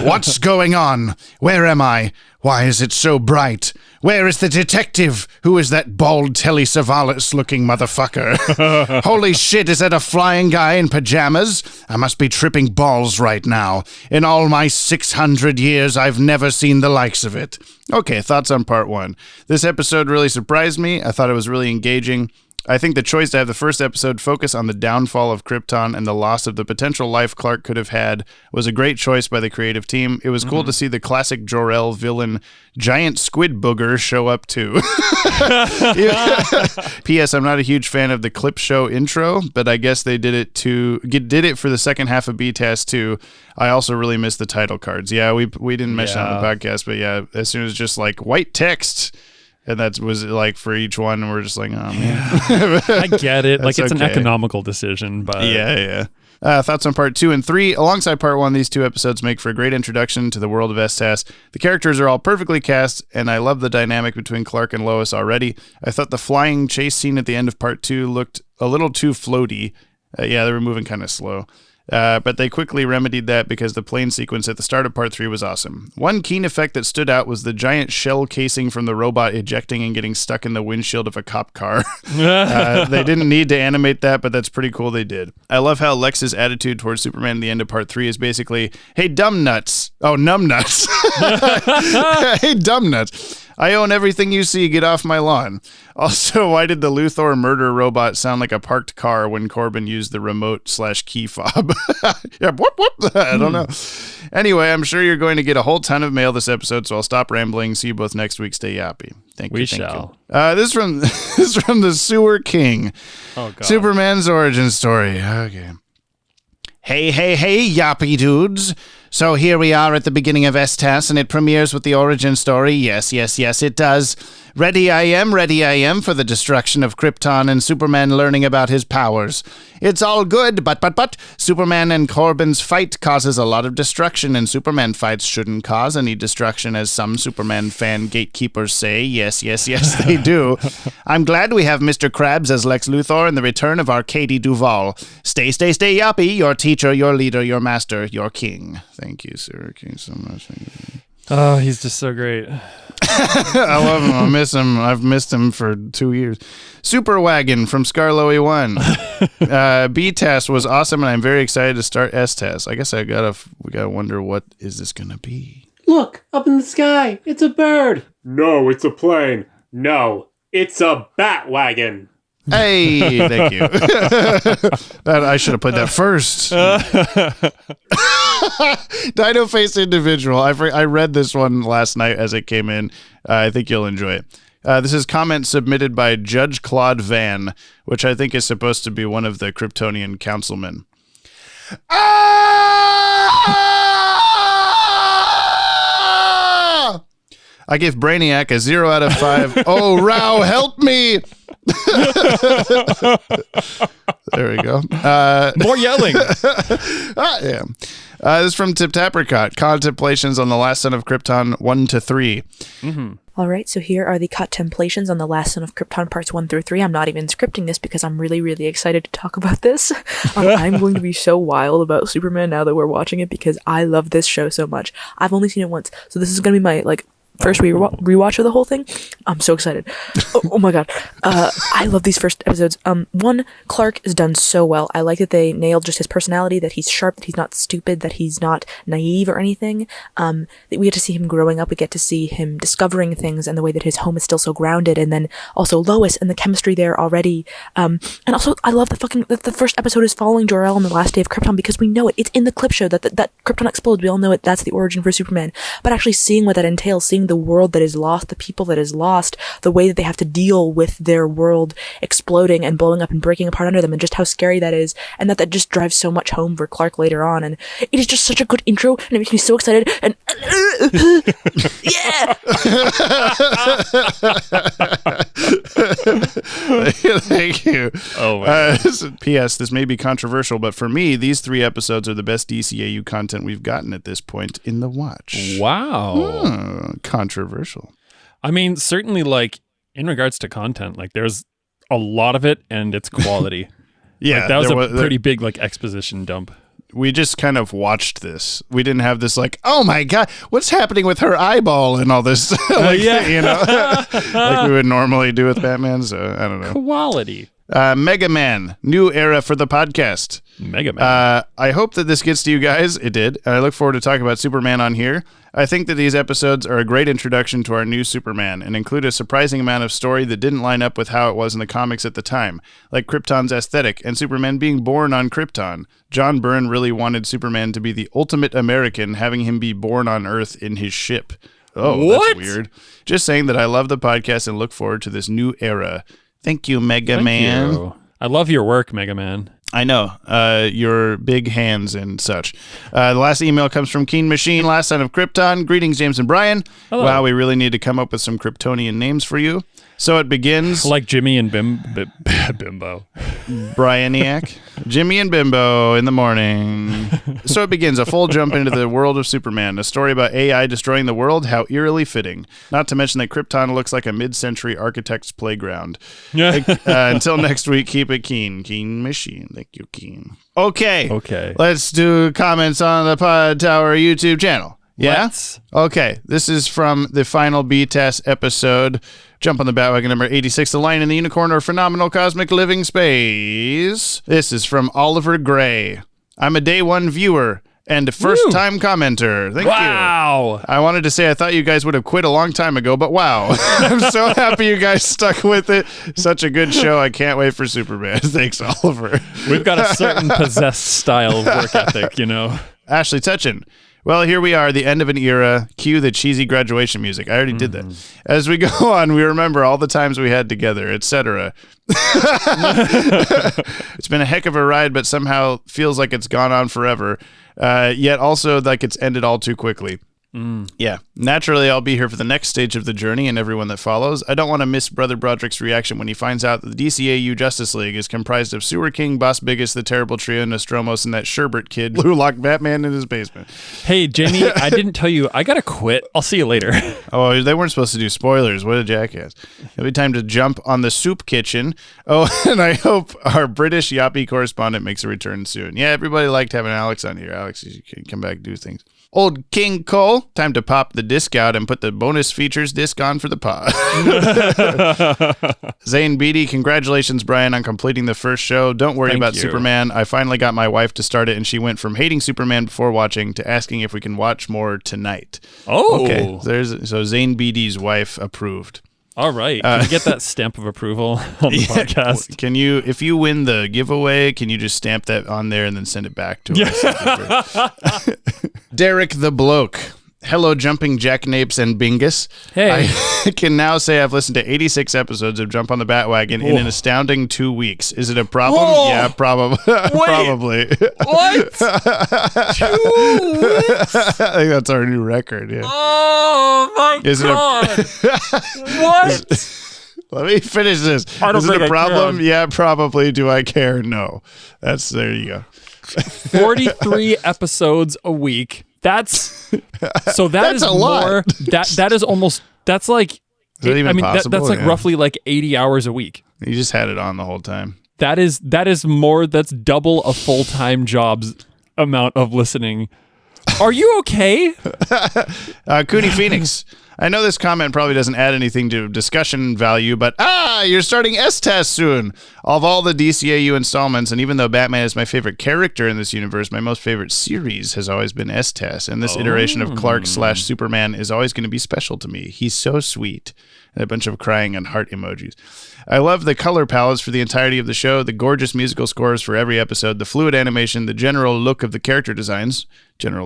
What's going on? Where am I? Why is it so bright? Where is the detective? Who is that bald Telly Savalas-looking motherfucker? Holy shit, is that a flying guy in pajamas? I must be tripping balls right now. In all my 600 years, I've never seen the likes of it. Okay, thoughts on part 1. This episode really surprised me. I thought it was really engaging. I think the choice to have the first episode focus on the downfall of Krypton and the loss of the potential life Clark could have had was a great choice by the creative team. It was cool to see the classic Jor-El villain Giant Squid Booger show up too. P.S. I'm not a huge fan of the clip show intro, but I guess they did it for the second half of BTAS too. I also really miss the title cards. Yeah, we didn't mention it on the podcast, but yeah, as soon as just like white text. And that was like for each one, and we're just like, oh man. I get it. Like it's okay. an economical decision, but yeah. Thoughts on part 2 and 3. Alongside part 1, these 2 episodes make for a great introduction to the world of STAS. The characters are all perfectly cast, and I love the dynamic between Clark and Lois already. I thought the flying chase scene at the end of part 2 looked a little too floaty. Yeah, they were moving kind of slow. But they quickly remedied that because the plane sequence at the start of part 3 was awesome. One keen effect that stood out was the giant shell casing from the robot ejecting and getting stuck in the windshield of a cop car. They didn't need to animate that, but that's pretty cool they did. I love how Lex's attitude towards Superman at the end of part 3 is basically, hey, dumb nuts. Oh, numb nuts. Hey, dumb nuts. I own everything you see. Get off my lawn. Also, why did the Luthor murder robot sound like a parked car when Corbin used the remote/key fob? Yeah, whoop. I don't know. Anyway, I'm sure you're going to get a whole ton of mail this episode, so I'll stop rambling. See you both next week. Stay yappy. Thank you. We shall. This is from the Sewer King. Oh, God. Superman's origin story. Okay. Hey, yappy dudes. So here we are at the beginning of STAS, and it premieres with the origin story. Yes, it does. Ready I am for the destruction of Krypton and Superman learning about his powers. It's all good, but Superman and Corbin's fight causes a lot of destruction, and Superman fights shouldn't cause any destruction, as some Superman fan gatekeepers say. Yes, they do. I'm glad we have Mr. Krabs as Lex Luthor and the return of our Katie Duvall. Stay, Yappy, your teacher, your leader, your master, your king. Thank you, sir. Thank you so much. Oh, he's just so great. I love him. I miss him. I've missed him for 2 years. Superwagon from Scarloey 1. btas was awesome, and I'm very excited to start stas. I guess we gotta wonder, what is this gonna be? Look, up in the sky. It's a bird. No, it's a plane. No, it's a Bat-Wagon. Hey, thank you. I should have put that first. Dino Face Individual. I read this one last night as it came in. I think you'll enjoy it. This is comment submitted by Judge Claude Van, which I think is supposed to be one of the Kryptonian councilmen. I give Brainiac a 0 out of 5. Oh, Rao, help me! There we go. More yelling. Yeah. This is from Tip Tapricot. Contemplations on the Last Son of Krypton 1-3. Mm-hmm. All right, so here are the contemplations on the Last Son of Krypton parts 1-3. I'm not even scripting this because I'm really, really excited to talk about this. I'm going to be so wild about Superman now that we're watching it because I love this show so much. I've only seen it once, so this is going to be my first rewatch of the whole thing. I'm so excited. Oh my god. I love these first episodes. One, Clark is done so well. I like that they nailed just his personality, that he's sharp, that he's not stupid, that he's not naive or anything. That we get to see him growing up. We get to see him discovering things and the way that his home is still so grounded. And then also Lois and the chemistry there already. And also I love that the first episode is following Jor-El on the last day of Krypton because we know it. It's in the clip show that Krypton explodes. We all know it. That's the origin for Superman. But actually seeing what that entails, seeing the world that is lost, the people that is lost, the way that they have to deal with their world exploding and blowing up and breaking apart under them, and just how scary that is, and that just drives so much home for Clark later on. And it is just such a good intro, and it makes me so excited. And yeah. Thank you. Oh my P.S. This may be controversial, but for me, these 3 episodes are the best DCAU content we've gotten at this point in the watch. Wow. Controversial. I mean, certainly, in regards to content, there's a lot of it, and it's quality. Yeah, that was a pretty big exposition dump. We just kind of watched this. We didn't have this oh my god, what's happening with her eyeball and all this, yeah, like we would normally do with Batman. So I don't know. Quality. Mega Man, new era for the podcast. Mega Man. I hope that this gets to you guys. It did. And I look forward to talking about Superman on here. I think that these episodes are a great introduction to our new Superman and include a surprising amount of story that didn't line up with how it was in the comics at the time, like Krypton's aesthetic and Superman being born on Krypton. John Byrne really wanted Superman to be the ultimate American, having him be born on Earth in his ship. Oh, what? That's weird. Just saying that I love the podcast and look forward to this new era. Thank you, Mega Man. You. I love your work, Mega Man. I know, your big hands and such. The last email comes from Keen Machine, Last Son of Krypton. Greetings, James and Brian. Hello. Wow, we really need to come up with some Kryptonian names for you. So it begins... Like Jimmy and Bimbo. Brianiac. Jimmy and Bimbo in the morning. So it begins, a full jump into the world of Superman, a story about AI destroying the world, how eerily fitting. Not to mention that Krypton looks like a mid-century architect's playground. Until next week, keep it keen. Keen Machine. Thank you, Keen. Okay. Let's do comments on the Podtower YouTube channel. Yeah? Okay. This is from the final btas episode. Jump on the Bat-Wagon number 86. The Lion and the Unicorn are phenomenal cosmic living space. This is from Oliver Gray. I'm a day one viewer and first-time commenter. Thank you. Wow. I wanted to say I thought you guys would have quit a long time ago, but wow. I'm so happy you guys stuck with it. Such a good show. I can't wait for Superman. Thanks, Oliver. We've got a certain possessed style of work ethic, Ashley Tutchin. Well, here we are, the end of an era. Cue the cheesy graduation music. I already did that. As we go on, we remember all the times we had together, etc. It's been a heck of a ride, but somehow feels like it's gone on forever. Yet also like it's ended all too quickly. Yeah. Naturally, I'll be here for the next stage of the journey and everyone that follows. I don't want to miss Brother Broderick's reaction when he finds out that the DCAU Justice League is comprised of Sewer King, Boss Biggest, the Terrible Trio, Nostromos, and that Sherbert kid who locked Batman in his basement. Hey, Jamie, I didn't tell you. I got to quit. I'll see you later. Oh, they weren't supposed to do spoilers. What a jackass. It'll be time to jump on the soup kitchen. Oh, and I hope our British Yoppie correspondent makes a return soon. Yeah, everybody liked having Alex on here. Alex, you can come back and do things. Old King Cole, time to pop the disc out and put the bonus features disc on for the pod. Zane Beatty, congratulations, Brian, on completing the first show. Don't worry about Superman. I finally got my wife to start it, and she went from hating Superman before watching to asking if we can watch more tonight. Oh. Okay. So Zane Beatty's wife approved. All right. Can you get that stamp of approval on the podcast? Can you, if you win the giveaway, can you just stamp that on there and then send it back to us? Derek the Bloke. Hello, Jumping Jackanapes and Bingus. Hey. I can now say I've listened to 86 episods of Jump on the Bat-Wagon in an astounding 2 weeks. Is it a problem? Whoa. Yeah, probably. Probably. What? 2 weeks? I think that's our new record. Yeah. Oh, my God. What? Let me finish this. Is it a problem? Yeah, probably. Do I care? No. There you go. 43 episodes a week. That's a lot. More. That is almost. That's like. Is that even possible? That's like roughly like 80 hours a week. You just had it on the whole time. That is more. That's double a full-time job's amount of listening. Are you okay? Cooney Phoenix. I know this comment probably doesn't add anything to discussion value, but you're starting STAS soon. Of all the DCAU installments, and even though Batman is my favorite character in this universe, my most favorite series has always been STAS, and this iteration of Clark/Superman is always going to be special to me. He's so sweet. And a bunch of crying and heart emojis. I love the color palettes for the entirety of the show, the gorgeous musical scores for every episode, the fluid animation, the general look of the character designs. Can't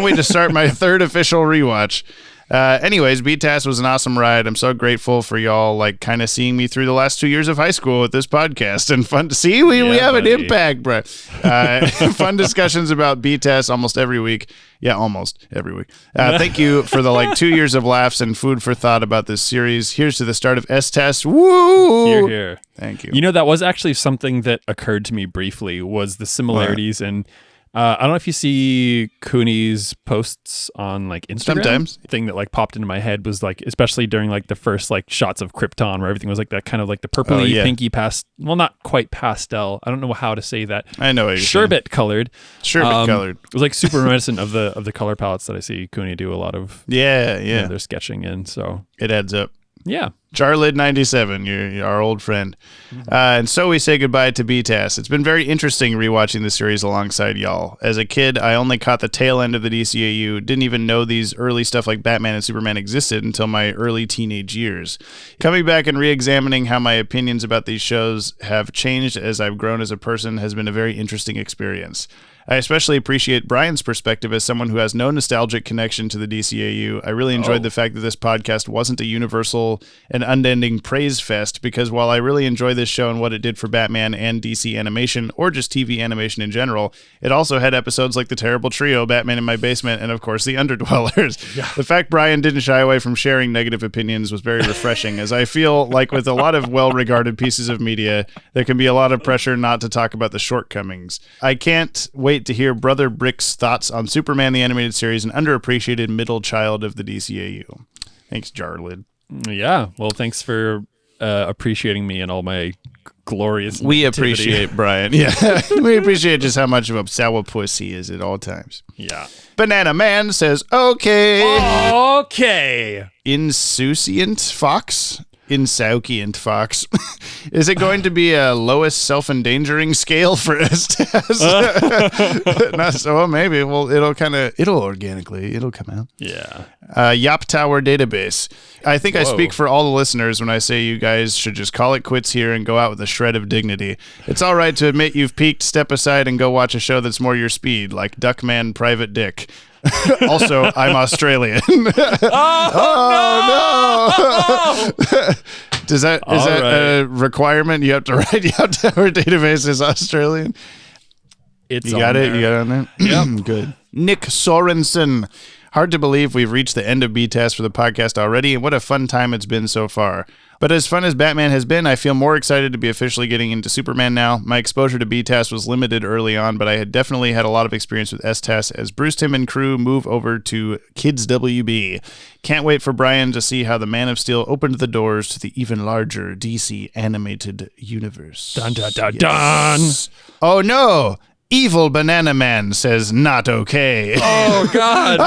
wait to start my third official rewatch. Anyways, BTAS was an awesome ride. I'm so grateful for y'all, like, kind of seeing me through the last 2 years of high school with this podcast. And fun to see. We have an impact, bro. Fun discussions about BTAS almost every week. Yeah, almost every week. Thank you for the 2 years of laughs and food for thought about this series. Here's to the start of STAS. Woo! Hear, hear. Thank you. You know, that was actually something that occurred to me briefly, was the similarities and I don't know if you see Cooney's posts on like Instagram. Sometimes. The thing that like popped into my head was like, especially during like the first like shots of Krypton where everything was like that kind of like the purpley, pinky well, not quite pastel. I don't know how to say that. I know what you're Sherbet colored. Sherbet colored. It was like super reminiscent of the color palettes that I see Cooney do a lot of. Yeah. Their sketching in. So it adds up. Yeah. Charlid97, you're our old friend. And so we say goodbye to BTAS. It's been very interesting rewatching the series alongside y'all. As a kid, I only caught the tail end of the DCAU, didn't even know these early stuff like Batman and Superman existed until my early teenage years. Coming back and re-examining how my opinions about these shows have changed as I've grown as a person has been a very interesting experience. I especially appreciate Brian's perspective as someone who has no nostalgic connection to the DCAU. I really enjoyed the fact that this podcast wasn't a universal and unending praise fest, because while I really enjoy this show and what it did for Batman and DC animation, or just TV animation in general, it also had episodes like The Terrible Trio, Batman in My Basement, and of course The Underdwellers. Yeah. The fact Brian didn't shy away from sharing negative opinions was very refreshing, as I feel like with a lot of well-regarded pieces of media, there can be a lot of pressure not to talk about the shortcomings. I can't wait to hear Brother Brick's thoughts on Superman the Animated Series, an underappreciated middle child of the DCAU. Thanks, Jarlid. Yeah, well, thanks for appreciating me and all my glorious We negativity. appreciate Brian. Yeah, we appreciate just how much of a sourpuss he is at all times. Yeah. Banana Man says, okay. Okay. Insouciant Fox? Is it going to be a lowest self-endangering scale for STAS? Not so, maybe. Well, it'll organically, it'll come out. Yeah. Watchtower database. I think I speak for all the listeners when I say you guys should just call it quits here and go out with a shred of dignity. It's all right to admit you've peaked, step aside and go watch a show that's more your speed, like Duckman Private Dick. Also, I'm Australian. No! Is that a requirement? You have to write Watchtower database is Australian. You got it on there? Yeah. Good. Nick Sorensen. Hard to believe we've reached the end of BTAS for the podcast already, and what a fun time it's been so far. But as fun as Batman has been, I feel more excited to be officially getting into Superman now. My exposure to BTAS was limited early on, but I had definitely had a lot of experience with STAS as Bruce Timm and crew move over to Kids WB. Can't wait for Brian to see how the Man of Steel opened the doors to the even larger DC animated universe. Dun, dun, dun, dun. Oh no! Evil Banana Man says not okay. Oh, God.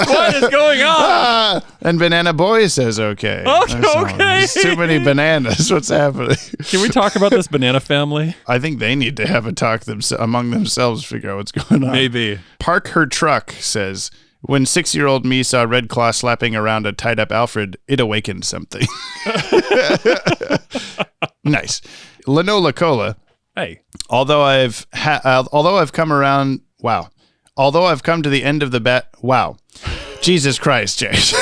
What is going on? And Banana Boy says okay. Okay. There's too many bananas. What's happening? Can we talk about this banana family? I think they need to have a talk among themselves, figure out what's going on. Maybe. Park Her Truck says, when 6-year-old me saw Red Claw slapping around a tied-up Alfred, it awakened something. Nice. Lanola Cola. Hey. Although I've come to the end of the Jesus Christ, James.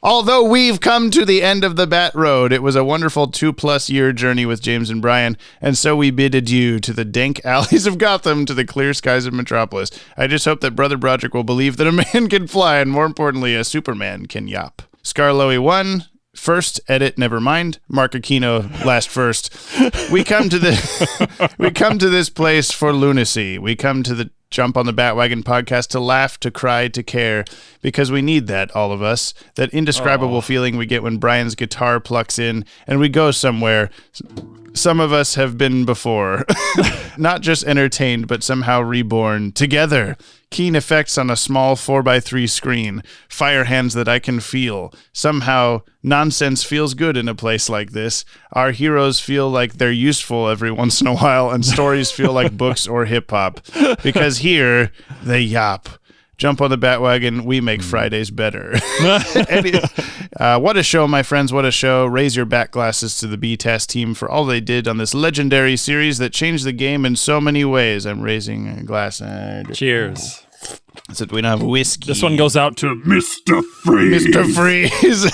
Although we've come to the end of the Bat Road, it was a wonderful 2+ year journey with James and Brian, and so we bid adieu to the dank alleys of Gotham, to the clear skies of Metropolis. I just hope that Brother Broderick will believe that a man can fly, and more importantly, a Superman can yop. Scarloey 1, first edit, never mind. Mark Aquino, last first. We come to this place for lunacy. We come to the Jump on the Bat-Wagon podcast to laugh, to cry, to care, because we need that, all of us. That indescribable feeling we get when Brian's guitar plucks in and we go somewhere. Some of us have been before. Not just entertained, but somehow reborn. Together. Keen effects on a small 4x3 screen. Fire hands that I can feel. Somehow, nonsense feels good in a place like this. Our heroes feel like they're useful every once in a while, and stories feel like books or hip-hop. Because here, they yop. Jump on the Bat-Wagon, we make Fridays better. What a show, my friends, what a show. Raise your bat glasses to the btas team for all they did on this legendary series that changed the game in so many ways. I'm raising a glass. Cheers. So we don't have whiskey. This one goes out to Mr. Freeze. Mr. Freeze.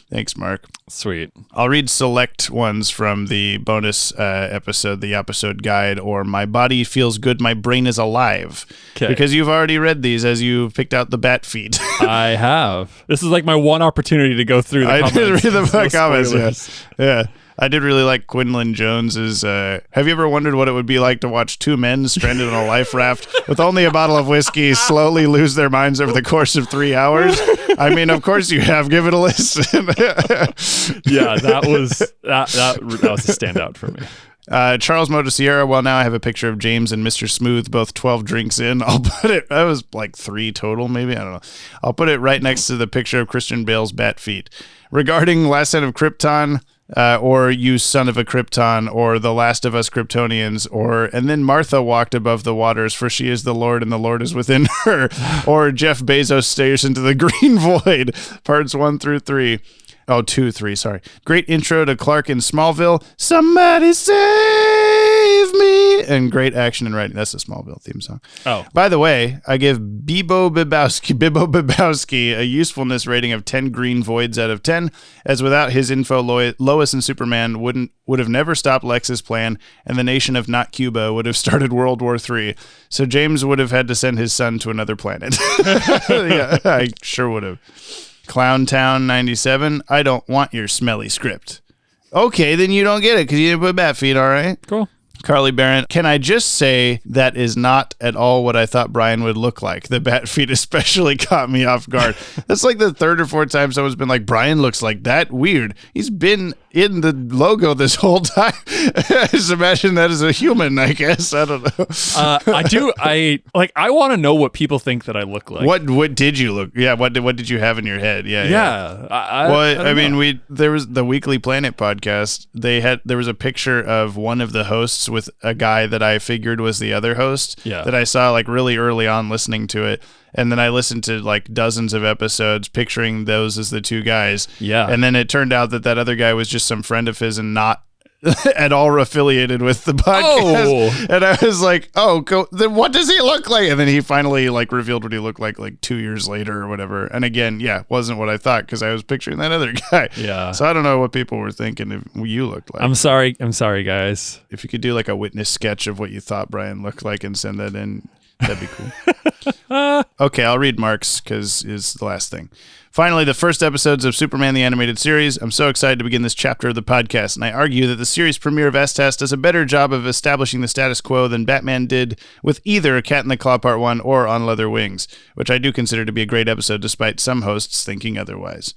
Thanks, Mark. Sweet. I'll read select ones from the bonus episode, the episode guide, or My Body Feels Good, My Brain is Alive. Okay. Because you've already read these as you picked out the bat feed. I have. This is like my one opportunity to go through the comments. I did read the comments, spoilers. yeah. I did really like Quinlan Jones's. Have you ever wondered what it would be like to watch two men stranded on a life raft with only a bottle of whiskey slowly lose their minds over the course of 3 hours? I mean, of course you have. Give it a listen. Yeah, that was a standout for me. Charles Motosierra. Well, now I have a picture of James and Mr. Smooth, both 12 drinks in. I'll put it. That was like 3 total, maybe. I don't know. I'll put it right next to the picture of Christian Bale's bat feet. Regarding Last Son of Krypton. Or You Son of a Krypton, or The Last of Us Kryptonians, or And Then Martha Walked Above the Waters, for she is the Lord and the Lord is within her, or Jeff Bezos Stares into the Green Void, parts 1 through 3. Oh, 2, 3, sorry. Great intro to Clark in Smallville. Somebody save me. And great action and writing. That's the Smallville theme song. Oh. By the way, I give Bibbo Bibowski a usefulness rating of 10 green voids out of 10, as without his info, Lois and Superman would have never stopped Lex's plan, and the nation of not Cuba would have started World War III. So James would have had to send his son to another planet. Yeah, I sure would have. Clowntown 97, I don't want your smelly script. Okay, then you don't get it because you didn't put bat feet, all right? Cool. Carly Barron, can I just say that is not at all what I thought Brian would look like? The bat feet especially caught me off guard. That's like the 3rd or 4th time someone's been like, Brian looks like that? Weird. He's been in the logo this whole time. Just imagine that as a human, I guess. I don't know. I want to know what people think that I look like. What did you look? Yeah, what did you have in your head? Yeah. I mean, there was the Weekly Planet podcast. There was a picture of one of the hosts with a guy that I figured was the other host that I saw like really early on listening to it. And then I listened to like dozens of episodes picturing those as the two guys. Yeah. And then it turned out that other guy was just some friend of his and not at all affiliated with the podcast. Oh. And I was like, then what does he look like? And then he finally like revealed what he looked like 2 years later or whatever. And again, wasn't what I thought because I was picturing that other guy. Yeah. So I don't know what people were thinking if you looked like. I'm sorry, guys. If you could do like a witness sketch of what you thought Brian looked like and send that in, that'd be cool. Okay, I'll read Mark's because it's the last thing. Finally, the first episodes of Superman the Animated Series. I'm so excited to begin this chapter of the podcast, and I argue that the series premiere of STAS does a better job of establishing the status quo than Batman did with either Cat in the Claw Part 1 or On Leather Wings, which I do consider to be a great episode despite some hosts thinking otherwise.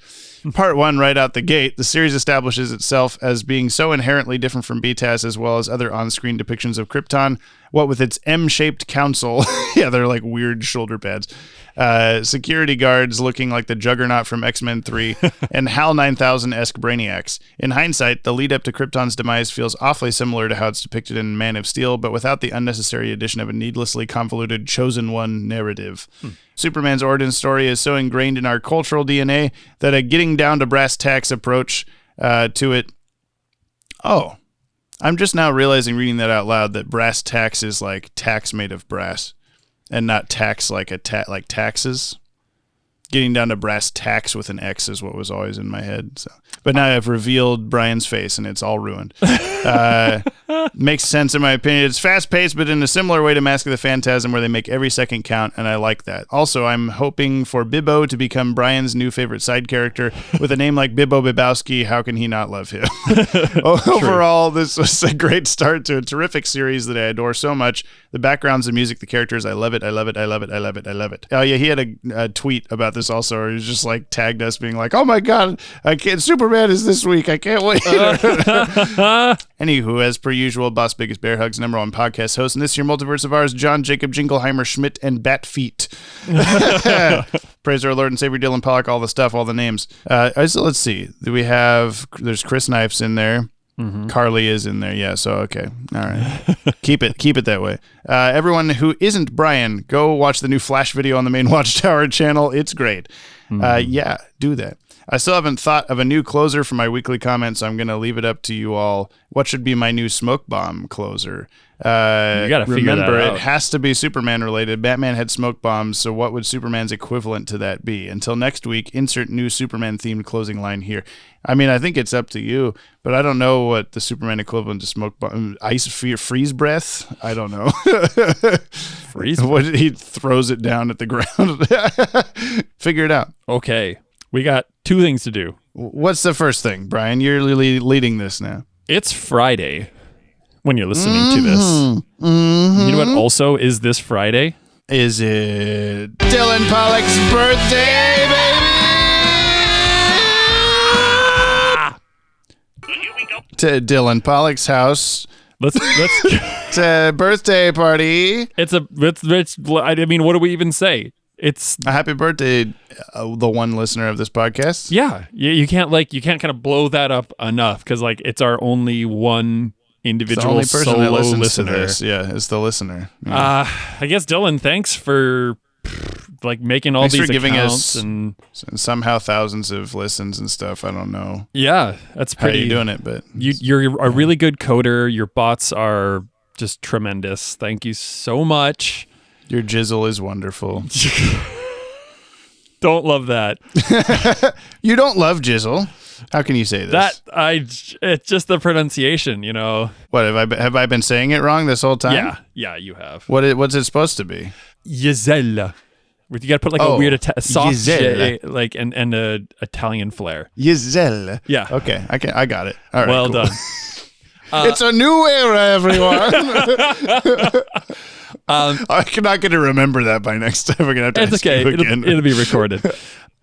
Part 1, right out the gate, the series establishes itself as being so inherently different from btas as well as other on-screen depictions of Krypton, what with its M-shaped council, yeah, they're like weird shoulder pads, security guards looking like the Juggernaut from X-Men 3, and HAL 9000-esque brainiacs. In hindsight, the lead-up to Krypton's demise feels awfully similar to how it's depicted in Man of Steel, but without the unnecessary addition of a needlessly convoluted Chosen One narrative. Superman's origin story is so ingrained in our cultural DNA that a getting down to brass tacks approach to it... Oh, I'm just now realizing reading that out loud that brass tacks is like tacks made of brass and not tax like like taxes. Getting down to brass tacks with an X is what was always in my head. So. But now I've revealed Brian's face and it's all ruined. Makes sense in my opinion. It's fast-paced, but in a similar way to Mask of the Phantasm where they make every second count, and I like that. Also, I'm hoping for Bibbo to become Brian's new favorite side character. With a name like Bibbo Bibowski, how can he not love him? Overall, this was a great start to a terrific series that I adore so much. The backgrounds, the music, the characters, I love it, I love it, I love it, I love it, I love it. Oh yeah, he had a tweet about this also, where he was just like tagged us being like, oh my god, Superman is this week, I can't wait. Anywho, as per usual, Boss Biggest Bear Hugs, #1 podcast host, and this year multiverse of ours, John Jacob Jingleheimer Schmidt and Batfeet. Praise our Lord and Savior Dylan Pollock, all the stuff, all the names. So let's see. There's Chris Knifes in there. Mm-hmm. Carly is in there, yeah. So okay, all right. keep it that way. Everyone who isn't Brian, go watch the new Flash video on the main Watchtower channel. It's great. Yeah, do that. I still haven't thought of a new closer for my weekly comments, so I'm going to leave it up to you all. What should be my new smoke bomb closer? You got to figure that out. Remember, it has to be Superman related. Batman had smoke bombs, so what would Superman's equivalent to that be? Until next week, insert new Superman themed closing line here. I mean, I think it's up to you, but I don't know what the Superman equivalent to smoke bomb, freeze breath. I don't know. Freeze. What he throws it down at the ground. Figure it out. Okay, we got 2 things to do. What's the first thing, Brian? You're leading this now. It's Friday when you're listening to this. Mm-hmm. You know what also is this Friday? Is it Dylan Pollock's birthday, baby? To Dylan Pollock's house. Let's It's a birthday party. I mean, what do we even say? It's a happy birthday, the one listener of this podcast. Yeah, you can't kind of blow that up enough because like it's our only one individual it's the only person solo that listens listener. To this. Yeah, it's the listener. Yeah. I guess Dylan, thanks for like making all these giving accounts us and somehow thousands of listens and stuff. I don't know. Yeah, that's pretty. How you doing it? But you're a really good coder. Your bots are just tremendous. Thank you so much. Your jizzle is wonderful. Don't love that. You don't love jizzle. How can you say this? It's just the pronunciation, you know. What have I been saying it wrong this whole time? Yeah, you have. What's it supposed to be? Giselle. You got to put like a weird soft J, like and a Italian flair. Giselle. Yeah. Okay, I got it. All right. Well cool. done. It's a new era, everyone. I'm not going to remember that by next time. We're going to have to ask you again. It'll be recorded.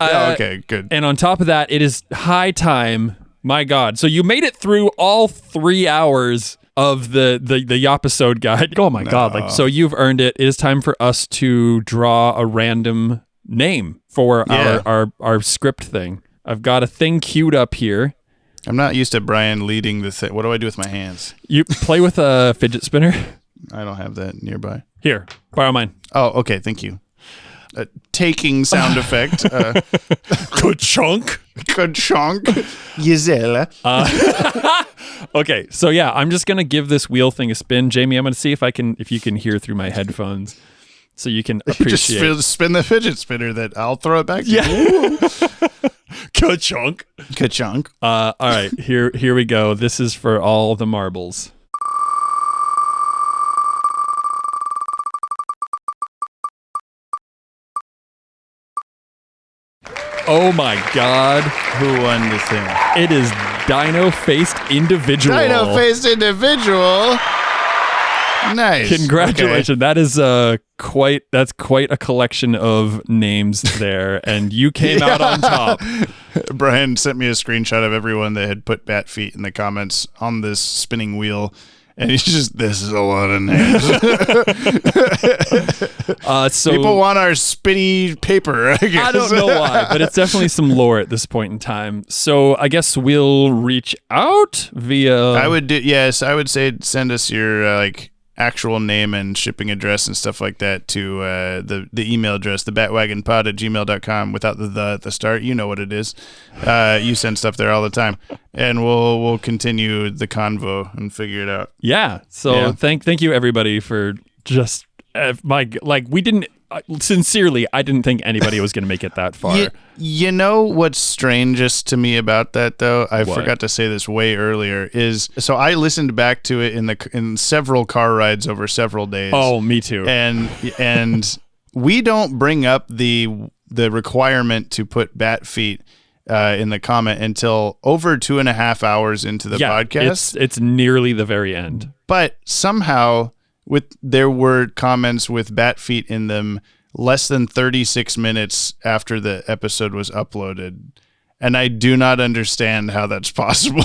Okay, good. And on top of that, it is high time. My God. So you made it through all 3 hours of the Yoppisode guide. Oh my God. Like, so you've earned it. It is time for us to draw a random name for our script thing. I've got a thing queued up here. I'm not used to Brian leading the thing. What do I do with my hands? You play with a fidget spinner. I don't have that nearby. Here, borrow mine. Oh, okay. Thank you. Taking sound effect. Good chunk. Good chunk. Gisela. Okay, so yeah, I'm just gonna give this wheel thing a spin, Jamie. I'm gonna see if you can hear through my headphones, so you can appreciate. Just spin the fidget spinner. That I'll throw it back to you. Ka-chunk. Ka-chunk. All right, here we go. This is for all the marbles. Oh my God. Who won this thing? It is Dino-Faced Individual. Dino-Faced Individual. Nice. Congratulations. Okay. That is that's quite a collection of names there, and you came out on top. Brian sent me a screenshot of everyone that had put bat feet in the comments on this spinning wheel. And he's just, this is a lot of names. So people want our spitty paper, I guess. I don't know why, but it's definitely some lore at this point in time. So I guess we'll reach out via... I would say send us your actual name and shipping address and stuff like that to the email address, the batwagonpod@gmail.com, without the start. You know what it is. You send stuff there all the time, and we'll continue the convo and figure it out. Yeah. So thank you everybody for just we didn't sincerely, I didn't think anybody was going to make it that far. You know what's strangest to me about that, though? I forgot to say this way earlier. So I listened back to it in several car rides over several days. Oh, me too. And we don't bring up the requirement to put bat feet in the comment until over 2.5 hours into the podcast. It's nearly the very end. But somehow there were comments with bat feet in them less than 36 minutes after the episode was uploaded. And I do not understand how that's possible.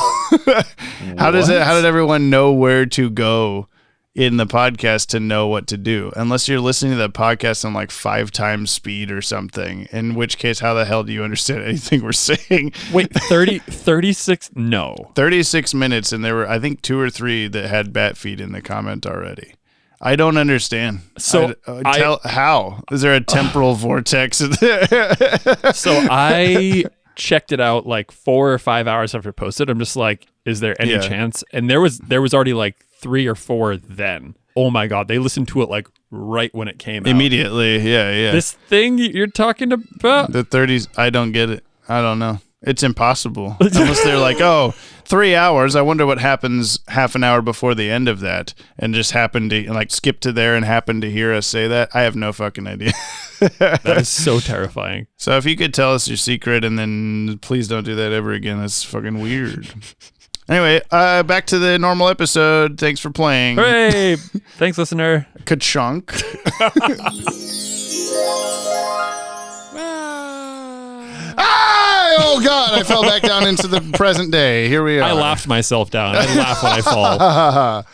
How did everyone know where to go in the podcast to know what to do? Unless you're listening to the podcast on 5 times speed or something, in which case, how the hell do you understand anything we're saying? Wait, 36? No. 36 minutes, and there were, I think, 2 or 3 that had bat feet in the comment already. I don't understand. So how? Is there a temporal vortex? So I checked it out 4 or 5 hours after it posted. I'm just like, is there any chance? And there was already 3 or 4 then. Oh my God, they listened to it right when it came out. Immediately, yeah. This thing you're talking about? The 30s, I don't get it. I don't know. It's impossible. Unless they're 3 hours. I wonder what happens half an hour before the end of that, and just happen to skip to there and happen to hear us say that. I have no fucking idea. That is so terrifying. So if you could tell us your secret, and then please don't do that ever again. That's fucking weird. Anyway, back to the normal episode. Thanks for playing. Hooray! Thanks, listener. Ka-chunk. Oh God! I fell back down into the present day. Here we are. I laughed myself down. I laugh when I fall.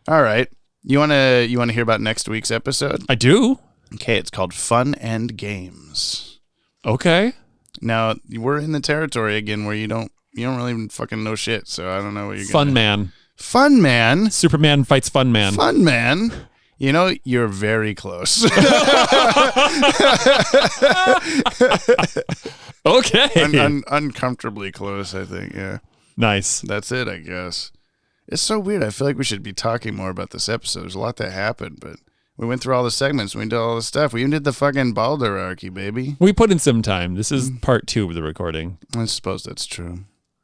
All right. You wanna hear about next week's episode? I do. Okay, it's called Fun and Games. Okay. Now we're in the territory again where you don't really even fucking know shit. So I don't know what you're Fun Man. Fun Man. Superman fights Fun Man. Fun Man. You know, you're very close. Okay. Uncomfortably close, I think. Yeah. Nice. That's it, I guess. It's so weird. I feel like we should be talking more about this episode. There's a lot that happened, but we went through all the segments. We did all the stuff. We even did the fucking Balderarchy, baby. We put in some time. This is part 2 of the recording. I suppose that's true.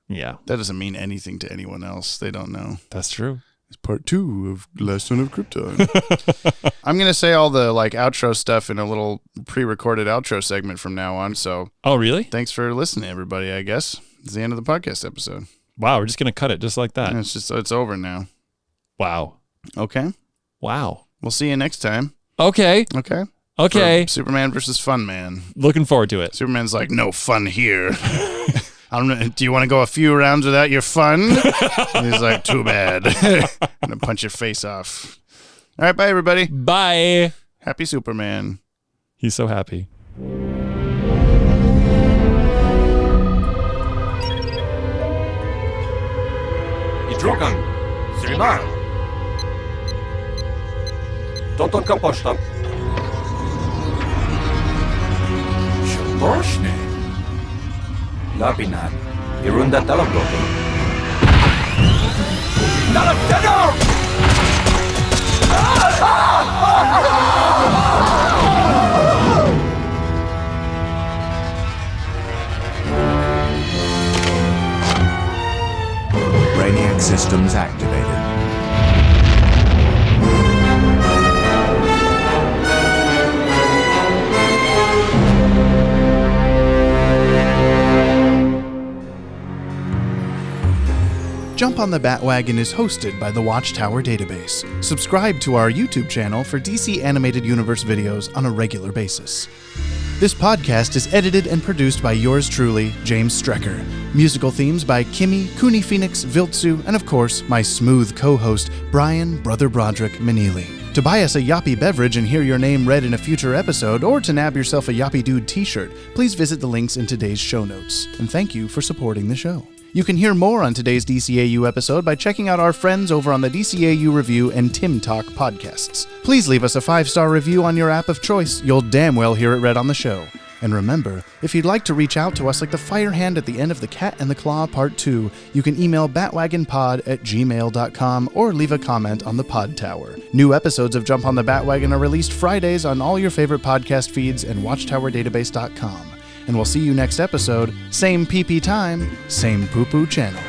Yeah. That doesn't mean anything to anyone else. They don't know. That's true. It's part 2 of Last Son of Krypton. I'm going to say all the outro stuff in a little pre-recorded outro segment from now on. So, oh, really? Thanks for listening, everybody, I guess. It's the end of the podcast episode. Wow, we're just going to cut it just like that. And it's over now. Wow. Okay. Wow. We'll see you next time. Okay. Okay. Okay. For Superman versus Fun Man. Looking forward to it. Superman's like, no fun here. I don't know. Do you want to go a few rounds without your fun? And he's like, too bad. I'm going to punch your face off. All right. Bye, everybody. Bye. Happy Superman. He's so happy. Drogan, Srinar. Dotąd kaposzta. Sztoszny. Lapinan, irunda talabloki. Talabtego! Brainiac systems activated. Jump on the Bat-Wagon is hosted by the Watchtower database. Subscribe to our YouTube channel for DC Animated Universe videos on a regular basis. This podcast is edited and produced by yours truly, James Strecker. Musical themes by Kimmy, Cooney Phoenix, Viltsu, and of course, my smooth co-host, Brian Brother Broderick Manili. To buy us a Yoppie beverage and hear your name read in a future episode, or to nab yourself a Yoppie Dude t-shirt, please visit the links in today's show notes. And thank you for supporting the show. You can hear more on today's DCAU episode by checking out our friends over on the DCAU Review and Timm Talk podcasts. Please leave us a 5-star review on your app of choice. You'll damn well hear it read on the show. And remember, if you'd like to reach out to us like the fire hand at the end of The Cat and the Claw Part 2, you can email batwagonpod@gmail.com or leave a comment on the Podtower. New episodes of Jump on the Bat-Wagon are released Fridays on all your favorite podcast feeds and watchtowerdatabase.com. And we'll see you next episode, same PP time, same poo-poo channel.